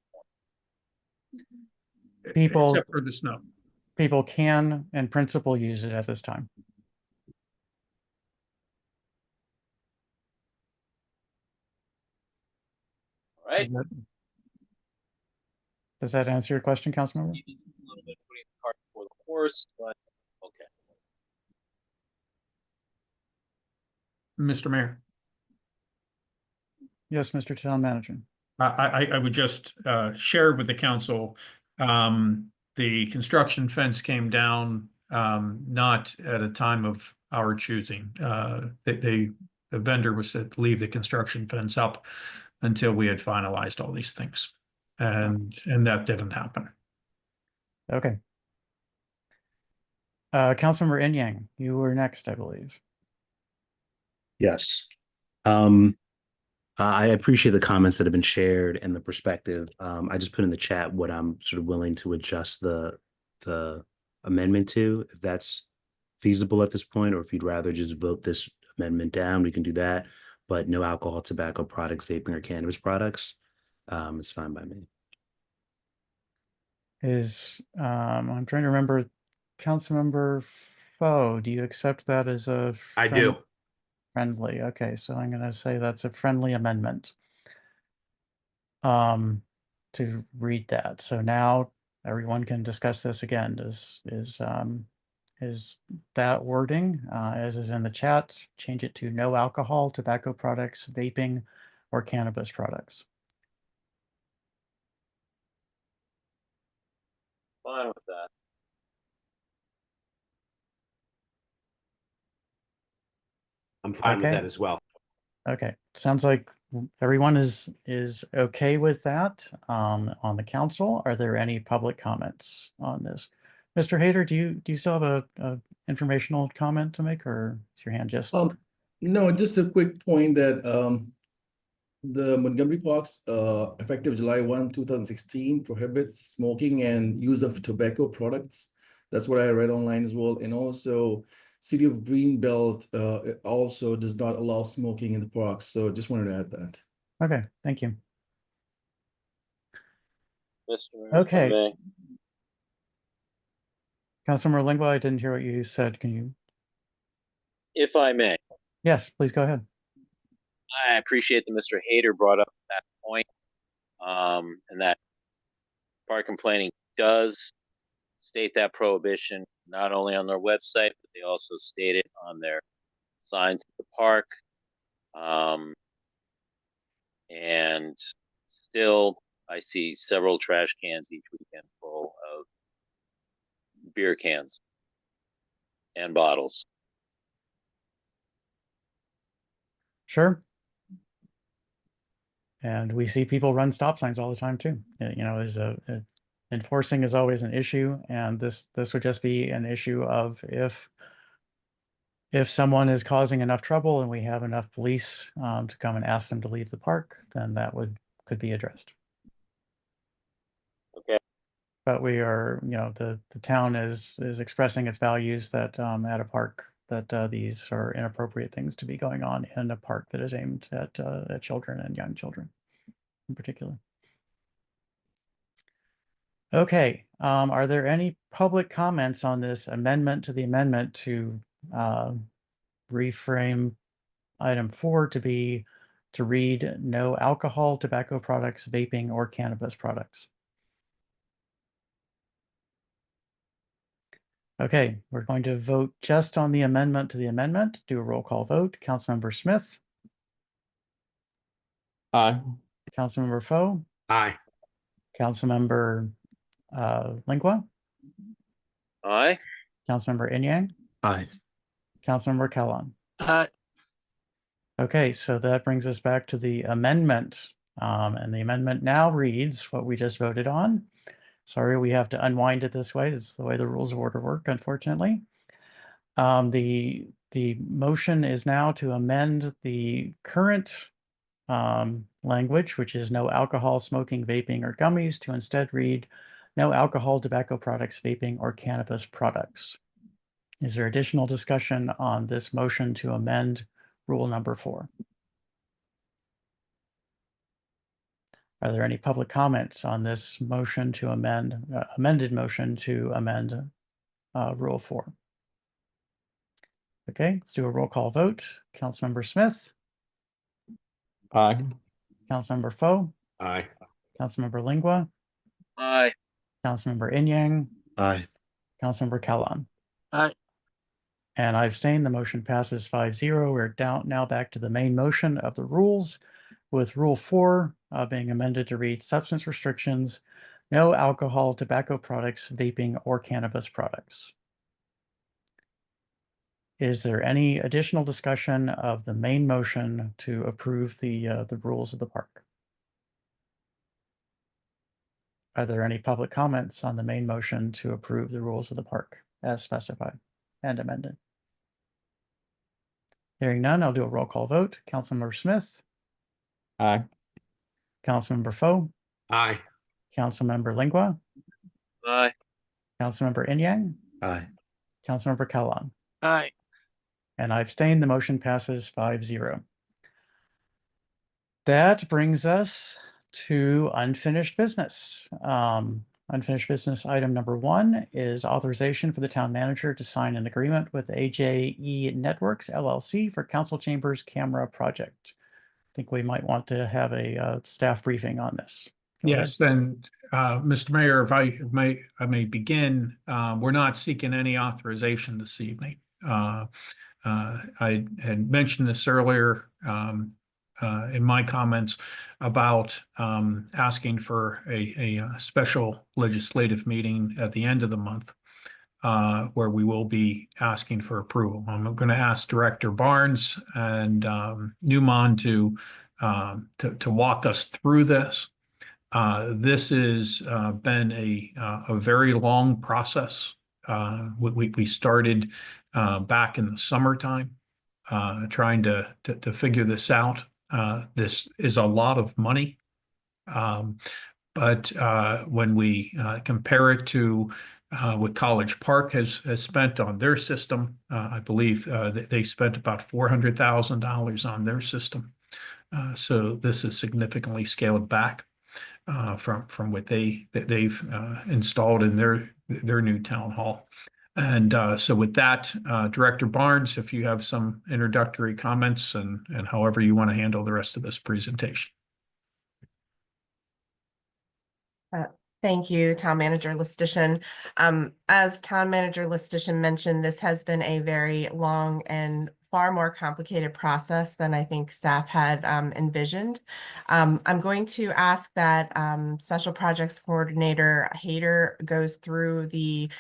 point. People, Except for the snow. people can, in principle, use it at this time. All right. Does that answer your question, Councilmember? Maybe it's a little bit putting the cart before the horse, but okay. Mr. Mayor. Yes, Mr. Town Manager. I would just share with the council, the construction fence came down not at a time of our choosing. The vendor was said to leave the construction fence up until we had finalized all these things. And that didn't happen. Okay. Councilmember Inyang, you were next, I believe. Yes. I appreciate the comments that have been shared and the perspective. I just put in the chat what I'm sort of willing to adjust the amendment to, if that's feasible at this point, or if you'd rather just vote this amendment down, we can do that. But no alcohol, tobacco products, vaping, or cannabis products. It's fine by me. I'm trying to remember, Councilmember Foe, do you accept that as a I do. friendly? Okay, so I'm going to say that's a friendly amendment. To read that. So now everyone can discuss this again. Is that wording, as is in the chat, change it to no alcohol, tobacco products, vaping, or cannabis products? Fine with that. I'm fine with Okay. that as well. Okay, sounds like everyone is okay with that on the council. Are there any public comments on this? Mr. Hayter, do you still have a informational comment to make, or is your hand just? No, just a quick point that the Montgomery Parks, effective July 1, 2016, prohibits smoking and use of tobacco products. That's what I read online as well. And also, City of Greenbelt also does not allow smoking in the parks. So just wanted to add that. Okay, thank you. Mr. Mayor, if I Okay. may. Councilmember Lingua, I didn't hear what you said. Can you? If I may. Yes, please go ahead. I appreciate that Mr. Hayter brought up that point, and that park complaining does state that prohibition not only on their website, but they also state it on their signs at the park. And still, I see several trash cans each weekend full of beer cans and bottles. Sure. And we see people run stop signs all the time too. You know, there's enforcing is always an issue, and this would just be an issue of if someone is causing enough trouble and we have enough police to come and ask them to leave the park, then that could be addressed. Okay. But we are, you know, the town is expressing its values that at a park that these are inappropriate things to be going on in a park that is aimed at children and young children in particular. Okay, are there any public comments on this amendment to the amendment to reframe item 4 to read no alcohol, tobacco products, vaping, or cannabis products? Okay, we're going to vote just on the amendment to the amendment. Do a roll call vote. Councilmember Smith. Aye. Councilmember Foe. Aye. Councilmember Lingua. Aye. Councilmember Inyang. Aye. Councilmember Kellon. Aye. Okay, so that brings us back to the amendment. And the amendment now reads what we just voted on. Sorry, we have to unwind it this way. This is the way the rules of order work, unfortunately. The motion is now to amend the current language, which is no alcohol, smoking, vaping, or gummies, to instead read no alcohol, tobacco products, vaping, or cannabis products. Is there additional discussion on this motion to amend rule number 4? Are there any public comments on this motion to amend, amended motion to amend rule 4? Okay, let's do a roll call vote. Councilmember Smith, Aye. Councilmember Foe, Aye. Councilmember Lingua, Aye. Councilmember Inyang, Aye. Councilmember Kellon. Aye. And I abstain. The motion passes 5-0. We're down now back to the main motion of the rules, with Rule 4 being amended to read substance restrictions, no alcohol, tobacco products, vaping, or cannabis products. Is there any additional discussion of the main motion to approve the rules of the park? Are there any public comments on the main motion to approve the rules of the park as specified and amended? Hearing none, I'll do a roll call vote. Councilmember Smith, Aye. Councilmember Foe, Aye. Councilmember Lingua, Aye. Councilmember Inyang, Aye. Councilmember Kellon. Aye. And I abstain. The motion passes 5-0. That brings us to unfinished business. Unfinished business item number 1 is authorization for the town manager to sign an agreement with AJE Networks LLC for council chambers camera project. I think we might want to have a staff briefing on this. Go ahead. Yes, and Mr. Mayor, if I may begin, we're not seeking any authorization this evening. I had mentioned this earlier in my comments about asking for a special legislative meeting at the end of the month where we will be asking for approval. I'm going to ask Director Barnes and Newman to walk us through this. This has been a very long process. We started back in the summertime trying to figure this out. This is a lot of money, but when we compare it to what College Park has spent on their system, I believe they spent about $400,000 on their system. So this is significantly scaled back from what they've installed in their new town hall. And so with that, Director Barnes, if you have some introductory comments and however you want to handle the rest of this presentation. Thank you, Town Manager Listician. As Town Manager Listician mentioned, this has been a very long and far more complicated process than I think staff had envisioned. I'm going to ask that Special Projects Coordinator Hayter goes through the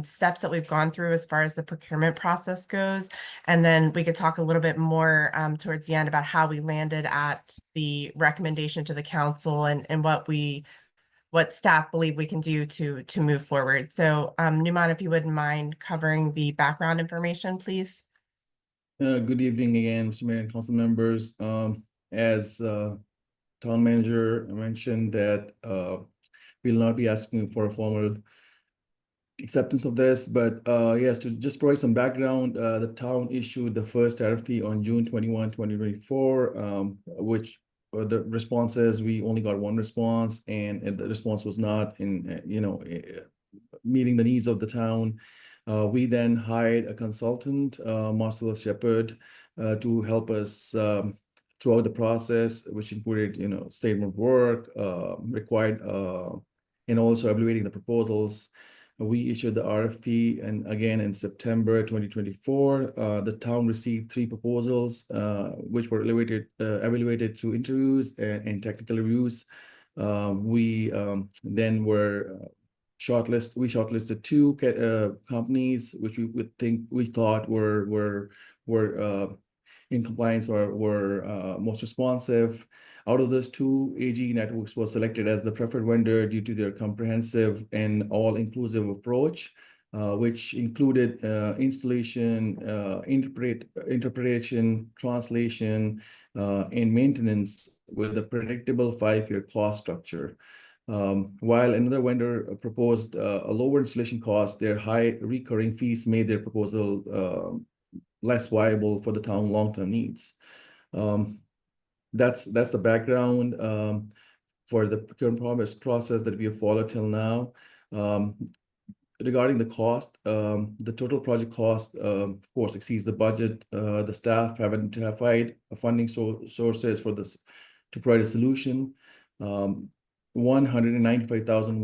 steps that we've gone through as far as the procurement process goes. And then we could talk a little bit more towards the end about how we landed at the recommendation to the council and what staff believe we can do to move forward. So Newman, if you wouldn't mind covering the background information, please. Good evening again, Mr. Mayor and council members. As town manager mentioned that we'll not be asking for a formal acceptance of this, but yes, to just provide some background, the town issued the first RFP on June 21, 2024, which the responses, we only got one response, and the response was not in, meeting the needs of the town. We then hired a consultant, Marcella Shepherd, to help us throughout the process, which included, statement of work, required, and also evaluating the proposals. We issued the RFP, and again in September 2024, the town received 3 proposals, which were evaluated through interviews and technical reviews. We then were shortlisted 2 companies, which we thought were in compliance or were most responsive. Out of those 2, AJE Networks was selected as the preferred vendor due to their comprehensive and all-inclusive approach, which included installation, interpretation, translation, and maintenance with a predictable 5-year cost structure. While another vendor proposed a lower installation cost, their high recurring fees made their proposal less viable for the town long-term needs. That's the background for the procurement process that we have followed till now. Regarding the cost, the total project cost, of course, exceeds the budget. The staff have identified funding sources for this to provide a solution. 195,000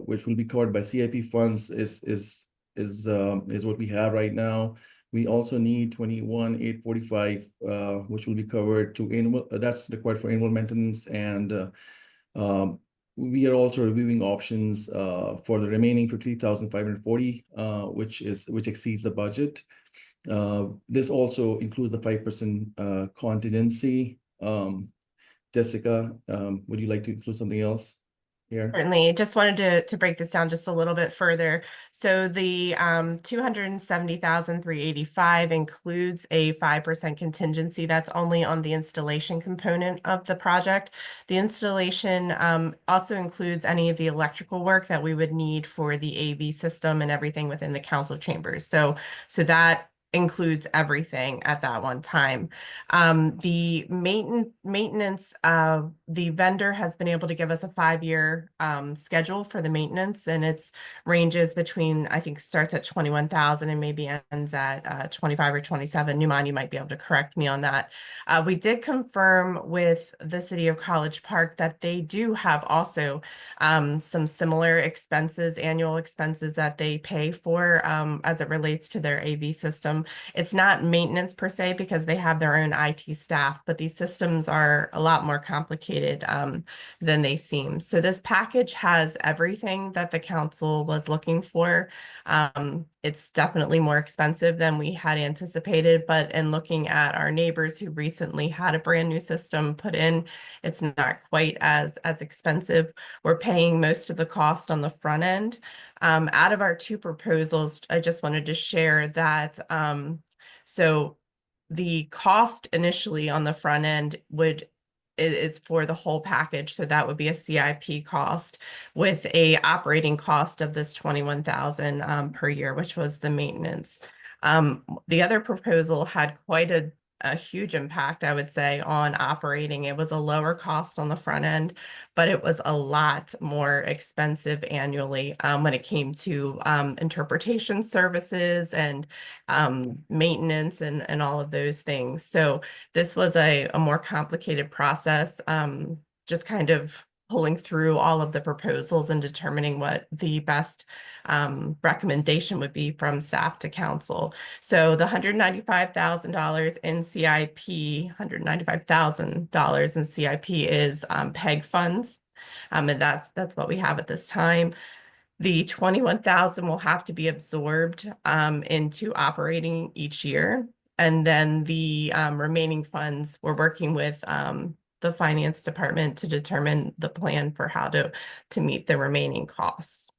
which will be covered by CIP funds is what we have right now. We also need 21,845, which will be covered to annual. That's required for annual maintenance, and we are also reviewing options for the remaining 50,540, which exceeds the budget. This also includes the 5% contingency. Jessica, would you like to include something else here? Certainly. Just wanted to break this down just a little bit further. So the 270,385 includes a 5% contingency. That's only on the installation component of the project. The installation also includes any of the electrical work that we would need for the AV system and everything within the council chambers. So that includes everything at that one time. The maintenance, the vendor has been able to give us a 5-year schedule for the maintenance, and it's ranges between, I think, starts at 21,000 and maybe ends at 25 or 27. Numan, you might be able to correct me on that. We did confirm with the city of College Park that they do have also some similar expenses, annual expenses that they pay for as it relates to their AV system. It's not maintenance per se because they have their own IT staff, but these systems are a lot more complicated than they seem. So this package has everything that the council was looking for. It's definitely more expensive than we had anticipated, but in looking at our neighbors who recently had a brand new system put in, it's not quite as expensive. We're paying most of the cost on the front end. Out of our 2 proposals, I just wanted to share that so the cost initially on the front end is for the whole package. So that would be a CIP cost with a operating cost of this 21,000 per year, which was the maintenance. The other proposal had quite a huge impact, I would say, on operating. It was a lower cost on the front end, but it was a lot more expensive annually when it came to interpretation services and maintenance and all of those things. So this was a more complicated process, just kind of pulling through all of the proposals and determining what the best recommendation would be from staff to council. So the $195,000 in CIP, $195,000 in CIP is PEG funds, and that's what we have at this time. The 21,000 will have to be absorbed into operating each year, and then the remaining funds we're working with the finance department to determine the plan for how to meet the remaining costs.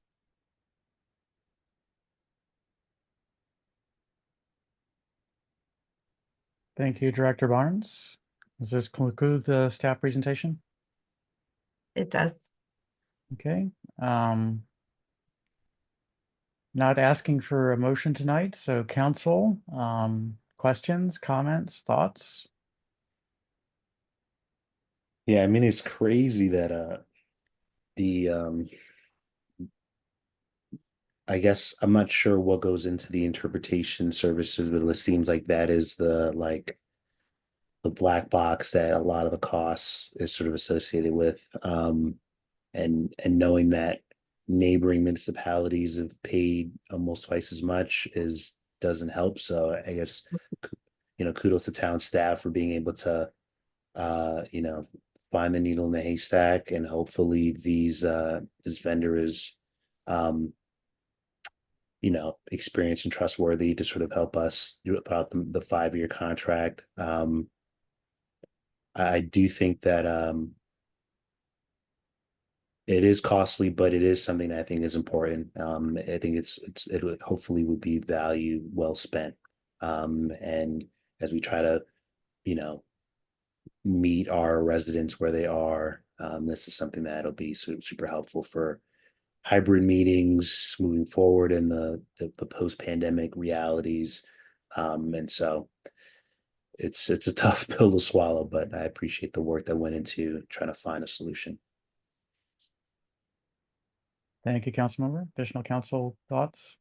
Thank you, Director Barnes. Does this conclude the staff presentation? It does. Okay. Not asking for a motion tonight, so council, questions, comments, thoughts? Yeah, I mean, it's crazy that I guess I'm not sure what goes into the interpretation services, but it seems like that is the black box that a lot of the costs is sort of associated with. And knowing that neighboring municipalities have paid almost twice as much doesn't help. So I guess, kudos to town staff for being able to find the needle in the haystack, and hopefully this vendor is experienced and trustworthy to sort of help us throughout the 5-year contract. I do think that it is costly, but it is something that I think is important. I think it hopefully would be value well spent. And as we try to, meet our residents where they are, This is something that'll be super helpful for hybrid meetings moving forward in the post-pandemic realities. And so it's a tough pill to swallow, but I appreciate the work that went into trying to find a solution. Thank you, Councilmember. Additional council thoughts?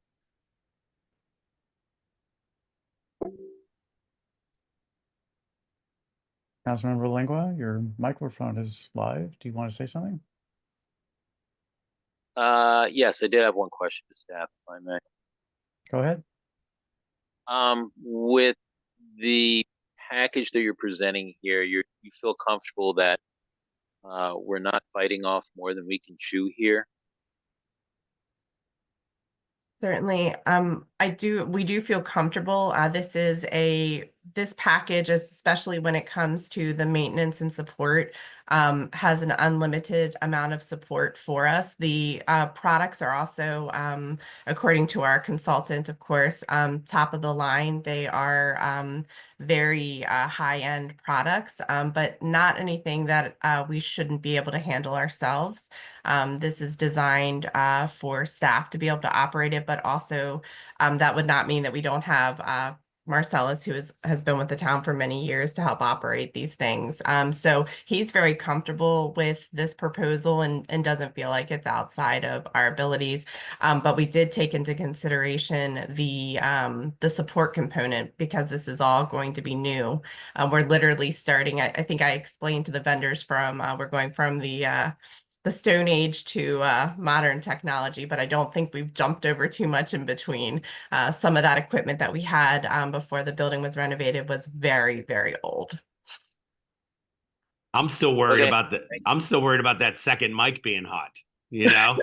Councilmember Lingua, your microphone is live. Do you want to say something? Yes, I did have one question to staff, if I may. Go ahead. With the package that you're presenting here, you feel comfortable that we're not biting off more than we can chew here? Certainly. We do feel comfortable. This package, especially when it comes to the maintenance and support, has an unlimited amount of support for us. The products are also, according to our consultant, of course, top of the line. They are very high-end products, but not anything that we shouldn't be able to handle ourselves. This is designed for staff to be able to operate it, but also that would not mean that we don't have Marcellus, who has been with the town for many years, to help operate these things. So he's very comfortable with this proposal and doesn't feel like it's outside of our abilities. But we did take into consideration the support component, because this is all going to be new. We're literally starting, I think I explained to the vendors we're going from the Stone Age to modern technology, but I don't think we've jumped over too much in between. Some of that equipment that we had before the building was renovated was very, very old. I'm still worried about that second mic being hot, you know?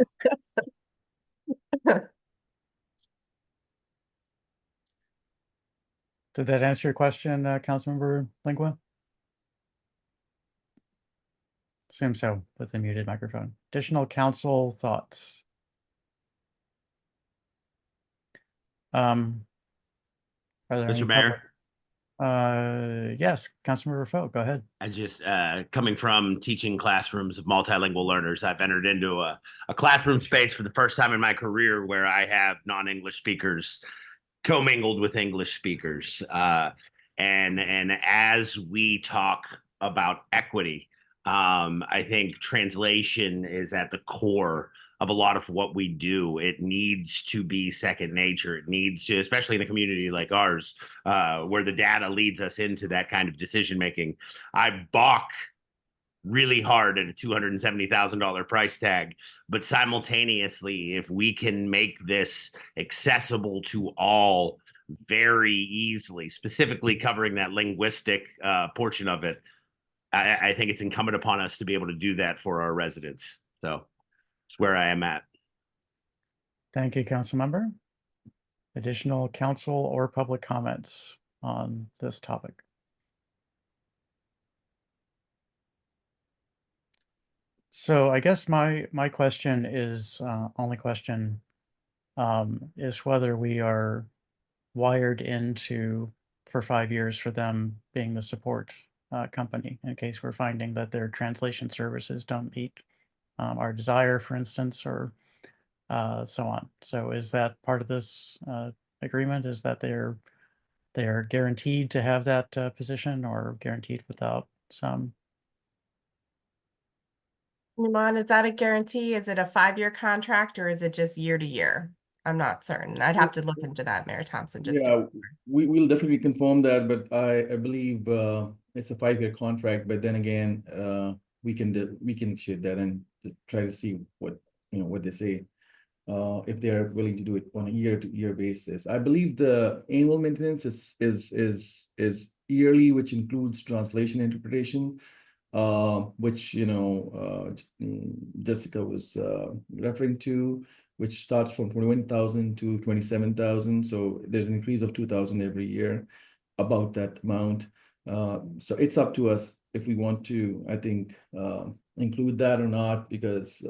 Did that answer your question, Councilmember Lingua? Assume so, with the muted microphone. Additional council thoughts? Are there Mr. any Mayor? Yes, Councilmember Foe, go ahead. I just, coming from teaching classrooms of multilingual learners, I've entered into a classroom space for the first time in my career where I have non-English speakers commingled with English speakers. And as we talk about equity, I think translation is at the core of a lot of what we do. It needs to be second nature. It needs to, especially in a community like ours, where the data leads us into that kind of decision making. I balk really hard at a $270,000 price tag, but simultaneously, if we can make this accessible to all very easily, specifically covering that linguistic portion of it, I think it's incumbent upon us to be able to do that for our residents. So it's where I am at. Thank you, Councilmember. Additional council or public comments on this topic? So I guess my question is, only question, is whether we are wired into for 5 years for them being the support company in case we're finding that their translation services don't meet our desire, for instance, or so on. So is that part of this agreement? Is that they're guaranteed to have that position, or guaranteed without some? Numan, is that a guarantee? Is it a 5-year contract, or is it just year to year? I'm not certain. I'd have to look into that, Mayor Thompson. We will definitely confirm that, but I believe it's a 5-year contract. But then again, we can negotiate that and try to see what they say, if they're willing to do it on a year-to-year basis. I believe the annual maintenance is yearly, which includes translation interpretation, which Jessica was referring to, which starts from 21,000 to 27,000. So there's an increase of 2,000 every year, about that amount. So it's up to us if we want to, I think, include that or not, because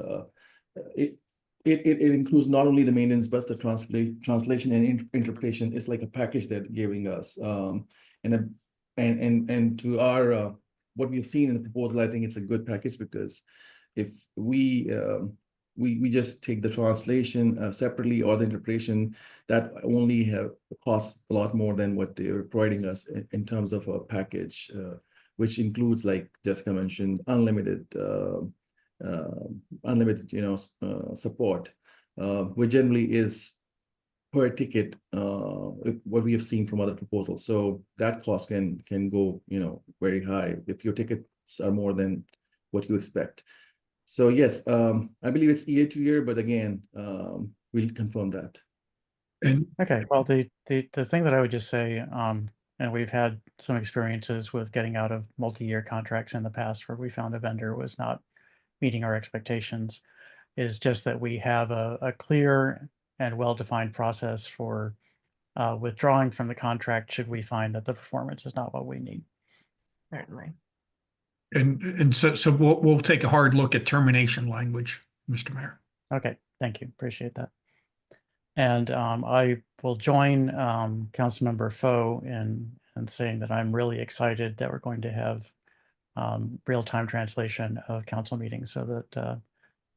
it includes not only the maintenance, but the translation and interpretation. Is like a package that they're giving us. And to our what we've seen in the proposal, I think it's a good package, because if we just take the translation separately, or the interpretation, that only costs a lot more than what they're providing us in terms of a package, which includes, like Jessica mentioned, unlimited support, which generally is per ticket, what we have seen from other proposals. So that cost can go, very high if your tickets are more than what you expect. So yes, I believe it's year to year, but again, we'll confirm that. Okay, well, the thing that I would just say, and we've had some experiences with getting out of multi-year contracts in the past where we found a vendor was not meeting our expectations, is just that we have a clear and well-defined process for withdrawing from the contract should we find that the performance is not what we need. Certainly. And so we'll take a hard look at termination language, Mr. Mayor. Okay, thank you. Appreciate that. And I will join Councilmember Foe in saying that I'm really excited that we're going to have real-time translation of council meetings, so that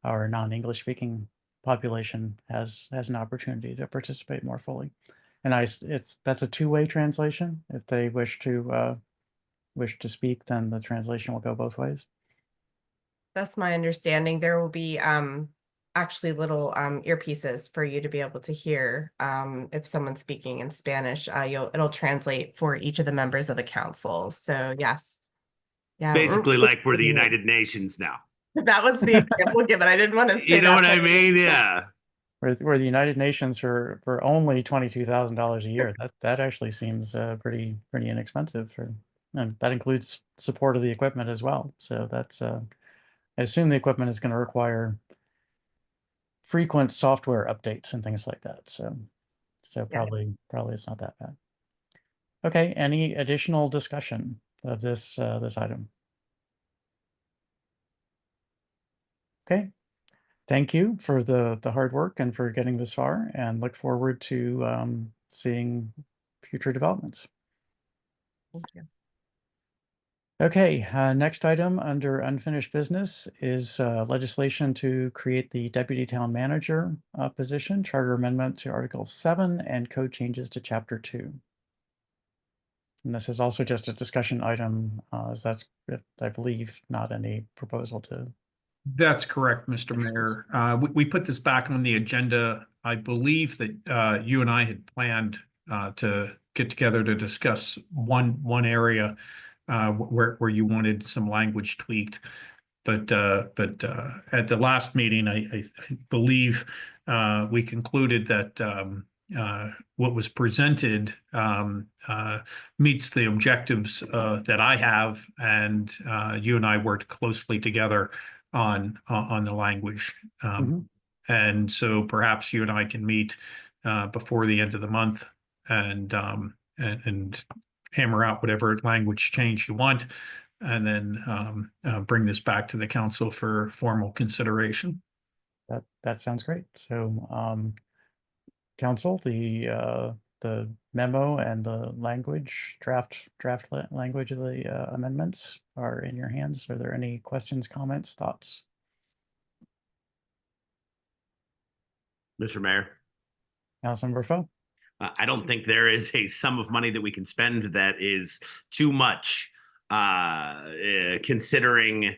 our non-English speaking population has an opportunity to participate more fully. And that's a two-way translation. If they wish to speak, then the translation will go both ways. That's my understanding. There will be actually little earpieces for you to be able to hear if someone's speaking in Spanish. It'll translate for each of the members of the council. So yes. Yeah. Basically, like we're the United Nations now. That was the example given. I didn't want to say You know that, what I but- mean? Yeah. We're the United Nations for only $22,000 a year. That actually seems pretty inexpensive and that includes support of the equipment as well. So that's I assume the equipment is going to require frequent software updates and things like that. So probably it's not that bad. Okay, any additional discussion of this item? Okay. Thank you for the hard work and for getting this far, and look forward to seeing future developments. Thank you. Okay, next item under unfinished business is legislation to create the deputy town manager position, charter amendment to Article 7, and code changes to Chapter 2. And this is also just a discussion item, as that's, I believe, not any proposal to. That's correct, Mr. Mayor. We put this back on the agenda. I believe that you and I had planned to get together to discuss one area where you wanted some language tweaked. But at the last meeting, I believe we concluded that what was presented meets the objectives that I have, and you and I worked closely together on the language. And so perhaps you and I can meet before the end of the month and hammer out whatever language change you want, and then bring this back to the council for formal consideration. That sounds great. So council, the memo and the language draft language of the amendments are in your hands. Are there any questions, comments, thoughts? Mr. Mayor. Councilmember Foe. I don't think there is a sum of money that we can spend that is too much, considering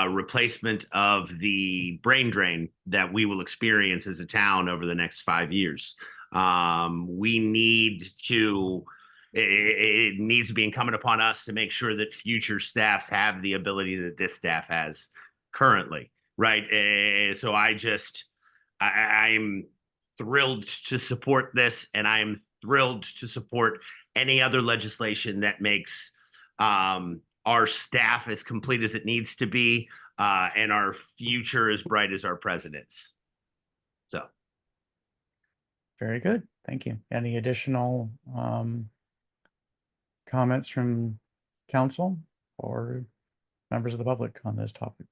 replacement of the brain drain that we will experience as a town over the next 5 years. We need to, it needs to be incumbent upon us to make sure that future staffs have the ability that this staff has currently, right? So I'm thrilled to support this, and I'm thrilled to support any other legislation that makes our staff as complete as it needs to be, and our future as bright as our president's. So. Very good. Thank you. Any additional comments from council or members of the public on this topic?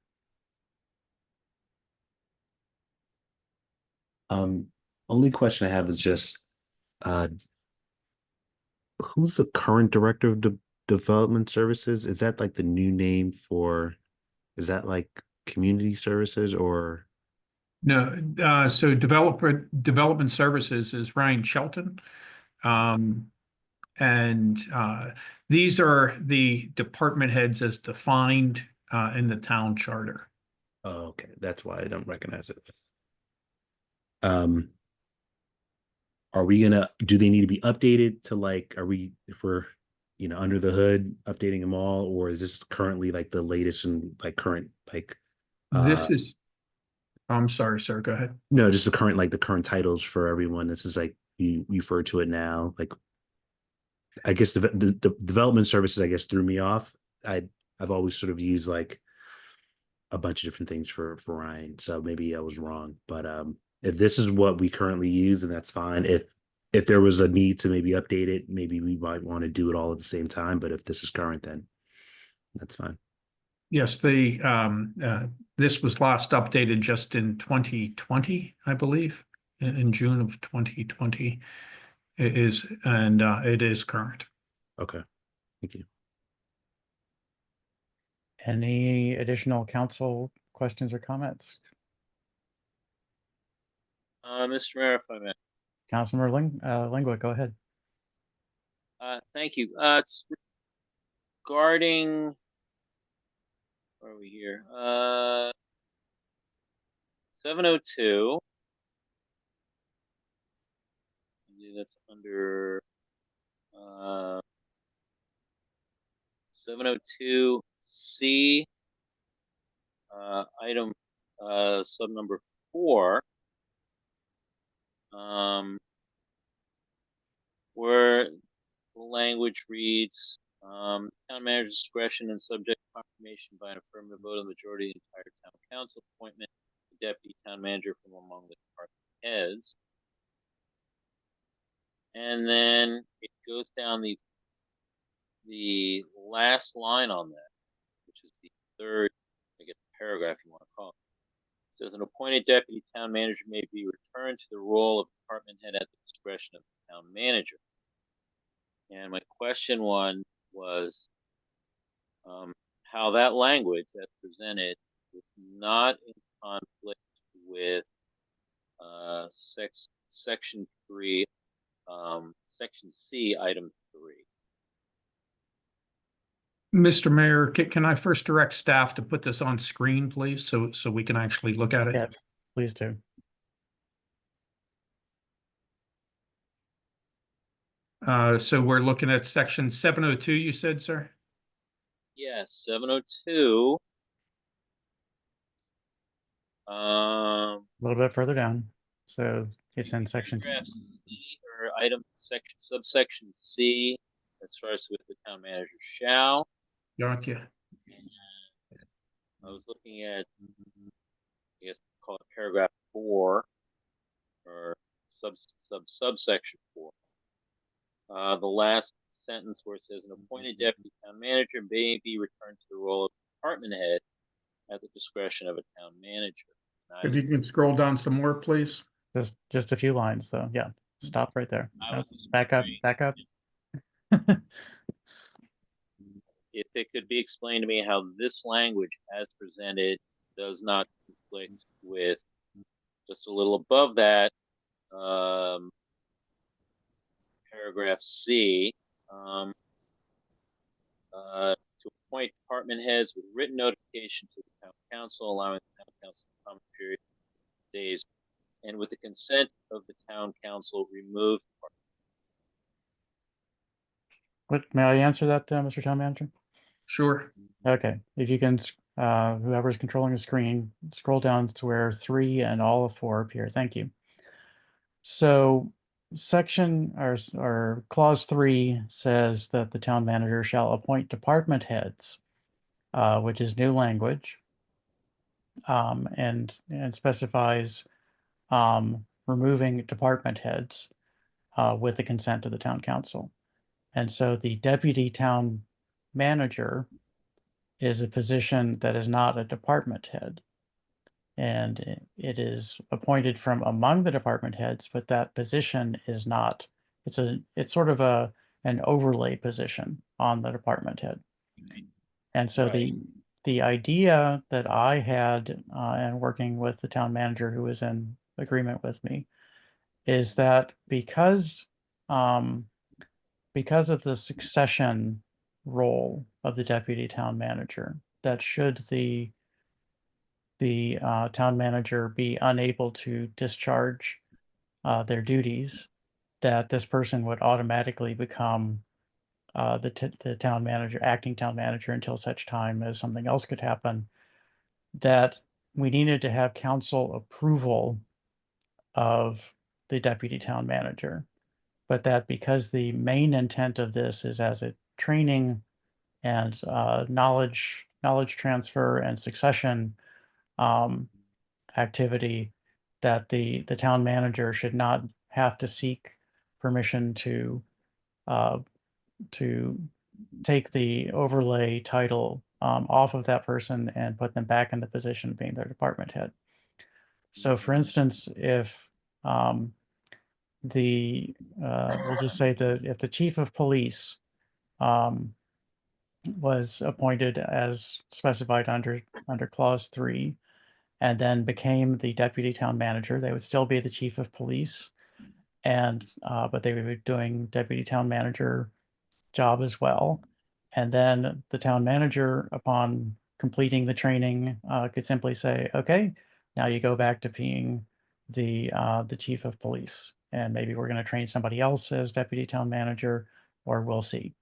Only question I have is just who's the current director of development services, is that like the new name for, is that like community services or? No, so development services is Ryan Shelton. And these are the department heads as defined in the town charter. Oh, okay. That's why I don't recognize it. Are we gonna, do they need to be updated to like, are we, if we're, you know, under the hood, updating them all, or is this currently like the latest and like current, like, This is, I'm sorry, sir, go ahead. no, just the current titles for everyone. This is like, you refer to it now, like, I guess the development services, I guess, threw me off. I've always sort of used like a bunch of different things for Ryan, so maybe I was wrong. But if this is what we currently use, then that's fine. If there was a need to maybe update it, maybe we might want to do it all at the same time. But if this is current, then that's fine. Yes, this was last updated just in 2020, I believe, in June of 2020. It is, and it is current. Okay, thank you. Any additional council questions or comments? Mr. Mayor, if I may. Councilmember Lingua, go ahead. Thank you. It's regarding, where are we here? 702. That's under 702C, item sub number 4, where the language reads, town manager's discretion and subject to confirmation by an affirmative vote of the majority of the entire town council, appointment of the deputy town manager from among the department heads. And then it goes down the last line on that, which is the third, I guess, paragraph you want to call it. It says an appointed deputy town manager may be returned to the role of department head at the discretion of the town manager. And my question one was how that language that's presented is not in conflict with section 3, section C, item 3. Mr. Mayor, can I first direct staff to put this on screen, please, so we can actually look at it? Yes, please do. So we're looking at section 702, you said, sir? Yes, 702. A little bit further down. So it's in section paragraph C, or item subsection C, that starts with the town manager shall. Gotcha. I was looking at, I guess call it paragraph 4, or subsection 4. The last sentence where it says an appointed deputy town manager may be returned to the role of department head at the discretion of a town manager. If you can scroll down some more, please. Just a few lines, though. Yeah, stop right there. Back up. If it could be explained to me how this language as presented does not conflict with just a little above that, paragraph C, to appoint department heads with written notification to the town council, allowing the town council to comment period of days, and with the consent of the town council, remove May I answer that, Mr. Town Manager? Sure. Okay, if you can, whoever's controlling the screen, scroll down to where 3 and all of 4 appear. Thank you. So section or clause 3 says that the town manager shall appoint department heads, which is new language, and specifies removing department heads with the consent of the town council. And so the deputy town manager is a position that is not a department head. And it is appointed from among the department heads, but that position is not, it's sort of a an overlay position on the department head. And so the idea that I had, and working with the town manager who was in agreement with me, is that because of the succession role of the deputy town manager, that should the town manager be unable to discharge their duties, that this person would automatically become the town manager, acting town manager, until such time as something else could happen. That we needed to have council approval of the deputy town manager, but that because the main intent of this is as a training and knowledge transfer and succession activity, that the town manager should not have to seek permission to take the overlay title off of that person and put them back in the position of being their department head. So for instance, if we'll just say that if the chief of police was appointed as specified under clause 3, and then became the deputy town manager, they would still be the chief of police, and but they would be doing deputy town manager job as well. And then the town manager, upon completing the training, could simply say, okay, now you go back to being the chief of police, and maybe we're going to train somebody else as deputy town manager, or we'll see.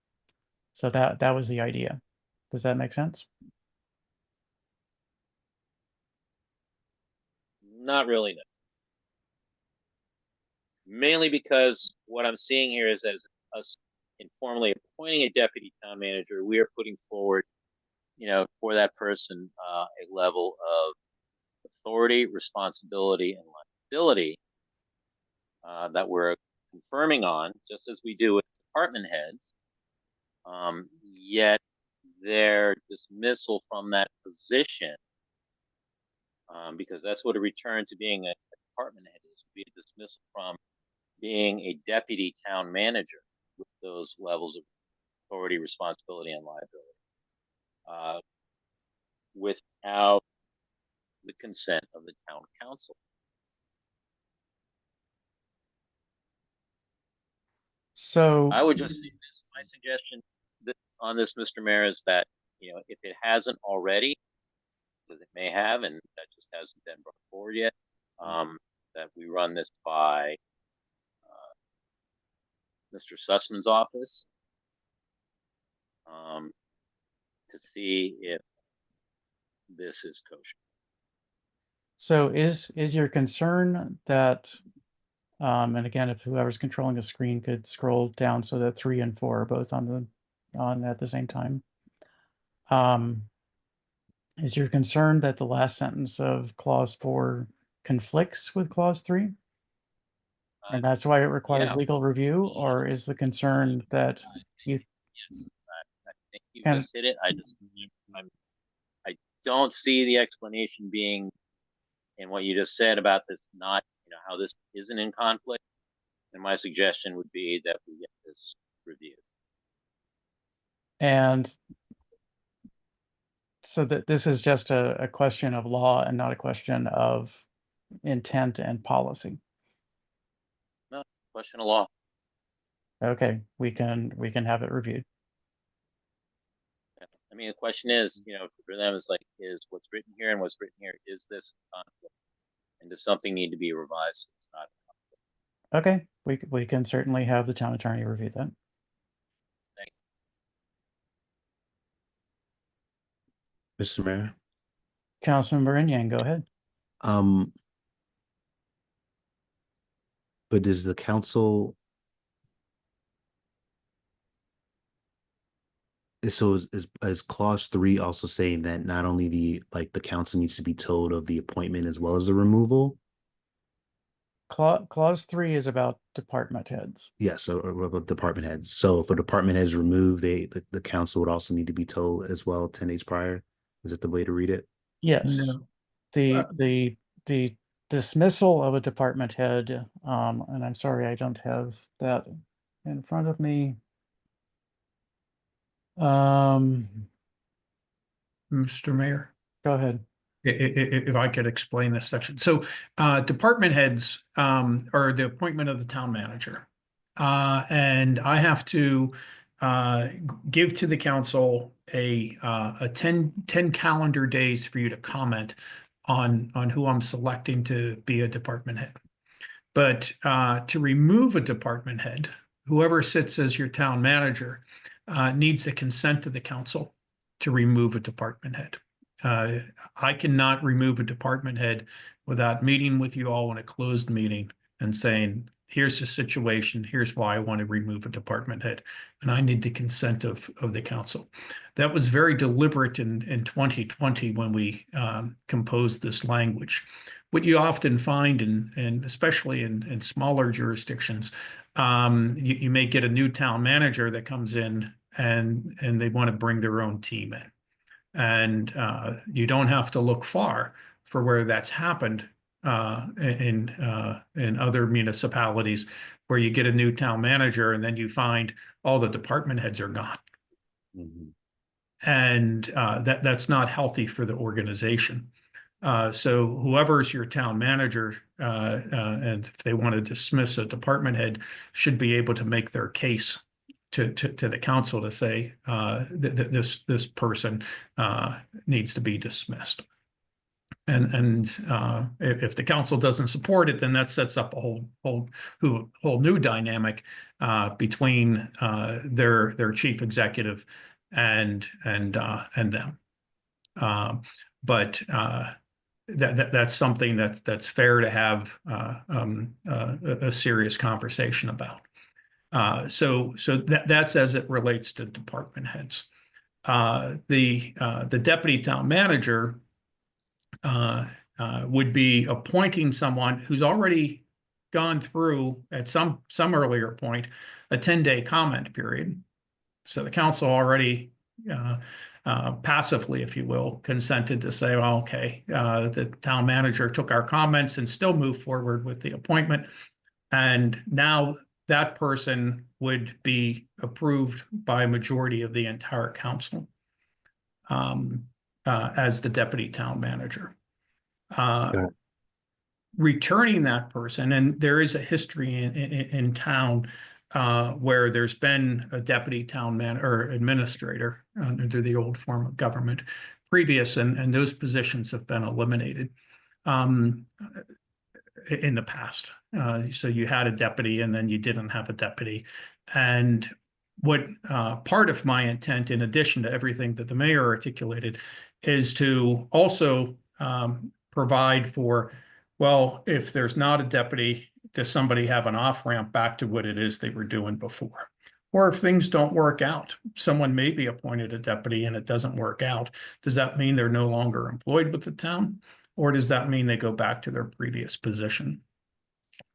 So that was the idea. Does that make sense? Not really, no. Mainly because what I'm seeing here is that as us informally appointing a deputy town manager, we are putting forward, for that person, a level of authority, responsibility, and liability that we're confirming on, just as we do with department heads. Yet their dismissal from that position, because that's what a return to being a department head is, be a dismissal from being a deputy town manager with those levels of authority, responsibility, and liability, without the consent of the town council. So I would just say this. My suggestion on this, Mr. Mayor, is that, if it hasn't already, because it may have, and that just hasn't been brought forward yet, that we run this by Mr. Sussman's office to see if this is kosher. So is your concern that, and again, if whoever's controlling the screen could scroll down so that 3 and 4 are both on at the same time. Is your concern that the last sentence of clause 4 conflicts with clause 3? And that's why it requires legal review, or is the concern that you? Yes, I think you just hit it. I don't see the explanation being in what you just said about this, not, how this isn't in conflict. And my suggestion would be that we get this reviewed. And so that this is just a question of law and not a question of intent and policy. No, question of law. Okay, we can have it reviewed. I mean, the question is, for them is what's written here and what's written here, is this conflict? And does something need to be revised? It's not. Okay, we can certainly have the town attorney review that. Thank you. Mr. Mayor. Councilmember Yang, go ahead. But does the council? So is clause 3 also saying that not only the council needs to be told of the appointment as well as the removal? Clause 3 is about department heads. Yes, so about department heads. So if a department head is removed, the council would also need to be told as well 10 days prior. Is that the way to read it? Yes. No. The dismissal of a department head, and I'm sorry I don't have that in front of me. Mr. Mayor, Go ahead. if I could explain this section. So department heads are the appointment of the town manager. And I have to give to the council a 10 calendar days for you to comment on who I'm selecting to be a department head. But to remove a department head, whoever sits as your town manager needs the consent of the council to remove a department head. I cannot remove a department head without meeting with you all in a closed meeting and saying, here's the situation, here's why I want to remove a department head. And I need the consent of the council. That was very deliberate in 2020 when we composed this language. What you often find, and especially in smaller jurisdictions, you may get a new town manager that comes in and they want to bring their own team in. And you don't have to look far for where that's happened in other municipalities, where you get a new town manager and then you find all the department heads are gone. And that's not healthy for the organization. So whoever's your town manager, and if they want to dismiss a department head, should be able to make their case to the council to say this person needs to be dismissed. And if the council doesn't support it, then that sets up a whole new dynamic between their chief executive and them. But that's something that's fair to have a serious conversation about. So that's as it relates to department heads. The deputy town manager would be appointing someone who's already gone through at some earlier point a 10-day comment period. So the council already passively, if you will, consented to say, well, okay, the town manager took our comments and still moved forward with the appointment. And now that person would be approved by a majority of the entire council as the deputy town manager. Returning that person, and there is a history in town where there's been a deputy town or administrator under the old form of government previous, and those positions have been eliminated in the past. So you had a deputy and then you didn't have a deputy. And what part of my intent, in addition to everything that the mayor articulated, is to also provide for, well, if there's not a deputy, does somebody have an off-ramp back to what it is they were doing before? Or if things don't work out, someone may be appointed a deputy and it doesn't work out. Does that mean they're no longer employed with the town? Or does that mean they go back to their previous position?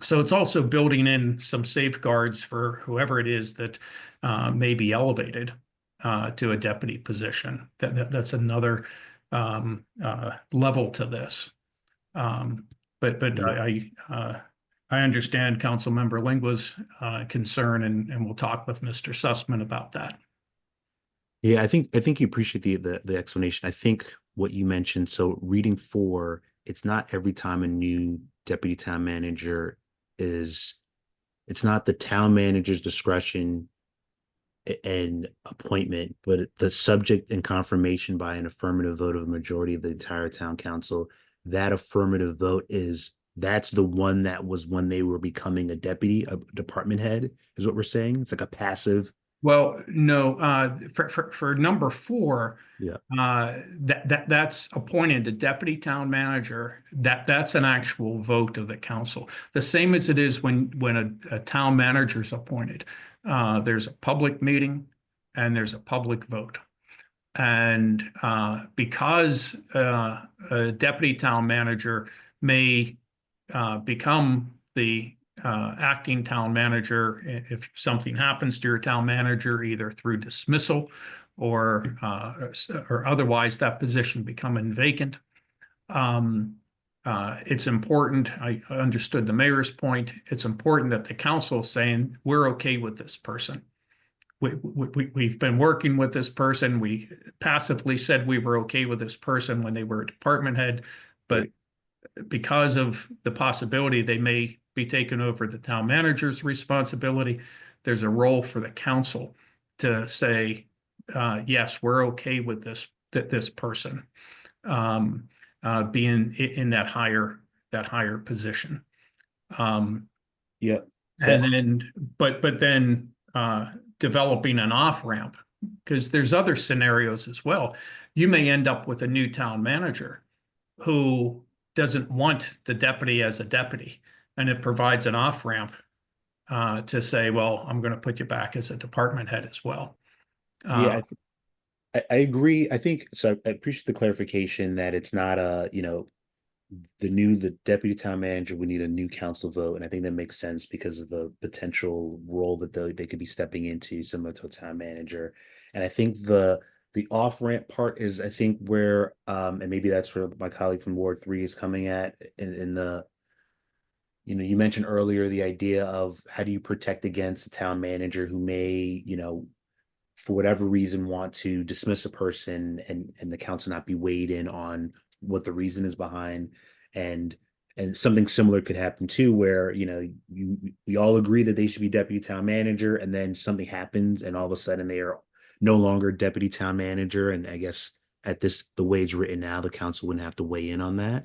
So it's also building in some safeguards for whoever it is that may be elevated to a deputy position. That's another level to this. But I understand Councilmember Lingua's concern, and we'll talk with Mr. Sussman about that. Yeah, I think you appreciate the explanation. I think what you mentioned, so reading 4, it's not every time a new deputy town manager it's not the town manager's discretion and appointment, but the subject and confirmation by an affirmative vote of a majority of the entire town council. That affirmative vote that's the one that was when they were becoming a deputy, a department head, is what we're saying. It's like a passive. Well, no, for number 4, yeah, that's appointed a deputy town manager. That's an actual vote of the council. The same as it is when a town manager is appointed. There's a public meeting and there's a public vote. And because a deputy town manager may become the acting town manager if something happens to your town manager, either through dismissal or otherwise that position becoming vacant. It's important. I understood the mayor's point. It's important that the council is saying we're okay with this person. we've been working with this person. We passively said we were okay with this person when they were a department head, but because of the possibility they may be taking over the town manager's responsibility, there's a role for the council to say, yes, we're okay with this person being in that higher position. Yeah. And then, but then developing an off ramp, because there's other scenarios as well. You may end up with a new town manager who doesn't want the deputy as a deputy, and it provides an off ramp to say, well, I'm going to put you back as a department head as well. Yeah, I agree. I think so. I appreciate the clarification that it's not the deputy town manager would need a new council vote, and I think that makes sense because of the potential role that they could be stepping into, similar to a town manager. And I think the off ramp part is, I think, where and maybe that's where my colleague from Ward 3 is coming at in the, you mentioned earlier the idea of how do you protect against a town manager who may, for whatever reason, want to dismiss a person and the council not be weighed in on what the reason is behind. And something similar could happen too, where, we all agree that they should be deputy town manager, and then something happens and all of a sudden they are no longer deputy town manager. And I guess the way it's written now, the council wouldn't have to weigh in on that.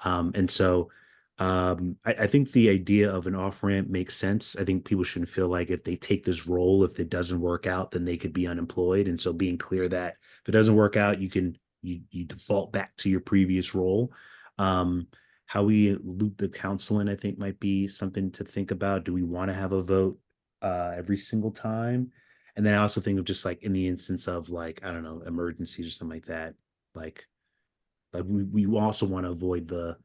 And so I think the idea of an off ramp makes sense. I think people shouldn't feel like if they take this role, if it doesn't work out, then they could be unemployed. And so being clear that if it doesn't work out, you default back to your previous role. How we loop the council in, I think, might be something to think about. Do we want to have a vote every single time? And then I also think of just like in the instance of, like, I don't know, emergencies or something like that. Like we also want to avoid the,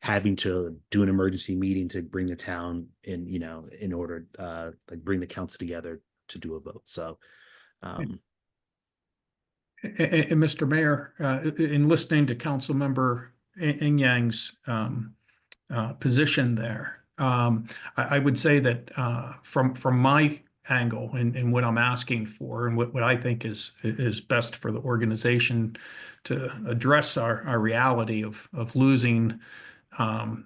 having to do an emergency meeting to bring the town in, in order like bring the council together to do a vote. So and Mr. Mayor, in listening to Councilmember Yang-Yang's position there, I would say that from my angle and what I'm asking for, and what I think is best for the organization to address our reality of losing, I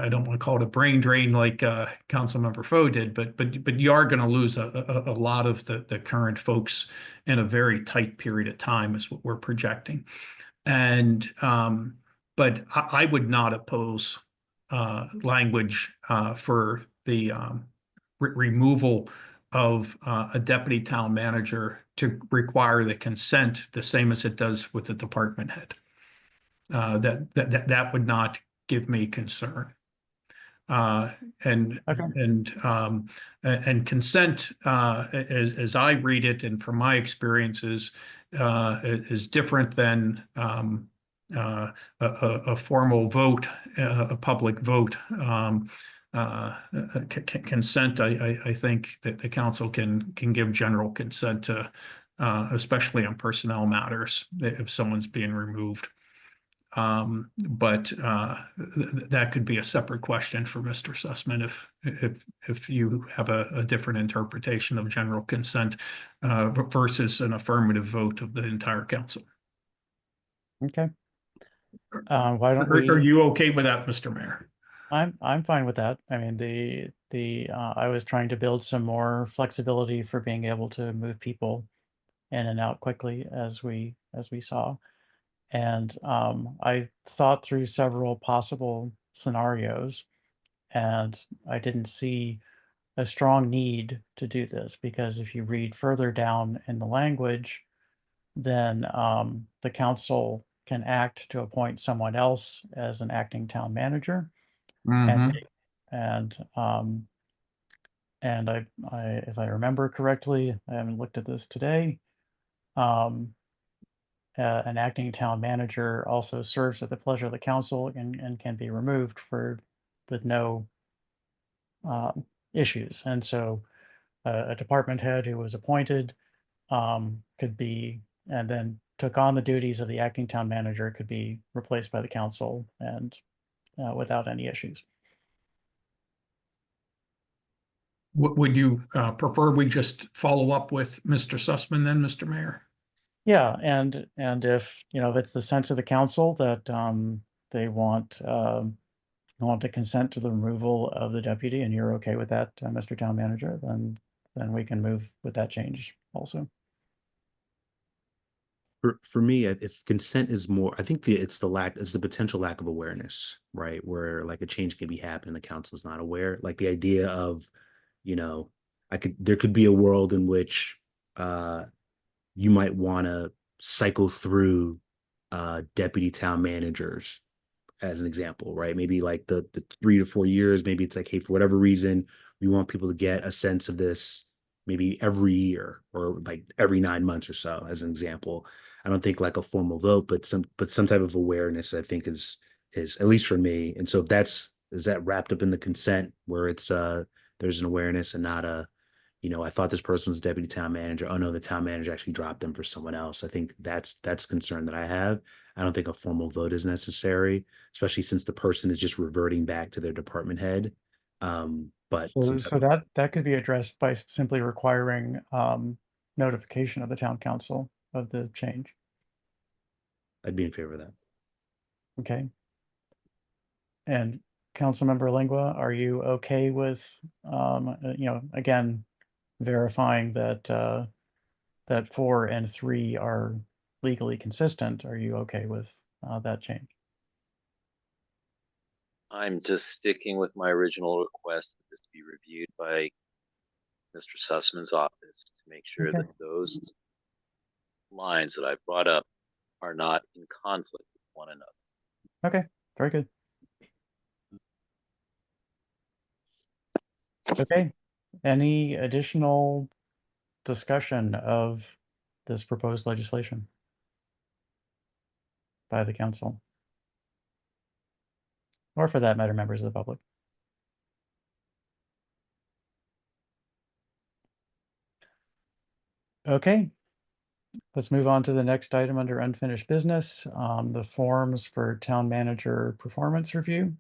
don't want to call it a brain drain like Councilmember Foe did, but you are going to lose a lot of the current folks in a very tight period of time is what we're projecting. And but I would not oppose language for the removal of a deputy town manager to require the consent, the same as it does with the department head. That would not give me concern. And consent, as I read it, and from my experiences, is different than a formal vote, a public vote. Consent, I think that the council can give general consent to, especially on personnel matters, if someone's being removed. But that could be a separate question for Mr. Sussman if you have a different interpretation of general consent versus an affirmative vote of the entire council. Okay. Why don't Are you okay with that, Mr. Mayor? I'm fine with that. I mean, I was trying to build some more flexibility for being able to move people in and out quickly as we saw. And I thought through several possible scenarios, and I didn't see a strong need to do this, because if you read further down in the language, then the council can act to appoint someone else as an acting town manager. And I if I remember correctly, I haven't looked at this today, an acting town manager also serves at the pleasure of the council and can be removed with no issues. And so a department head who was appointed could be, and then took on the duties of the acting town manager, could be replaced by the council and without any issues. Would you prefer we just follow up with Mr. Sussman then, Mr. Mayor? Yeah, and if, if it's the sense of the council that they want to consent to the removal of the deputy, and you're okay with that, Mr. Town Manager, then we can move with that change also. For me, if consent is more, I think it's the potential lack of awareness, right? Where like a change can be happening, the council is not aware. Like the idea of, there could be a world in which you might want to cycle through deputy town managers as an example, right? Maybe like the 3 to 4 years, maybe it's like, hey, for whatever reason, we want people to get a sense of this maybe every year or like every 9 months or so, as an example. I don't think like a formal vote, but some type of awareness, I think is at least for me. And so is that wrapped up in the consent where it's there's an awareness and not a, I thought this person was a deputy town manager. Oh no, the town manager actually dropped them for someone else. I think that's a concern that I have. I don't think a formal vote is necessary, especially since the person is just reverting back to their department head. But So that could be addressed by simply requiring notification of the town council of the change. I'd be in favor of that. Okay. And Councilmember Lingua, are you okay with, again, verifying that that 4 and 3 are legally consistent? Are you okay with that change? I'm just sticking with my original request that this be reviewed by Mr. Sussman's office to make sure Okay. that those lines that I brought up are not in conflict with one another. Okay, very good. Okay, any additional discussion of this proposed legislation by the council? Or for that matter, members of the public? Okay, let's move on to the next item under unfinished business, the forms for town manager performance review.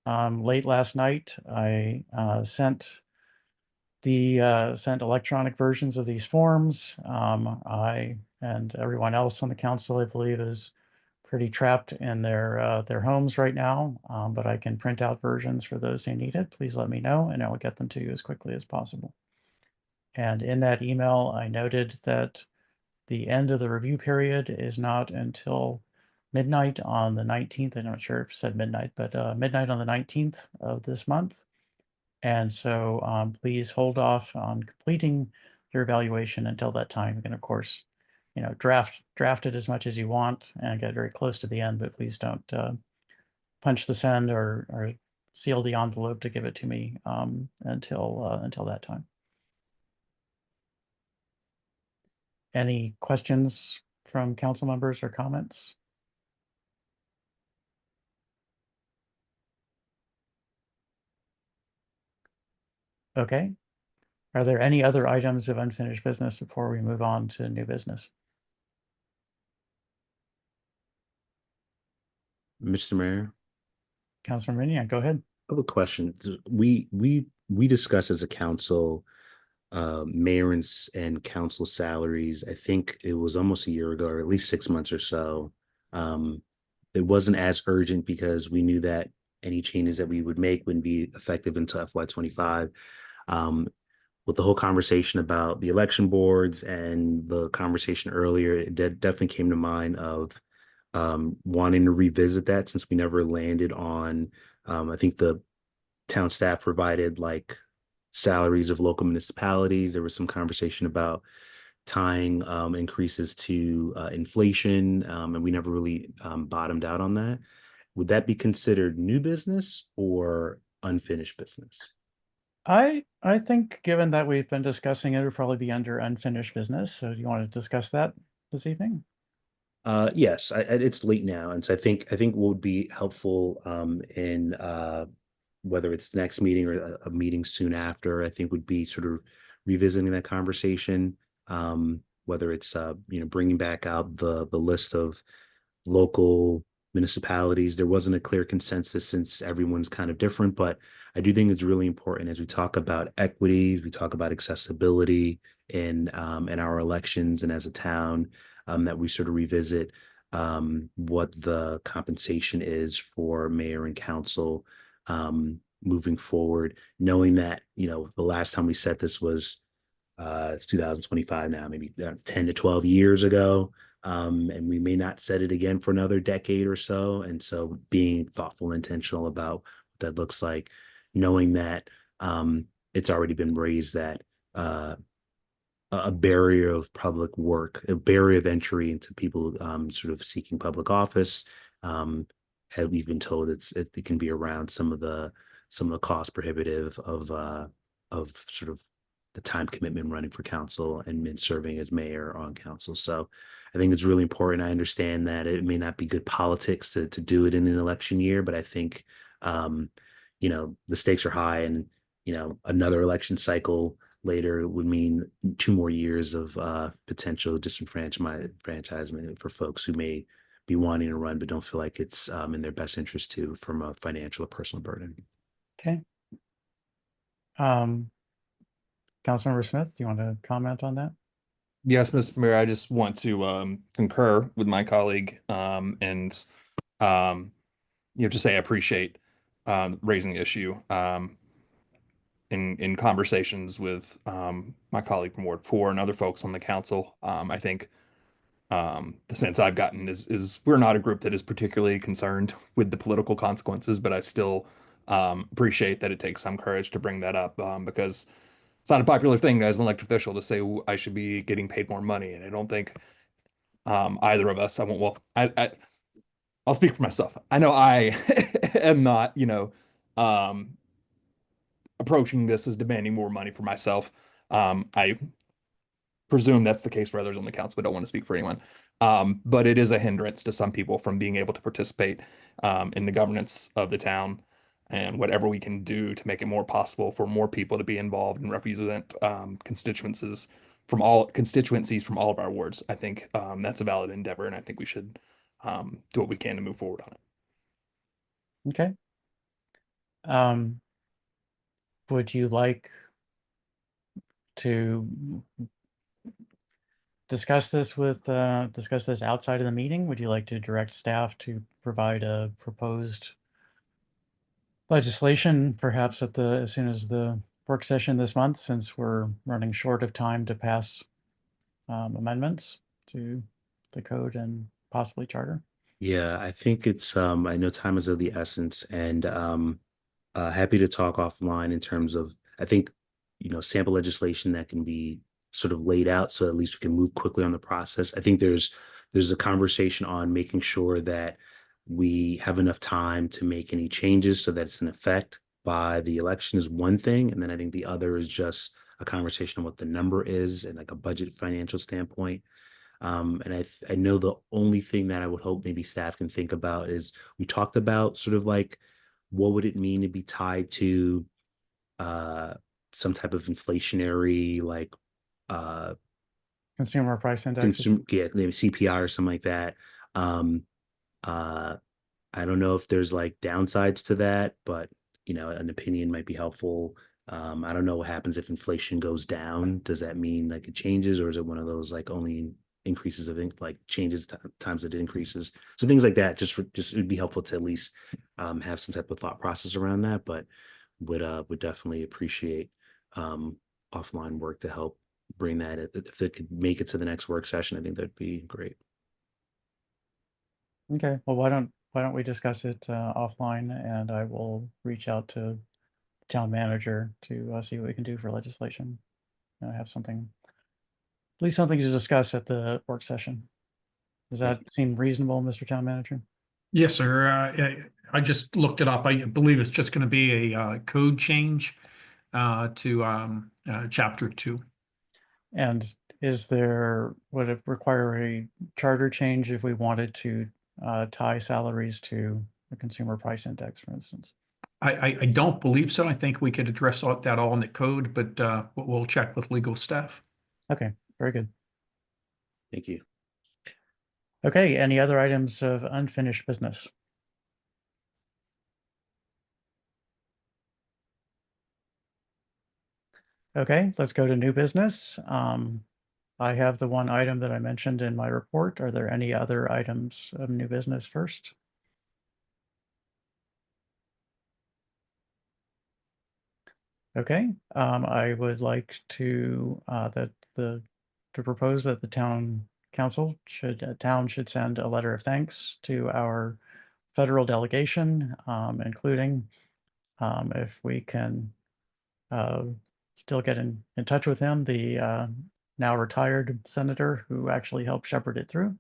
Late last night, I sent electronic versions of these forms. I and everyone else on the council, I believe, is pretty trapped in their homes right now, but I can print out versions for those who need it. Please let me know, and I will get them to you as quickly as possible. And in that email, I noted that the end of the review period is not until midnight on the 19th. I'm not sure if it said midnight, but midnight on the 19th of this month. And so please hold off on completing your evaluation until that time. You can, of course, draft it as much as you want and get very close to the end, but please don't punch the send or seal the envelope to give it to me until that time. Any questions from council members or comments? Okay. Are there any other items of unfinished business before we move on to new business? Mr. Mayor? Councilor Minion, go ahead. I have a question. We discussed as a council mayor and council salaries. I think it was almost a year ago, or at least 6 months or so. It wasn't as urgent because we knew that any changes that we would make wouldn't be effective until FY25. With the whole conversation about the election boards and the conversation earlier, it definitely came to mind of wanting to revisit that since we never landed on, I think the town staff provided like salaries of local municipalities. There was some conversation about tying increases to inflation, and we never really bottomed out on that. Would that be considered new business or unfinished business? I think given that we've been discussing it, it'll probably be under unfinished business. So do you want to discuss that this evening? Yes, it's late now, and so I think what would be helpful in whether it's the next meeting or a meeting soon after, I think would be sort of revisiting that conversation. Whether it's bringing back out the list of local municipalities. There wasn't a clear consensus since everyone's kind of different, but I do think it's really important as we talk about equity, we talk about accessibility in our elections and as a town, that we sort of revisit what the compensation is for mayor and council moving forward, knowing that, the last time we set this was it's 2025 now, maybe 10 to 12 years ago. And we may not set it again for another decade or so. And so being thoughtful, intentional about what that looks like, knowing that it's already been raised that a barrier of public work, a barrier of entry into people sort of seeking public office. We've been told it can be around some of the cost prohibitive of sort of the time commitment running for council and serving as mayor on council. So I think it's really important. I understand that it may not be good politics to do it in an election year, but I think, the stakes are high, and, another election cycle later would mean 2 more years of potential disenfranchisement for folks who may be wanting to run, but don't feel like it's in their best interest to, from a financial or personal burden. Okay. Councilmember Smith, do you want to comment on that? Yes, Mr. Mayor, I just want to concur with my colleague and just say I appreciate raising the issue in conversations with my colleague from Ward 4 and other folks on the council. I think the sense I've gotten is we're not a group that is particularly concerned with the political consequences, but I still appreciate that it takes some courage to bring that up because it's not a popular thing as an elected official to say I should be getting paid more money, and I don't think either of us. I'll speak for myself. I know I am not, approaching this as demanding more money for myself. I presume that's the case for others on the council, but don't want to speak for anyone. But it is a hindrance to some people from being able to participate in the governance of the town. And whatever we can do to make it more possible for more people to be involved and represent constituencies from all of our wards, I think that's a valid endeavor, and I think we should do what we can to move forward on it. Okay. Would you like to discuss this outside of the meeting? Would you like to direct staff to provide a proposed legislation, perhaps as soon as the work session this month, since we're running short of time to pass amendments to the code and possibly charter? Yeah, I think it's I know time is of the essence, and happy to talk offline in terms of, I think, sample legislation that can be sort of laid out so at least we can move quickly on the process. I think there's a conversation on making sure that we have enough time to make any changes so that it's in effect by the election is one thing. And then I think the other is just a conversation on what the number is and like a budget financial standpoint. And I know the only thing that I would hope maybe staff can think about is we talked about sort of like, what would it mean to be tied to some type of inflationary, like Consumer price index? Maybe CPI or something like that. I don't know if there's like downsides to that, but an opinion might be helpful. I don't know what happens if inflation goes down. Does that mean like it changes, or is it one of those like only increases of changes times that it increases? So things like that, just it'd be helpful to at least have some type of thought process around that, but would definitely appreciate offline work to help bring that. If it could make it to the next work session, I think that'd be great. Okay, well, why don't we discuss it offline, and I will reach out to the town manager to see what we can do for legislation. I have at least something to discuss at the work session. Does that seem reasonable, Mr. Town Manager? Yes, sir. I just looked it up. I believe it's just going to be a code change to chapter 2. And would it require a charter change if we wanted to tie salaries to the consumer price index, for instance? I don't believe so. I think we could address that all in the code, but we'll check with legal staff. Okay, very good. Thank you. Okay, any other items of unfinished business? Okay, let's go to new business. I have the one item that I mentioned in my report. Are there any other items of new business first? Okay, I would like to to propose that the town council should send a letter of thanks to our federal delegation, including if we can still get in touch with him, the now retired senator who actually helped shepherd it through.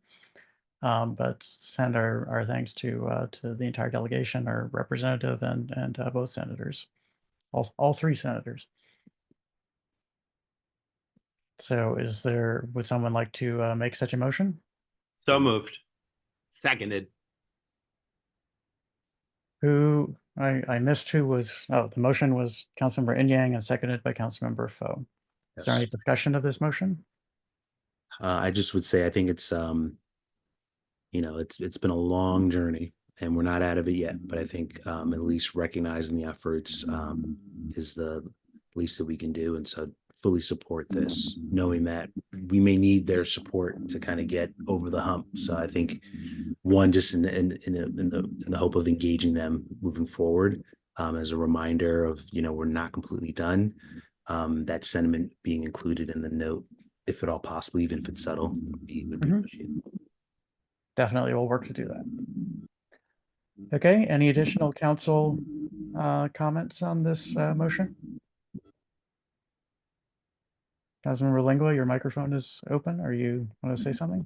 But send our thanks to the entire delegation, our representative, and both senators, all three senators. So would someone like to make such a motion? So moved. Seconded. I missed who was, the motion was Councilmember Inyang and seconded by Councilmember Foe. Is there any Yes. discussion of this motion? I just would say I think it's it's been a long journey and we're not out of it yet, but I think at least recognizing the efforts is the least that we can do, and so fully support this, knowing that we may need their support to kind of get over the hump. So I think one, just in the hope of engaging them moving forward, as a reminder of we're not completely done. That sentiment being included in the note, if at all possible, even if it's subtle, would be appreciated. Definitely will work to do that. Okay, any additional council comments on this motion? Councilmember Lingua, your microphone is open. Are you want to say something?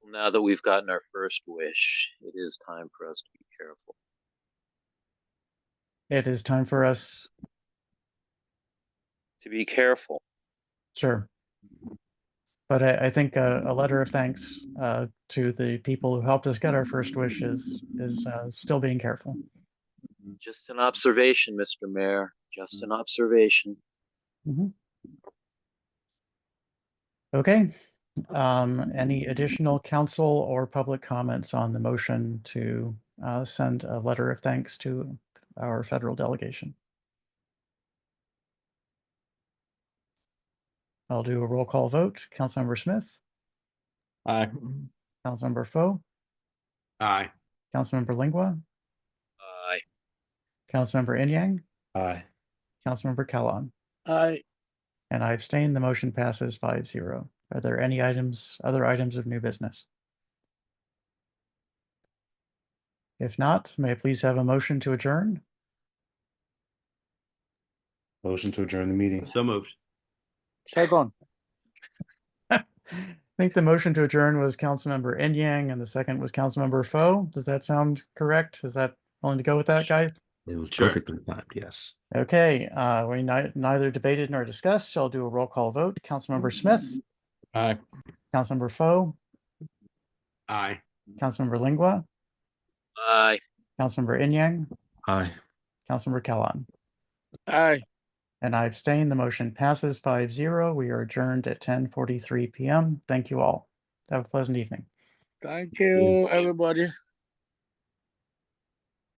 Now that we've gotten our first wish, it is time for us to be careful. It is time for us. To be careful. Sure. But I think a letter of thanks to the people who helped us get our first wish is still being careful. Just an observation, Mr. Mayor. Just an observation. Mm-hmm. Okay. Any additional council or public comments on the motion to send a letter of thanks to our federal delegation? I'll do a roll call vote. Councilmember Smith? Aye. Councilmember Foe? Aye. Councilmember Lingua? Aye. Councilmember Inyang? Aye. Councilmember Kellogg? Aye. And I abstain. The motion passes 5-0. Are there any other items of new business? If not, may I please have a motion to adjourn? Motion to adjourn the meeting. So moved. Second. I think the motion to adjourn was Councilmember Inyang and the second was Councilmember Foe. Does that sound correct? Is that willing to go with that, guys? It was Sure. perfectly timed, yes. Okay, we neither debated nor discussed, so I'll do a roll call vote. Councilmember Smith? Aye. Councilmember Foe? Aye. Councilmember Lingua? Aye. Councilmember Inyang? Aye. Councilmember Kellogg? Aye. And I abstain. The motion passes 5-0. We are adjourned at 10:43 p.m. Thank you all. Have a pleasant evening. Thank you, everybody.